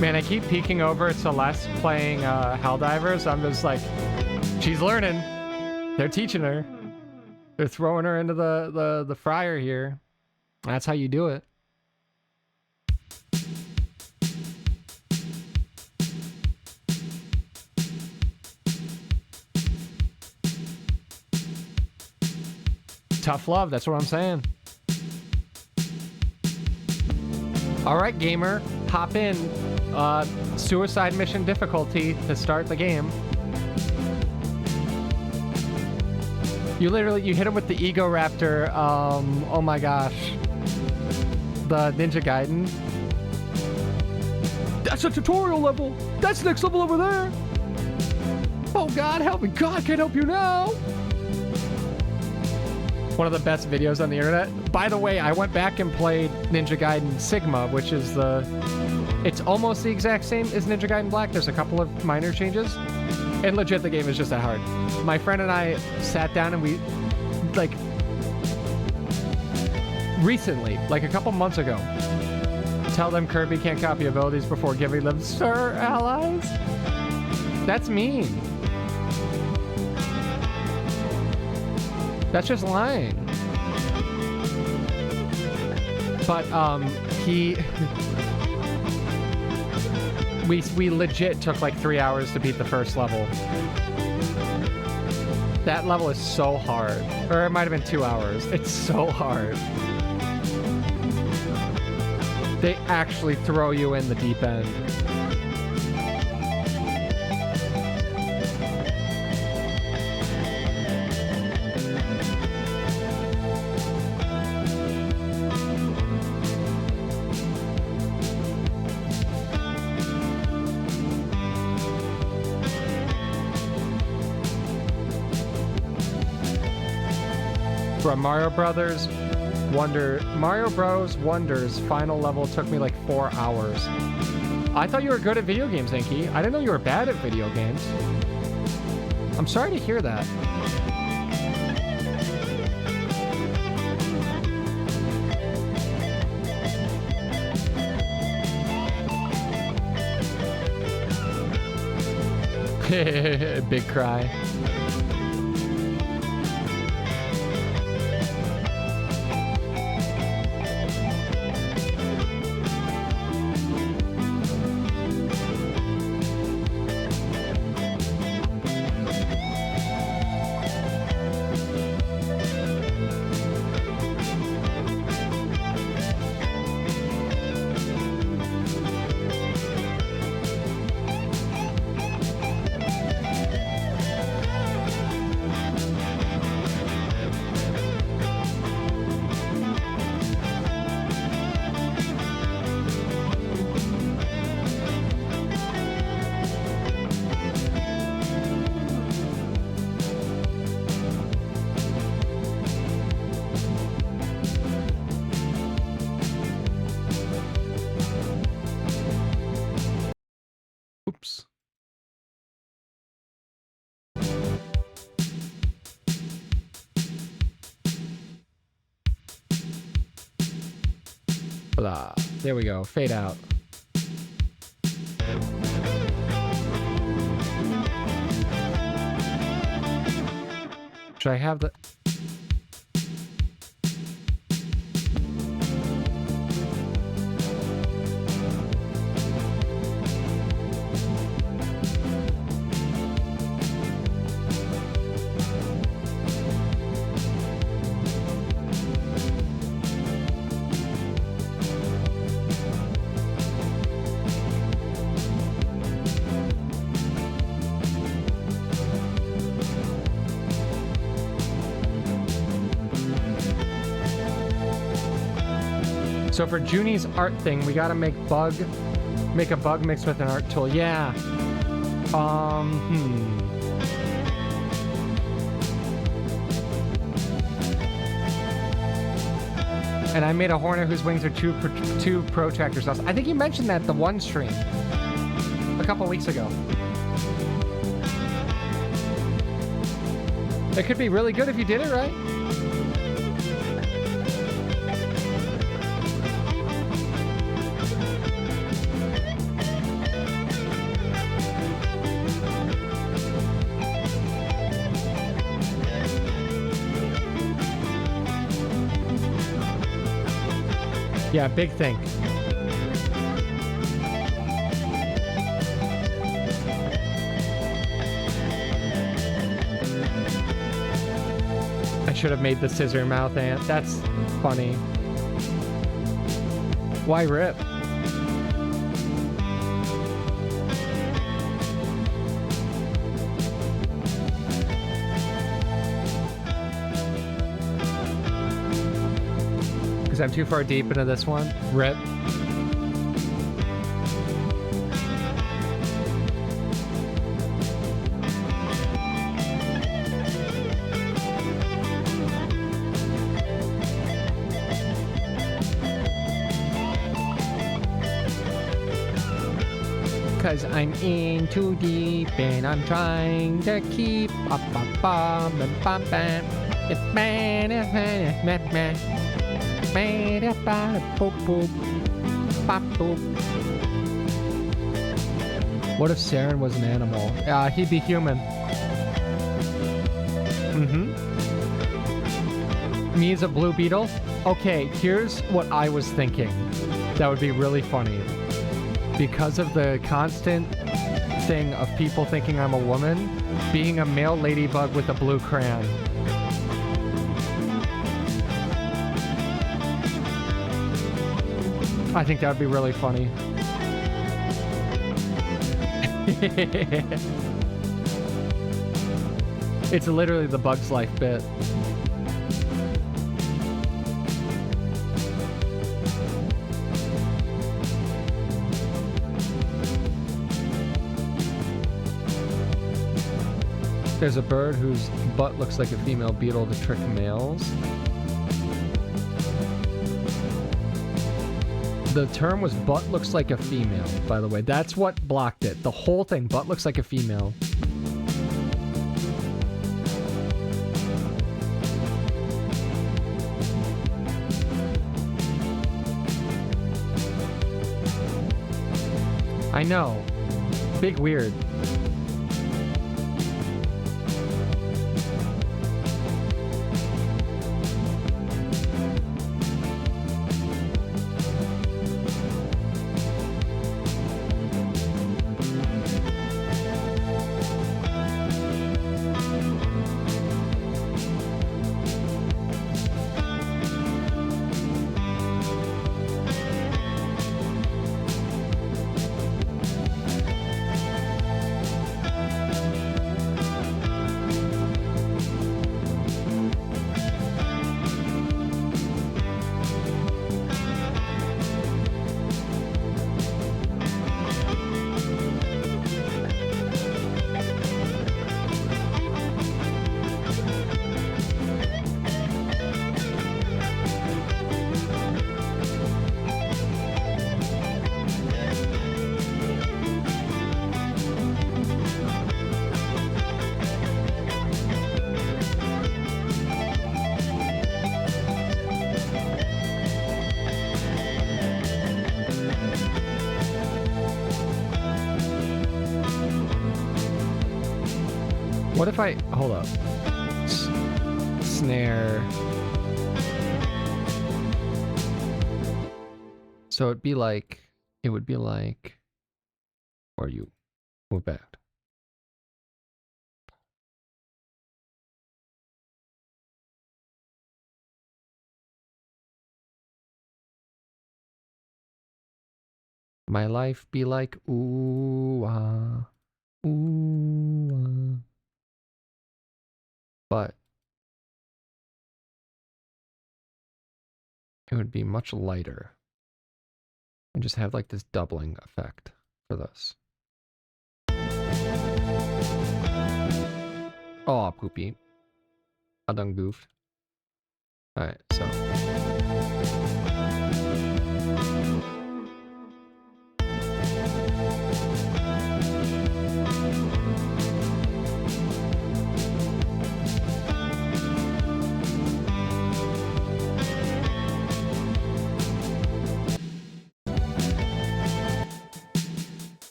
Man, I keep peeking over at Celeste playing Helldivers. I'm just like, she's learning. They're teaching her. They're throwing her into the fryer here. That's how you do it. tough love. That's what I'm saying. All right, gamer, hop in. Suicide mission difficulty to start the game. You hit him with the Ego Raptor. Oh my gosh. The Ninja Gaiden. That's a tutorial level. That's next level over there. Oh God, help me. God can help you now. One of the best videos on the internet. By the way, I went back and played Ninja Gaiden Sigma, which is it's almost the exact same as Ninja Gaiden Black. There's a couple of minor changes. And legit, the game is just that hard. My friend and I sat down and we, like, recently, like a couple months ago, tell them Kirby can't copy abilities before giving them Sir Allies. That's mean. That's just lying. But we legit took like 3 hours to beat the first level. That level is so hard. Or it might have been 2 hours. It's so hard. They actually throw you in the deep end. From Mario Bros. Wonders final level took me like 4 hours. I thought you were good at video games, Inky. I didn't know you were bad at video games. I'm sorry to hear that. Big cry. Oops. Blah. There we go. Fade out. Should I have the... So for Junie's art thing, we gotta make a bug mixed with an art tool. Yeah. And I made a Hornet whose wings are two protractors. I think you mentioned that the one stream a couple weeks ago. It could be really good if you did it right. Yeah, big thing. I should have made the scissor mouth ant. That's funny. Why rip? Because I'm too far deep into this one. Rip. Cause I'm in too deep and I'm trying to keep up. What if Saren was an animal? He'd be human. Me as a blue beetle? Okay, here's what I was thinking. That would be really funny. Because of the constant thing of people thinking I'm a woman, being a male ladybug with a blue crayon. I think that would be really funny. It's literally the Bug's Life bit. There's a bird whose butt looks like a female beetle to trick males. The term was butt looks like a female, by the way. That's what blocked it. The whole thing, butt looks like a female. I know. Big weird. What if I... Hold up. Snare. So it'd be like... It would be like... Or you move back. My life be like ooh ah, ooh ah. But it would be much lighter and just have like this doubling effect for this. Oh, poopy. I done goofed. Alright, so.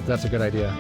up. That's a good idea.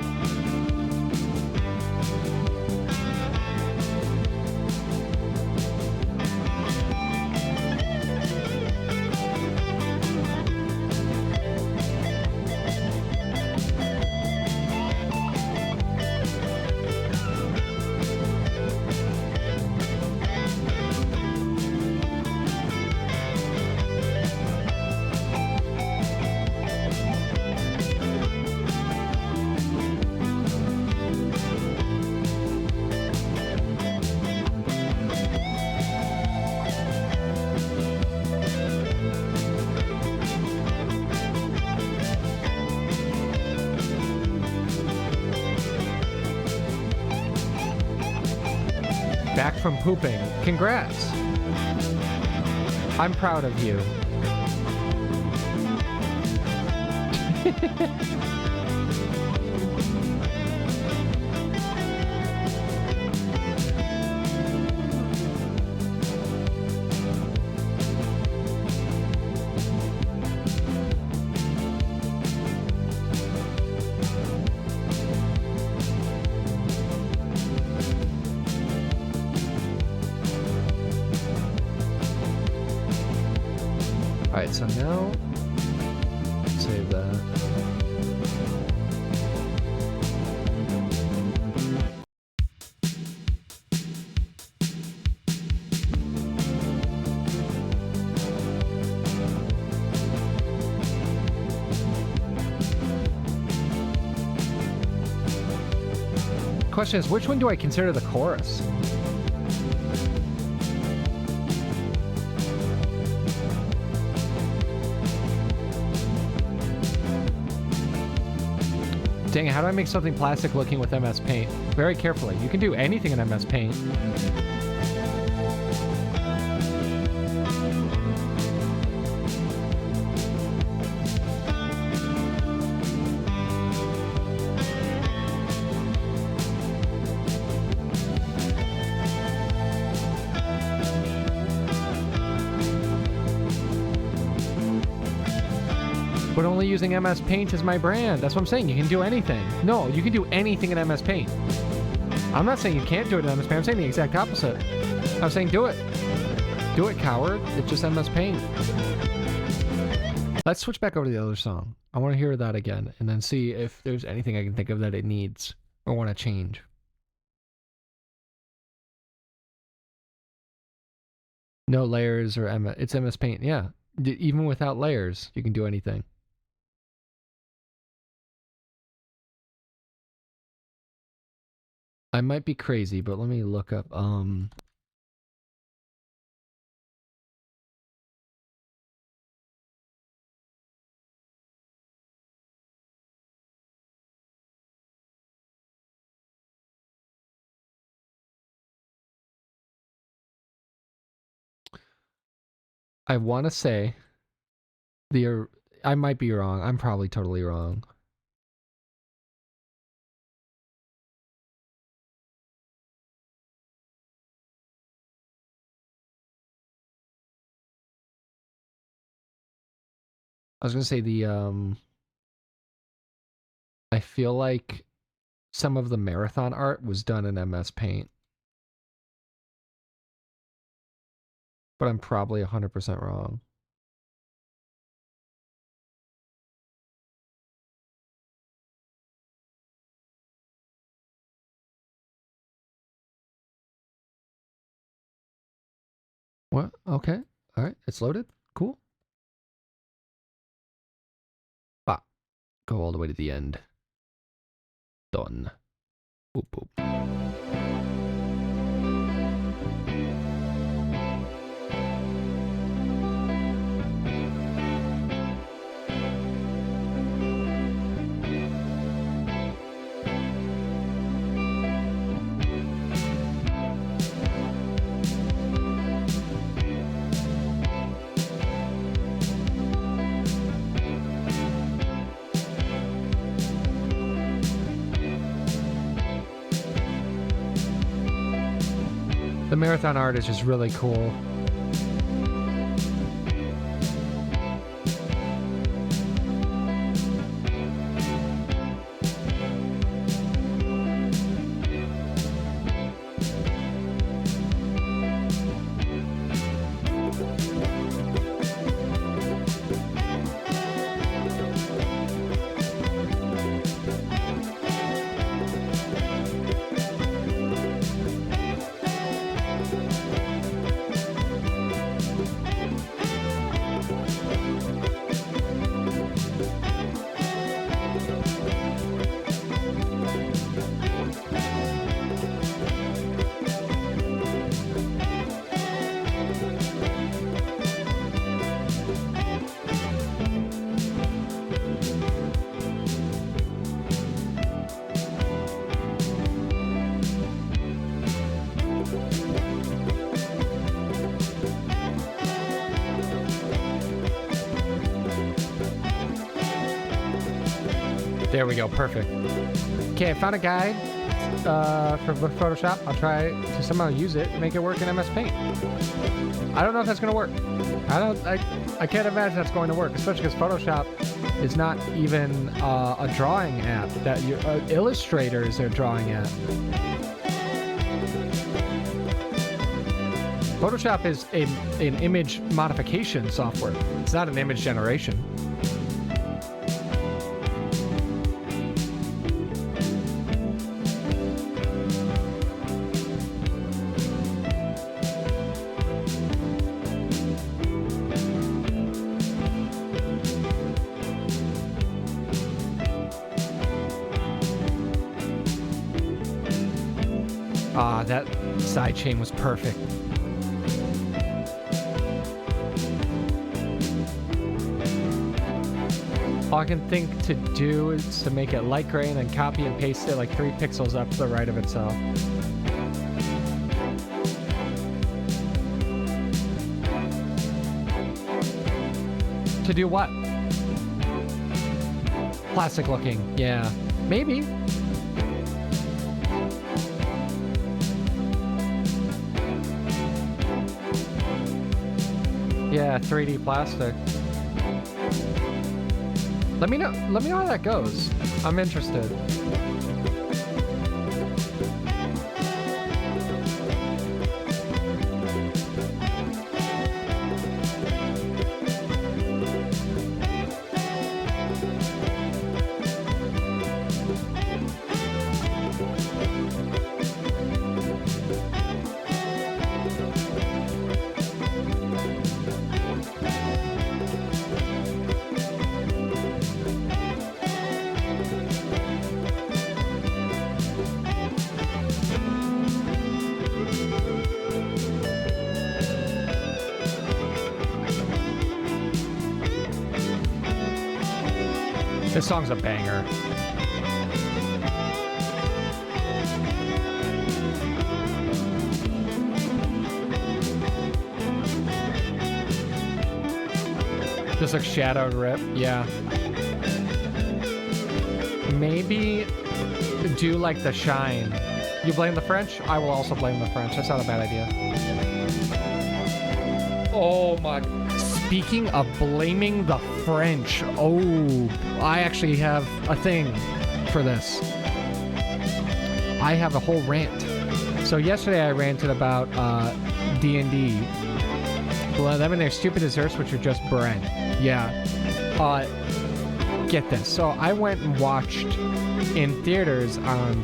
Back from pooping. Congrats. I'm proud of you. Alright, so now save that. Question is, which one do I consider the chorus? Dang it, how do I make something plastic looking with MS Paint? Very carefully. You can do anything in MS Paint. But only using MS Paint is my brand. That's what I'm saying. You can do anything. No, you can do anything in MS Paint. I'm not saying you can't do it in MS Paint. I'm saying the exact opposite. I'm saying do it. Do it, coward. It's just MS Paint. Let's switch back over to the other song. I want to hear that again and then see if there's anything I can think of that it needs or want to change. No layers or MS. It's MS Paint. Yeah. Even without layers, you can do anything. I might be crazy, but let me look up, I want to say I might be wrong. I'm probably totally wrong. I was going to say I feel like some of the marathon art was done in MS Paint. But I'm probably 100% wrong. What? Okay. All right. It's loaded. Cool. Ah. Go all the way to the end. Done. Boop, boop. The marathon art is just really cool. There we go. Perfect. Okay, I found a guide for Photoshop. I'll try to somehow use it and make it work in MS Paint. I don't know if that's going to work. I can't imagine that's going to work, especially because Photoshop is not even a drawing app. That Illustrator is their drawing app. Photoshop is an image modification software. It's not an image generation. Ah, that side chain was perfect. All I can think to do is to make it light gray and then copy and paste it like 3 pixels up to the right of itself. To do what? Plastic looking, yeah. Maybe. Yeah, 3D plastic. Let me know how that goes. I'm interested. This song's a banger. Just like shadowed rip, yeah. Maybe do like the shine. You blame the French? I will also blame the French. That's not a bad idea. Oh my. Speaking of blaming the French, oh, I actually have a thing for this. I have a whole rant. So yesterday I ranted about D&D. Well, them and their stupid desserts, which are just bread. Yeah. Get this. So I went and watched in theaters on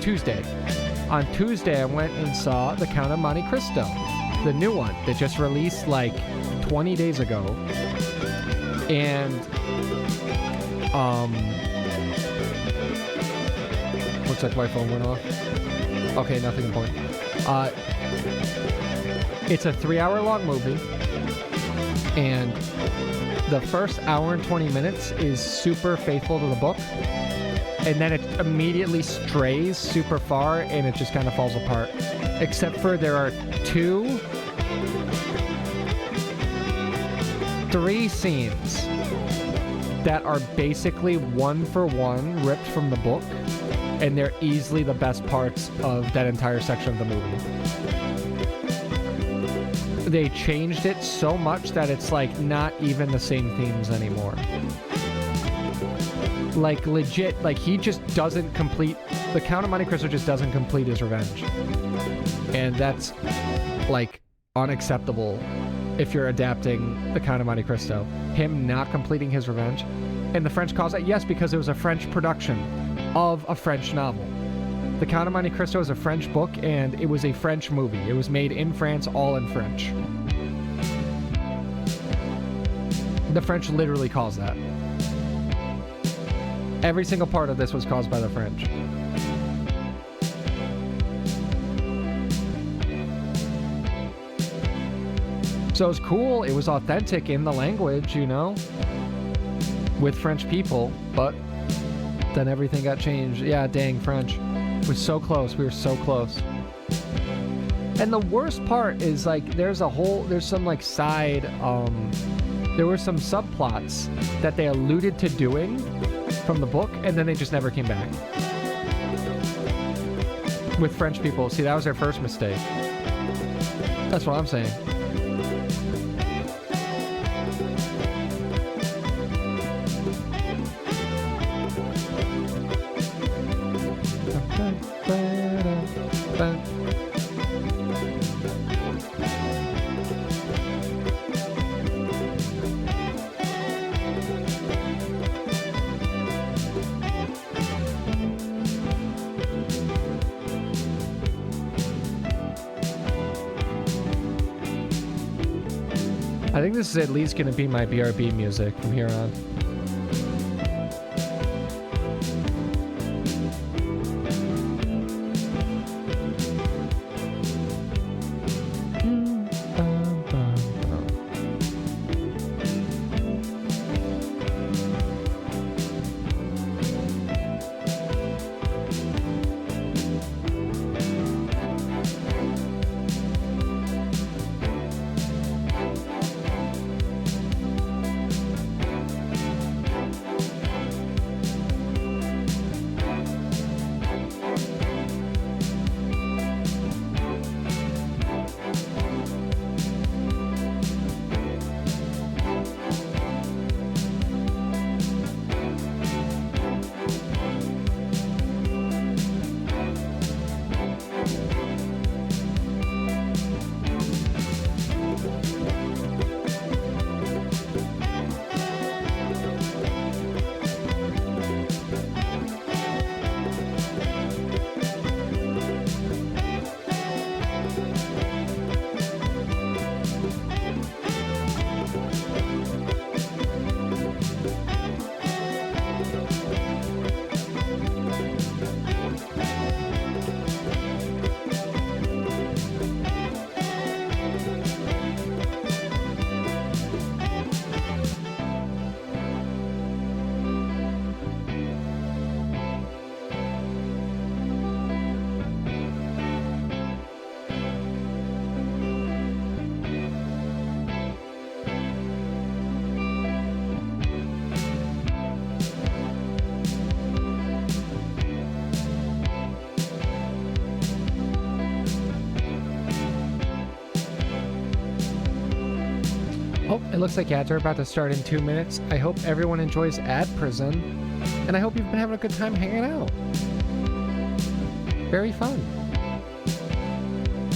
Tuesday. On Tuesday, I went and saw The Count of Monte Cristo, the new one that just released like 20 days ago. And looks like my phone went off. Okay, nothing important. It's a 3-hour long movie, and the first hour and 20 minutes is super faithful to the book, and then it immediately strays super far and it just kind of falls apart, except for there are 3 scenes that are basically one for one ripped from the book, and they're easily the best parts of that entire section of the movie. They changed it so much that it's like not even the same themes anymore. Like legit, like he just doesn't complete, the Count of Monte Cristo just doesn't complete his revenge. And that's like unacceptable if you're adapting the Count of Monte Cristo. Him not completing his revenge. And the French calls that, yes, because it was a French production of a French novel. The Count of Monte Cristo is a French book, and it was a French movie. It was made in France, all in French. The French literally calls that. Every single part of this was caused by the French. So it was cool. It was authentic in the language, you know, with French people, but then everything got changed. Yeah, dang, French. We're so close. We were so close. And the worst part is like there's some like side there were some subplots that they alluded to doing from the book, and then they just never came back. With French people. See, that was their first mistake. That's what I'm saying. I think this is at least going to be my BRB music from here on. Oh, it looks like ads are about to start in 2 minutes. I hope everyone enjoys Ad Prison, and I hope you've been having a good time hanging out. Very fun.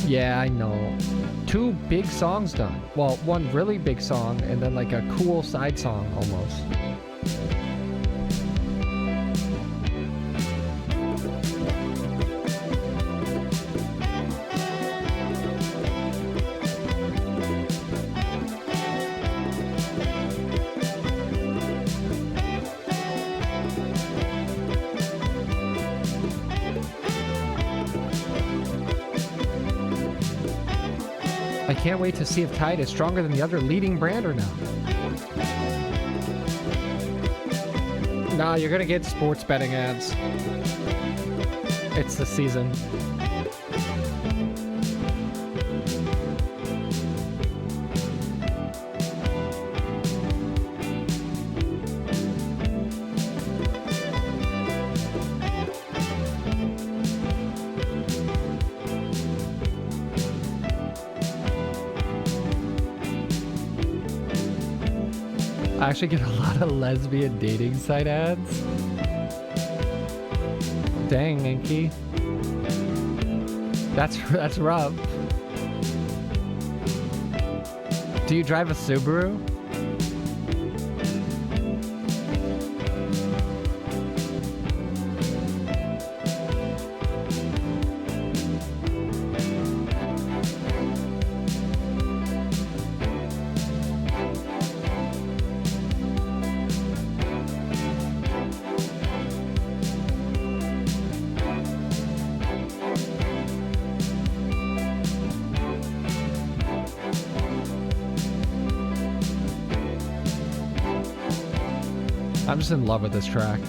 Yeah, I know. 2 big songs done. Well, 1 really big song, and then like a cool side song almost. I can't wait to see if Tide is stronger than the other leading brand or not. Nah, you're gonna get sports betting ads. It's the season. I actually get a lot of lesbian dating site ads. Dang, Inky. That's rough. Do you drive a Subaru? I'm just in love with this track.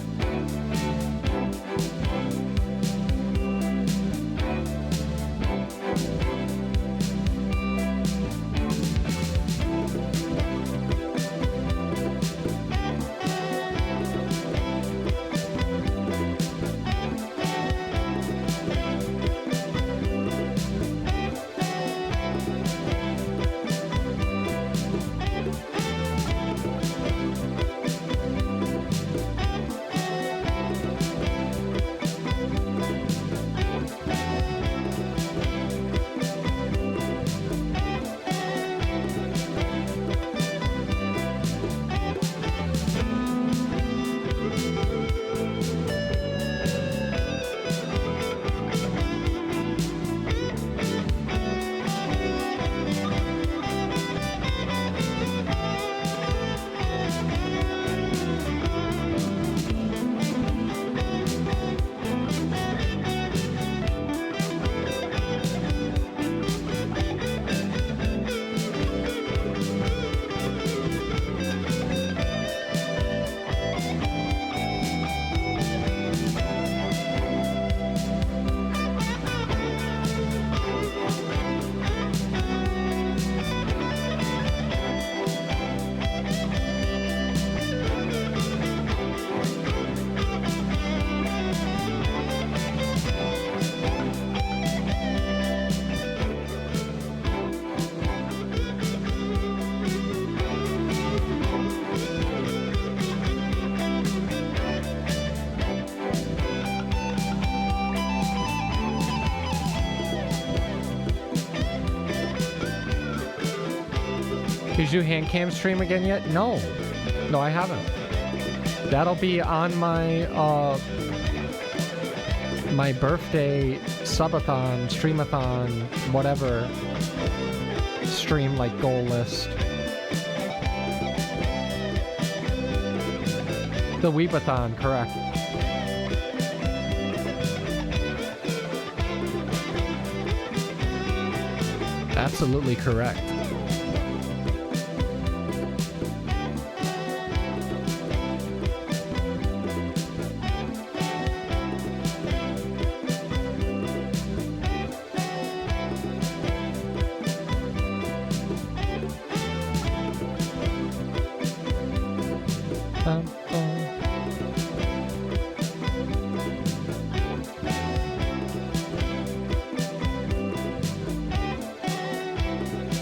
Did you hand cam stream again yet? No, I haven't. That'll be on my my birthday subathon, streamathon, whatever stream like goal list. The Weebathon, correct. Absolutely correct.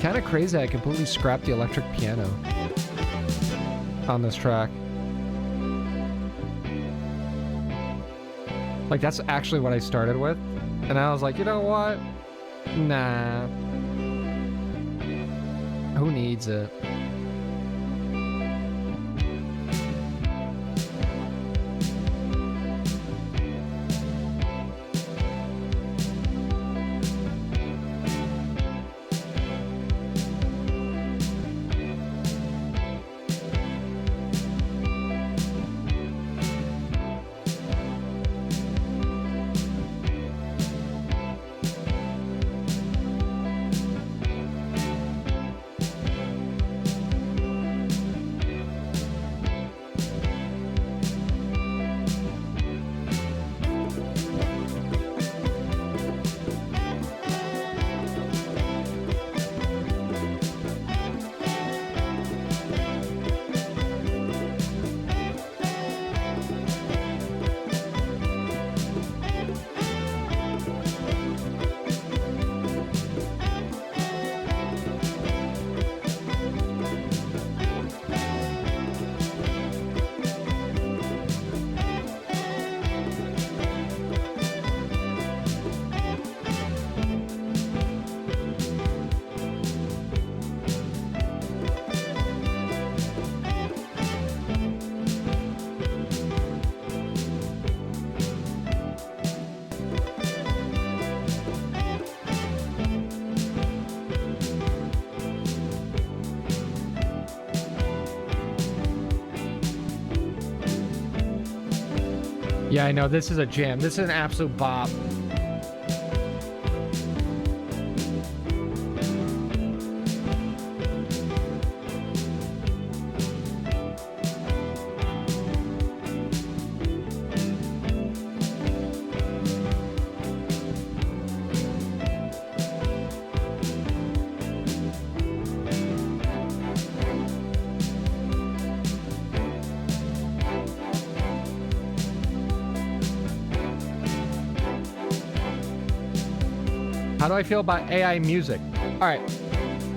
Kind of crazy I completely scrapped the electric piano on this track. Like, that's actually what I started with. And I was like, you know what? Nah. Who needs it? Yeah, I know. This is a jam. This is an absolute bop. How do I feel about AI music? All right,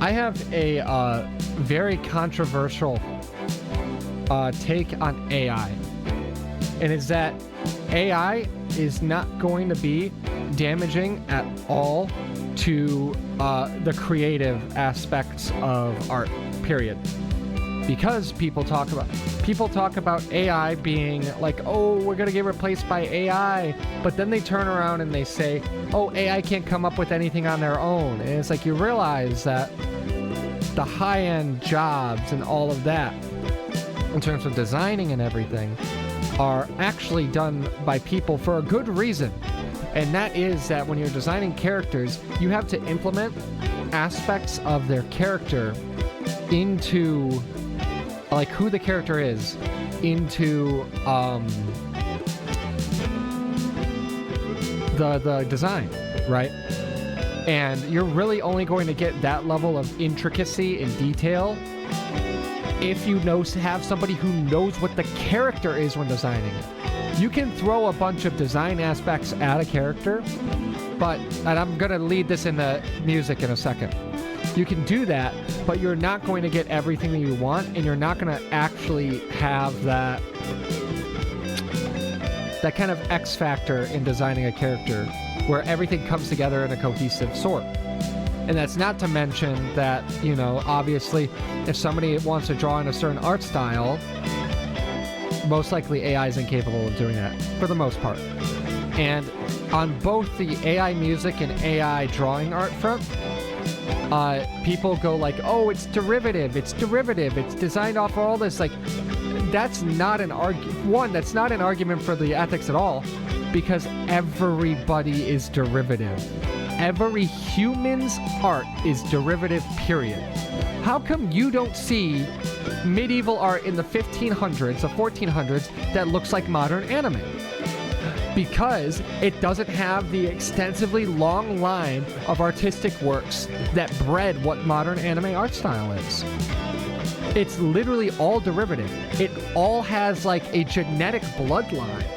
I have a very controversial take on AI, and it's that AI is not going to be damaging at all to the creative aspects of art, period. Because people talk about AI being like, oh, we're gonna get replaced by AI, but then they turn around and they say, oh, AI can't come up with anything on their own. And it's like, you realize that the high-end jobs and all of that, in terms of designing and everything, are actually done by people for a good reason. And that is that when you're designing characters, you have to implement aspects of their character into, like, who the character is, into the design, right? And you're really only going to get that level of intricacy and detail if you have somebody who knows what the character is when designing it. You can throw a bunch of design aspects at a character, and I'm gonna lead this in the music in a second. You can do that, but you're not going to get everything that you want, and you're not going to actually have that kind of X factor in designing a character where everything comes together in a cohesive sort. And And that's not to mention that, you know, obviously, if somebody wants to draw in a certain art style, most likely AI is incapable of doing that, for the most part. And on both the AI music and AI drawing art front, people go like, oh, it's derivative, it's designed off of all this. Like, that's not an that's not an argument for the ethics at all, because everybody is derivative. Every human's art is derivative, period. How come you don't see medieval art in the 1500s, the 1400s, that looks like modern anime? Because it doesn't have the extensively long line of artistic works that bred what modern anime art style is. It's literally all derivative. It all has like a genetic bloodline.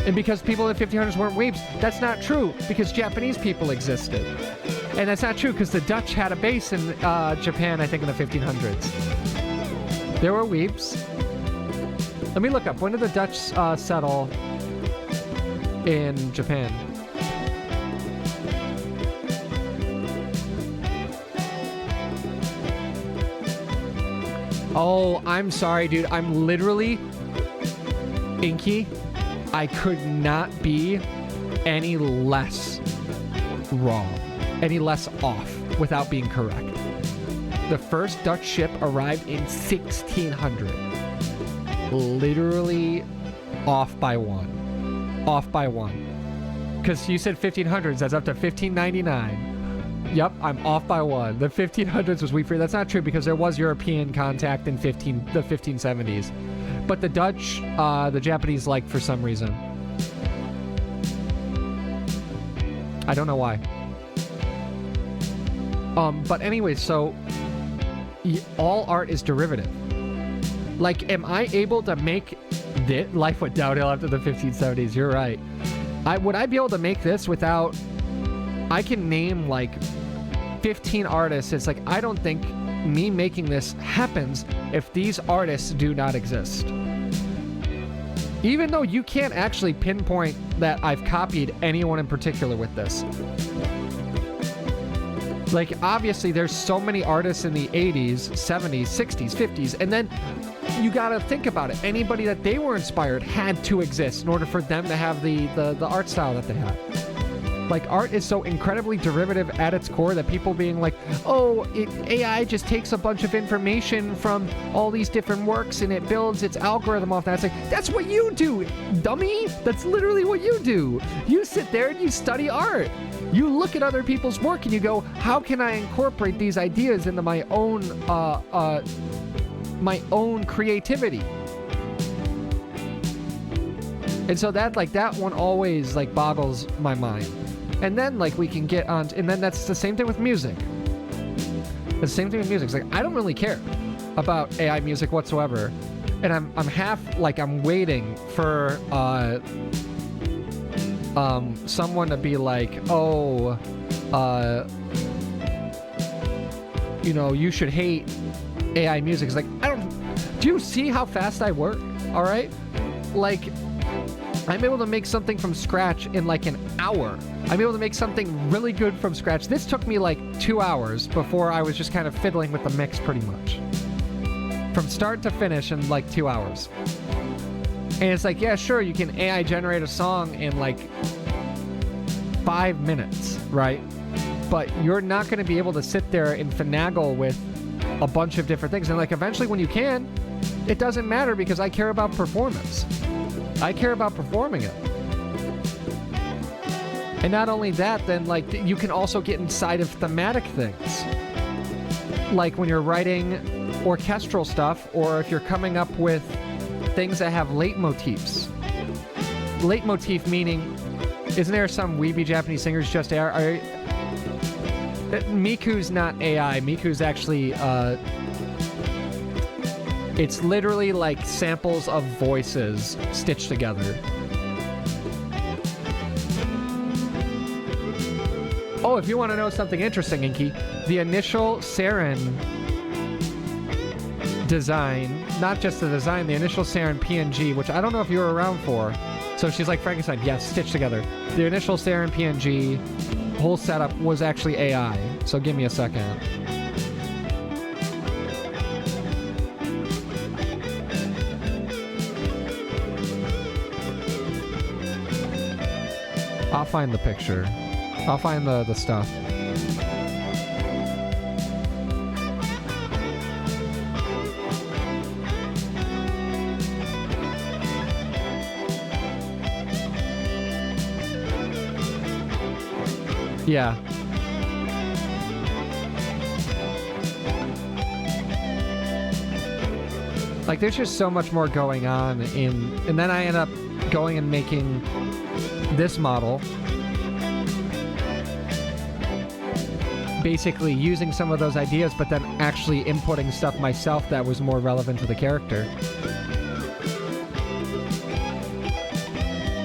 And because people in the 1500s weren't weebs, that's not true, because Japanese people existed. And that's not true because the Dutch had a base in Japan, I think, in the 1500s. There were weebs. Let me look up. When did the Dutch settle in Japan? Oh, I'm sorry, dude. I'm literally... Inky, I could not be any less wrong, any less off without being correct. The first Dutch ship arrived in 1600. Literally off by one. Off by one. Because you said 1500s, that's up to 1599. Yep, I'm off by one. The 1500s was weak for... That's not true, because there was European contact in the 1570s. But the Dutch, the Japanese liked for some reason. I don't know why. But anyway, so all art is derivative. Like, am I able to make this? Life went downhill after the 1570s. You're right. Would I be able to make this without... I can name like 15 artists. It's like, I don't think me making this happens if these artists do not exist. Even though you can't actually pinpoint that I've copied anyone in particular with this. Like, obviously, there's so many artists in the 80s, 70s, 60s, 50s, and then you gotta think about it. Anybody that they were inspired had to exist in order for them to have the art style that they had. Like, art is so incredibly derivative at its core that people being like, oh, AI just takes a bunch of information from all these different works and it builds its algorithm off that. It's like, that's what you do, dummy. That's literally what you do. You sit there and you study art. You look at other people's work and you go, how can I incorporate these ideas into my own creativity? And so that one always like boggles my mind. And then like we can get on, and then that's the same thing with music. The same thing with music. It's like, I don't really care about AI music whatsoever. And I'm waiting for someone to be like, oh, you know, you should hate AI music. It's like, do you see how fast I work? All right. Like, I'm able to make something from scratch in like an hour. I'm able to make something really good from scratch. This took me like 2 hours before I was just kind of fiddling with the mix pretty much. From start to finish in like 2 hours. And it's like, yeah, sure, you can AI generate a song in like 5 minutes, right? But you're not going to be able to sit there and finagle with a bunch of different things. And like eventually when you can, it doesn't matter because I care about performance. I care about performing it. And not only that, then like you can also get inside of thematic things. Like when you're writing orchestral stuff, or if you're coming up with things that have leitmotifs. Leitmotif meaning, isn't there some weeby Japanese singers just are Miku's not AI. Miku's actually it's literally like samples of voices stitched together. Oh, if you want to know something interesting, Inky, the initial Saren design, not just the design, the initial Saren PNG, which I don't know if you were around for. So she's like Frankenstein, yes, stitched together. The initial Saren PNG whole setup was actually AI. So give me a second. I'll find the picture. I'll find the stuff. Yeah. Like, there's just so much more going on and then I end up going and making this model, basically using some of those ideas, but then actually inputting stuff myself that was more relevant to the character.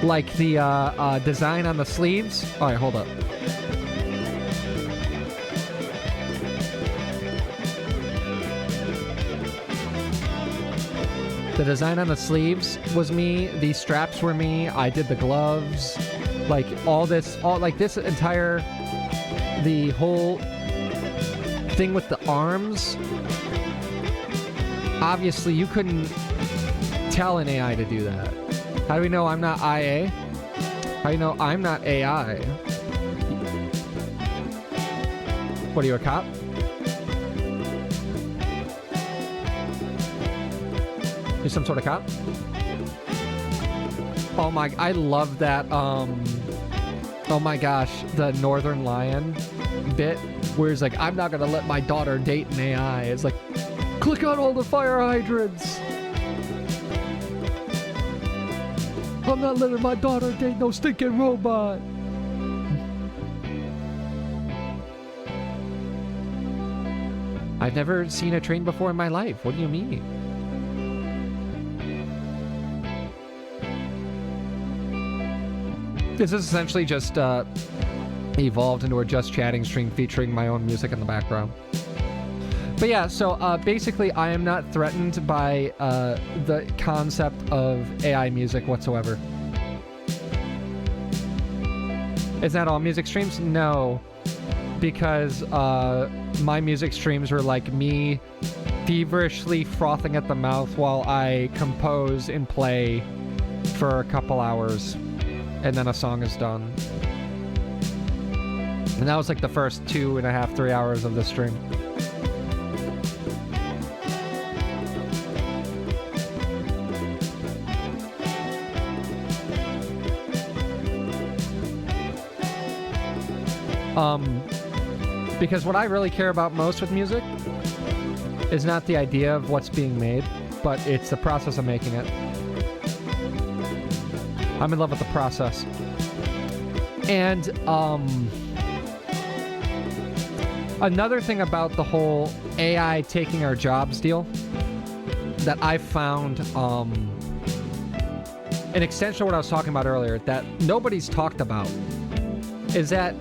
Like the design on the sleeves. All right, hold up. The design on the sleeves was me. These straps were me. I did the gloves. Like this entire, the whole thing with the arms. Obviously, you couldn't tell an AI to do that. How do we know I'm not IA? How do you know I'm not AI? What are you, a cop? You're some sort of cop? Oh my, I love that, oh my gosh, the Northern Lion bit, where he's like, I'm not gonna let my daughter date an AI. It's like, click on all the fire hydrants. I'm not letting my daughter date no stinking robot. I've never seen a train before in my life. What do you mean? This is essentially just evolved into a just chatting stream featuring my own music in the background. But yeah, so basically I am not threatened by the concept of AI music whatsoever. Is that all music streams? No, because my music streams were like me feverishly frothing at the mouth while I compose and play for a couple hours. And then a song is done. And that was like the first 2.5, 3 hours of the stream. Because what I really care about most with music is not the idea of what's being made, but it's the process of making it. I'm in love with the process. And another thing about the whole AI taking our jobs deal that I found an extension of what I was talking about earlier that nobody's talked about is that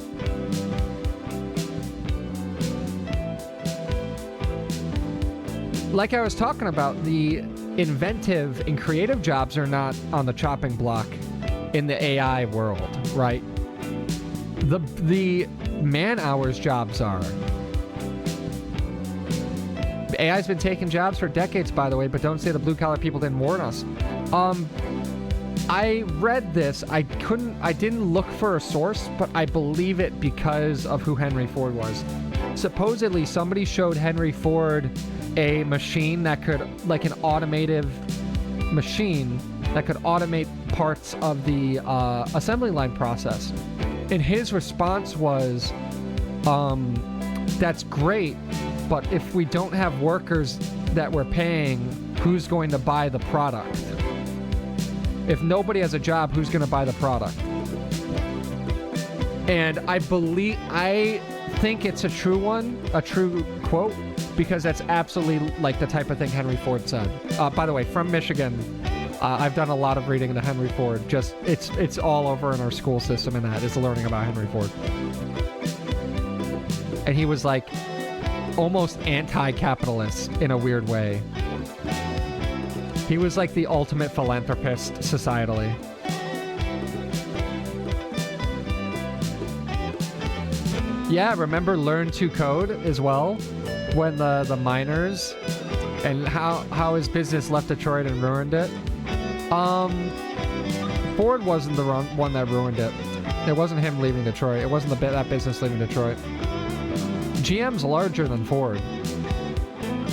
like I was talking about, the inventive and creative jobs are not on the chopping block in the AI world, right? The man-hours jobs are. AI's been taking jobs for decades, by the way, but don't say the blue-collar people didn't warn us. I read this. I didn't look for a source, but I believe it because of who Henry Ford was. Supposedly, somebody showed Henry Ford a machine that could, like an automative machine that could automate parts of the assembly line process. And his response was, that's great, but if we don't have workers that we're paying, who's going to buy the product? If nobody has a job, who's going to buy the product? And I think it's a true one, a true quote, because that's absolutely like the type of thing Henry Ford said. By the way, from Michigan, I've done a lot of reading into Henry Ford. Just it's all over in our school system, and that is learning about Henry Ford. And he was like almost anti-capitalist in a weird way. He was like the ultimate philanthropist societally. Yeah, remember Learn to Code as well? When the miners and how his business left Detroit and ruined it. Ford wasn't the one that ruined it. It wasn't him leaving Detroit. It wasn't that business leaving Detroit. GM's larger than Ford.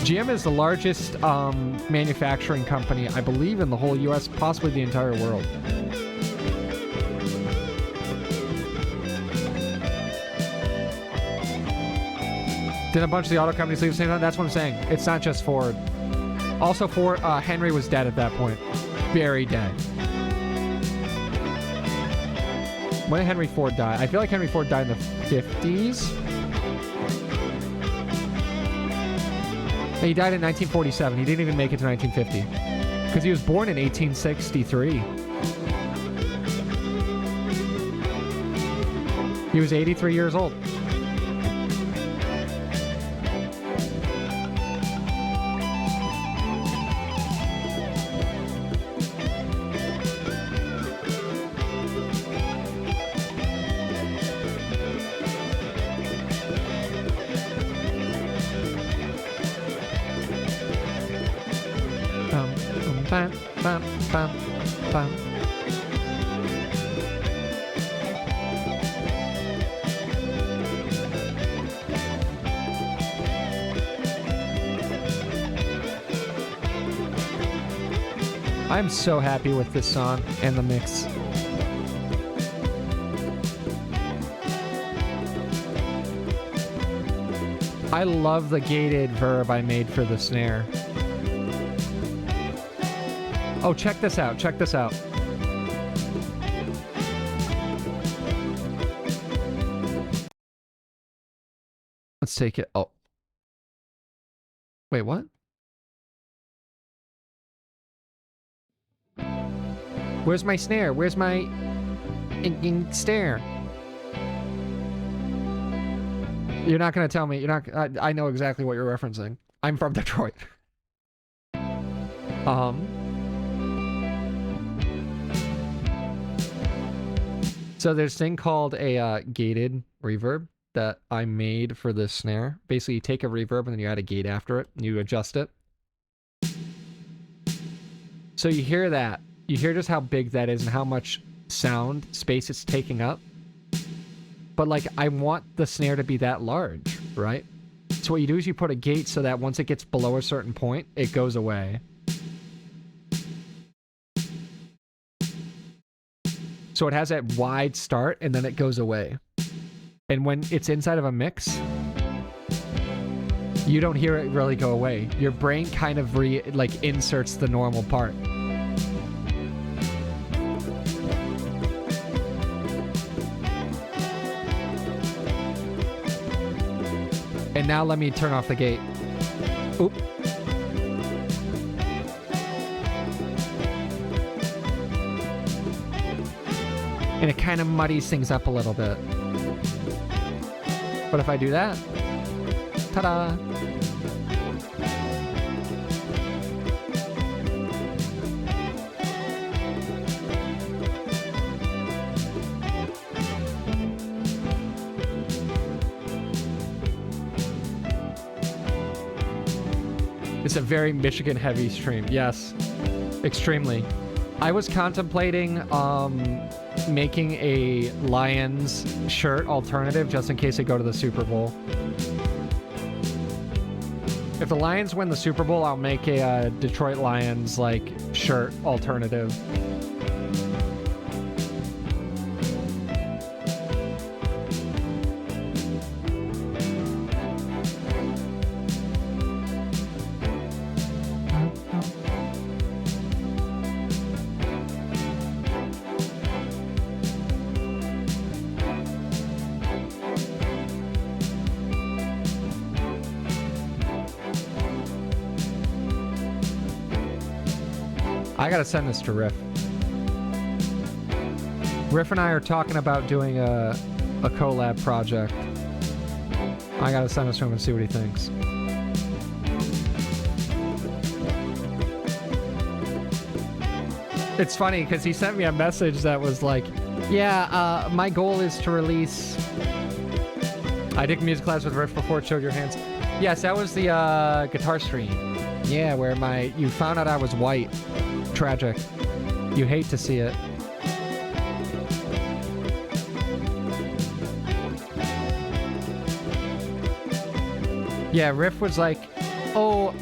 GM is the largest manufacturing company, I believe, in the whole U.S., possibly the entire world. Did a bunch of the auto companies leave the same time? That's what I'm saying. It's not just Ford. Also, Ford, Henry was dead at that point. Very dead. When did Henry Ford die? I feel like Henry Ford died in the 50s. He died in 1947. He didn't even make it to 1950. Because he was born in 1863. He was 83 years old. Bam, bam, bam, bam. I'm so happy with this song and the mix. I love the gated verb I made for the snare. Oh, check this out. Check this out. Let's take it. Oh. Wait, what? Where's my snare? Where's my snare? You're not going to tell me. You're not. I know exactly what you're referencing. I'm from Detroit. So there's a thing called a gated reverb that I made for this snare. Basically, you take a reverb and then you add a gate after it, and you adjust it. So you hear that. You hear just how big that is and how much sound space it's taking up. But, like, I want the snare to be that large, right? So what you do is you put a gate so that once it gets below a certain point, it goes away. So it has that wide start, and then it goes away. And when it's inside of a mix, you don't hear it really go away. Your brain kind of inserts the normal part. And now let me turn off the gate. Oop. And it kind of muddies things up a little bit. But if I do that, ta-da! It's a very Michigan heavy stream. Yes, extremely. I was contemplating making a Lions shirt alternative just in case they go to the Super Bowl. If the Lions win the Super Bowl, I'll make a Detroit Lions shirt alternative. I gotta send this to Riff. Riff and I are talking about doing a collab project. I gotta send this to him and see what he thinks. It's funny because he sent me a message that was like, yeah, my goal is to release I did music class with Riff before it showed your hands. Yes, that was the guitar stream. Yeah, where you found out I was white. Tragic. You hate to see it. Yeah, Riff was like, oh,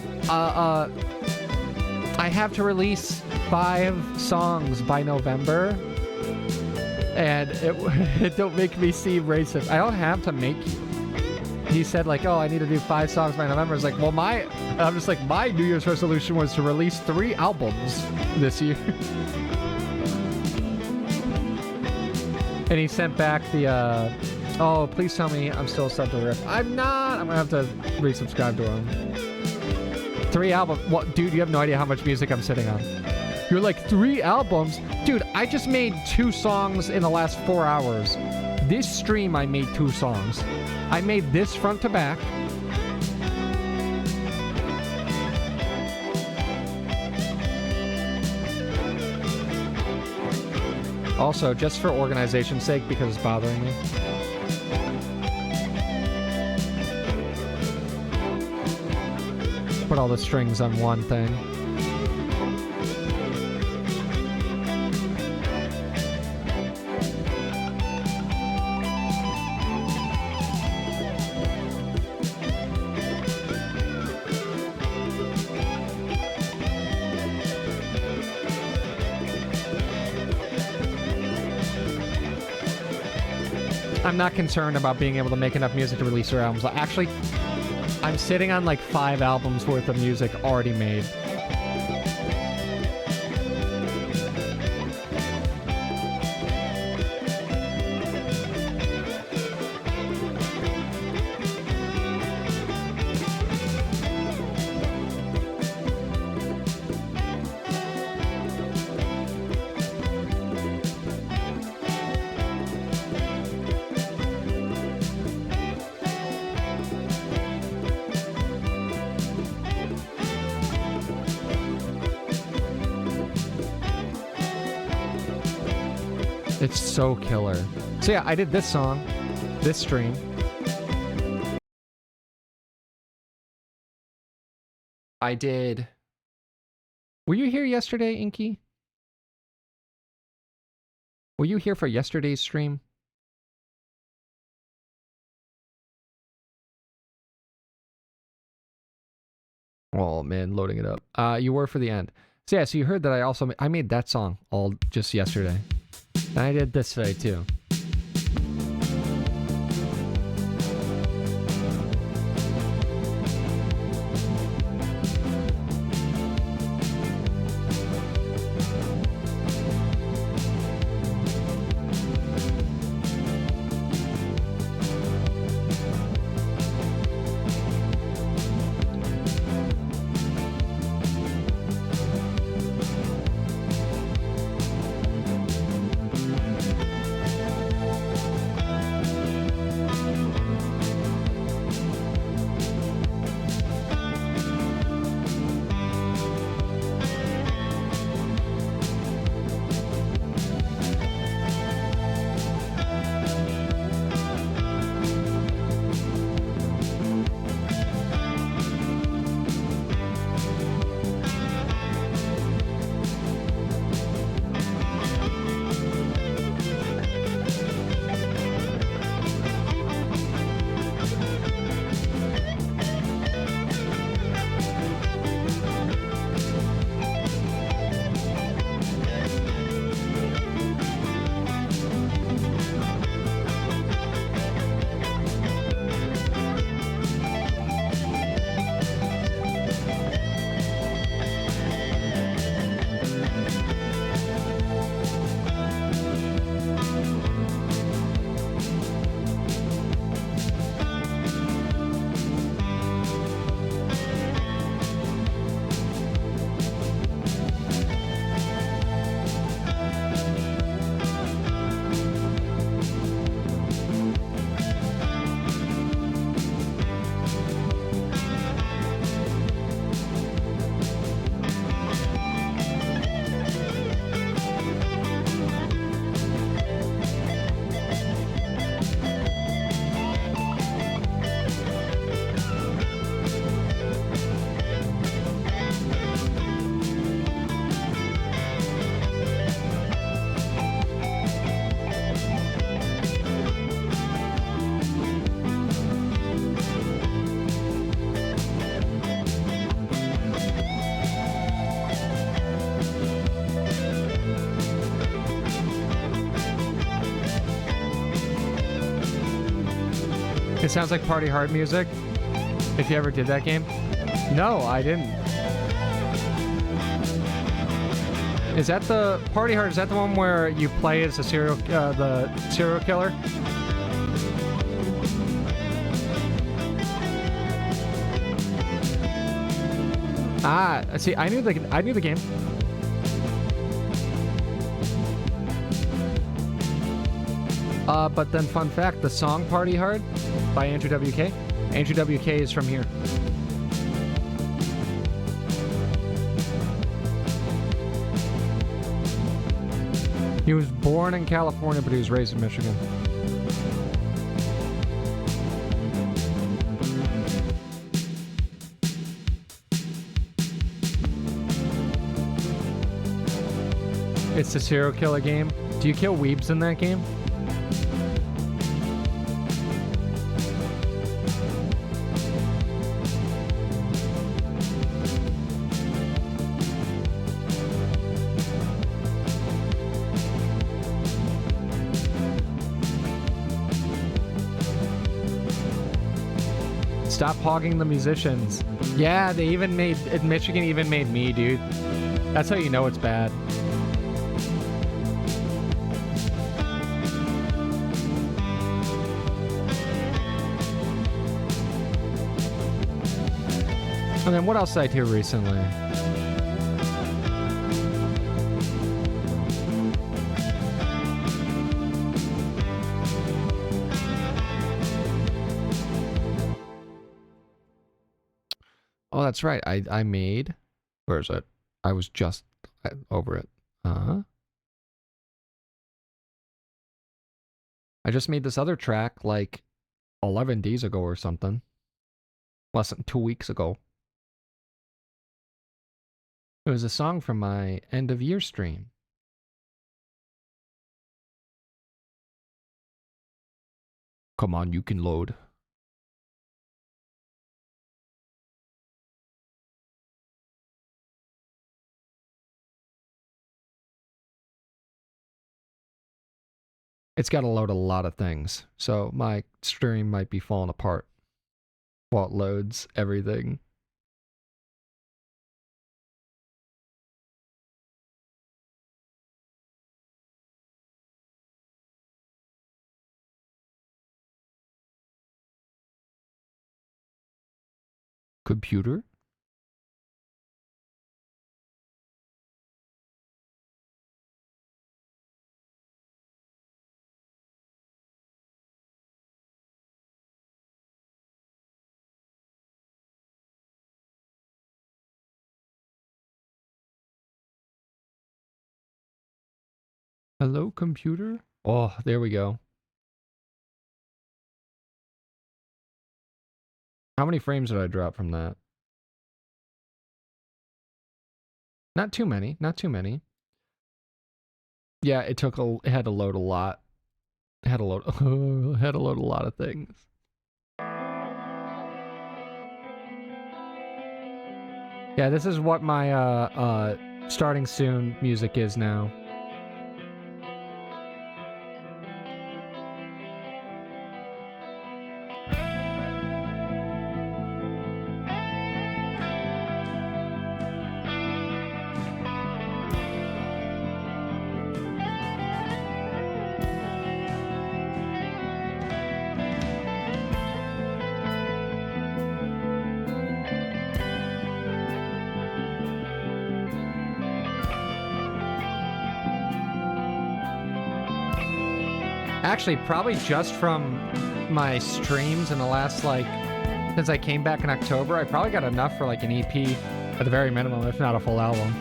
I have to release 5 songs by November, and it don't make me seem racist. I don't have to make you. He said like, oh, I need to do 5 songs by November. It's like, well, I'm just like, my New Year's resolution was to release 3 albums this year. And he sent back the, oh, please tell me I'm still subbed to Riff. I'm not. I'm gonna have to resubscribe to him. 3 albums. What, dude? You have no idea how much music I'm sitting on. You're like 3 albums, dude. I just made 2 songs in the last 4 hours. This stream, I made 2 songs. I made this front to back. Also, just for organization's sake, because it's bothering me. Put all the strings on one thing. I'm not concerned about being able to make enough music to release your albums. Actually, I'm sitting on like 5 albums worth of music already made. It's so killer. So yeah, I did this song, this stream. I did... Were you here yesterday, Inky? Were you here for yesterday's stream? Oh man, loading it up. You were for the end. So yeah, so you heard that I made that song all just yesterday. And I did this today too. It sounds like Party Hard music. If you ever did that game. No, I didn't. Is that the Party Hard? Is that the one where you play as the serial killer? Ah, see, I knew the game. But then, fun fact: the song "Party Hard" by Andrew WK. Andrew WK is from here. He was born in California, but he was raised in Michigan. It's the serial killer game. Do you kill weebs in that game? Stop hogging the musicians. Yeah, they even made... Michigan even made me, dude. That's how you know it's bad. And then what else did I do recently? Oh, that's right. I made... Where is it? I was just over it. I just made this other track like 11 days ago or something. Less than 2 weeks ago. It was a song from my end of year stream. Come on, you can load. It's got to load a lot of things, so my stream might be falling apart while it loads everything. Computer? Hello, computer? Oh, there we go. How many frames did I drop from that? Not too many, not too many. Yeah, it had to load a lot. It had to load, had to load a lot of things. Yeah, this is what my starting soon music is now. Actually, probably just from my streams in the last, like, since I came back in October, I probably got enough for, like, an EP at the very minimum, if not a full album.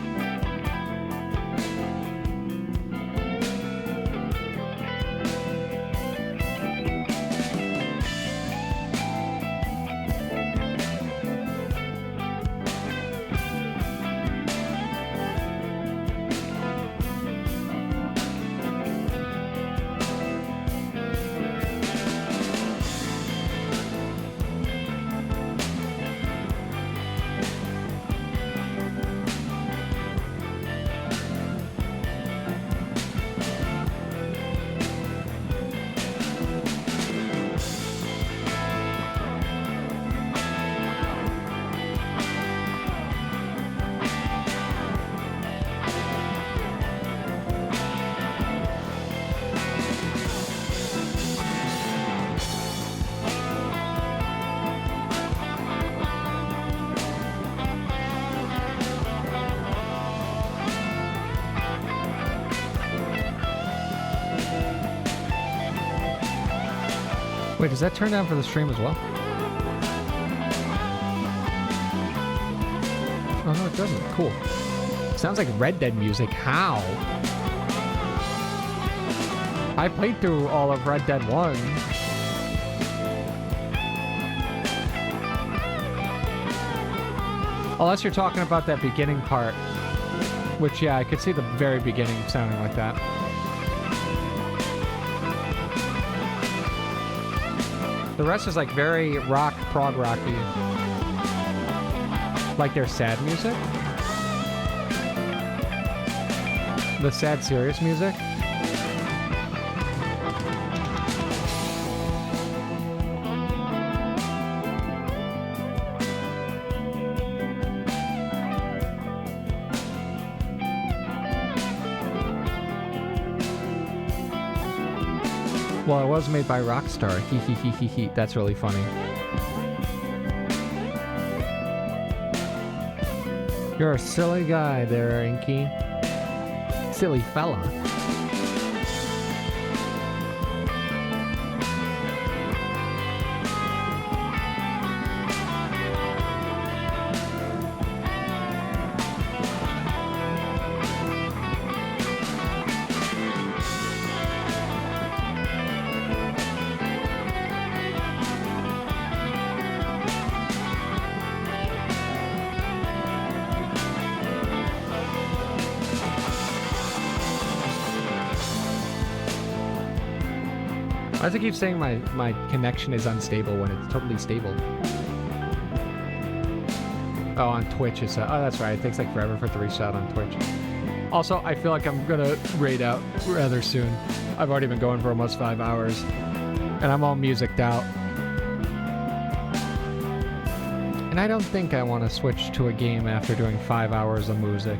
Wait, does that turn down for the stream as well? Oh, no, it doesn't. Cool. Sounds like Red Dead music. How? I played through all of Red Dead 1. Unless you're talking about that beginning part. Which, yeah, I could see the very beginning sounding like that. The rest is like very rock, prog rocky. Like their sad music. The sad, serious music. Well, it was made by Rockstar. Hee hee hee hee hee. That's really funny. You're a silly guy there, Inky. Silly fella. Why does it keep saying my connection is unstable when it's totally stable? Oh, on Twitch it's... oh, that's right. It takes like forever for it to reset on Twitch. Also, I feel like I'm gonna raid out rather soon. I've already been going for almost 5 hours. And I'm all musiced out. And I don't think I want to switch to a game after doing 5 hours of music.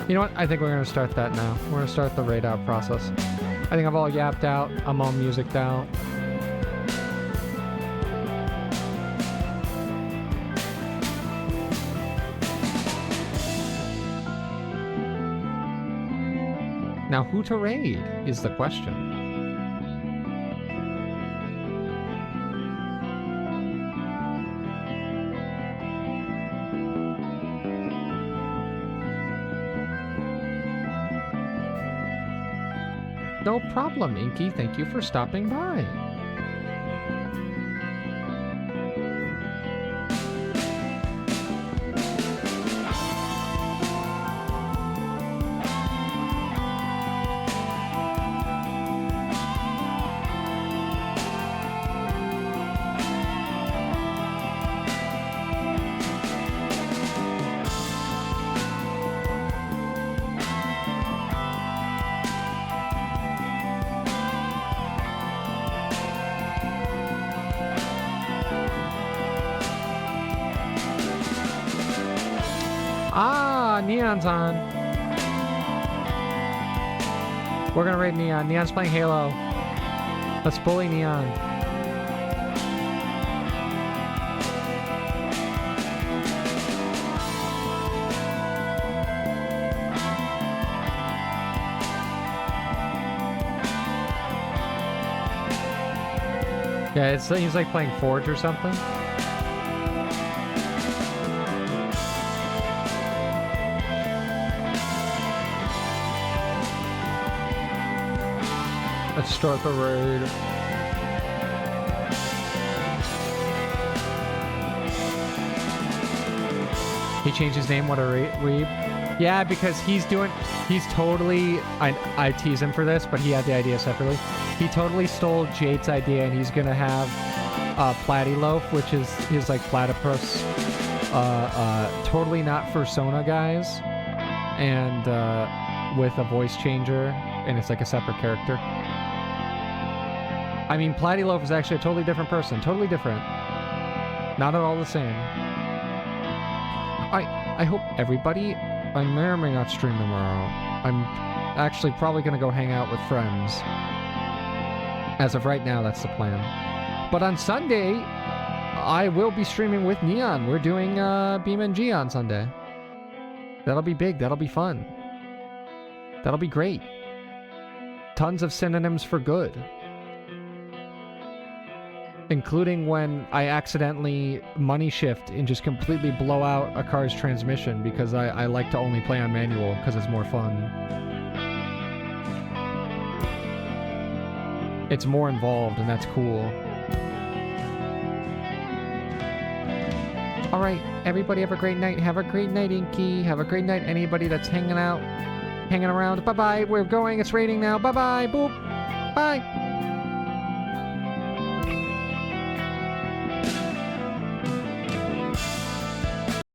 You know what? I think we're going to start that now. We're going to start the raid out process. I think I've all yapped out. I'm all musiced out. Now, who to raid is the question. No problem, Inky. Thank you for stopping by. Neon's on. We're gonna raid Neon. Neon's playing Halo. Let's bully Neon. Yeah, it seems like playing Forge or something. Let's start the raid. He changed his name, what a weeb. Yeah, because he's totally, I tease him for this, but he had the idea separately. He totally stole Jade's idea, and he's gonna have Platyloaf, which is his like platypus, totally not for Sona guys, and with a voice changer, and it's like a separate character. I mean, Platyloaf is actually a totally different person. Totally different. Not at all the same. I hope everybody... I may or may not stream tomorrow. actually probably going to go hang out with friends. As of right now, that's the plan. But on Sunday, I will be streaming with Neon. We're doing BeamNG on Sunday. That'll be big. That'll be fun. That'll be great. Tons of synonyms for good. Including when I accidentally money shift and just completely blow out a car's transmission because I like to only play on manual because it's more fun. It's more involved and that's cool. Alright, everybody have a great night. Have a great night, Inky. Have a great night, anybody that's hanging around. Bye-bye. We're going. It's raining now. Bye-bye. Boop. Bye.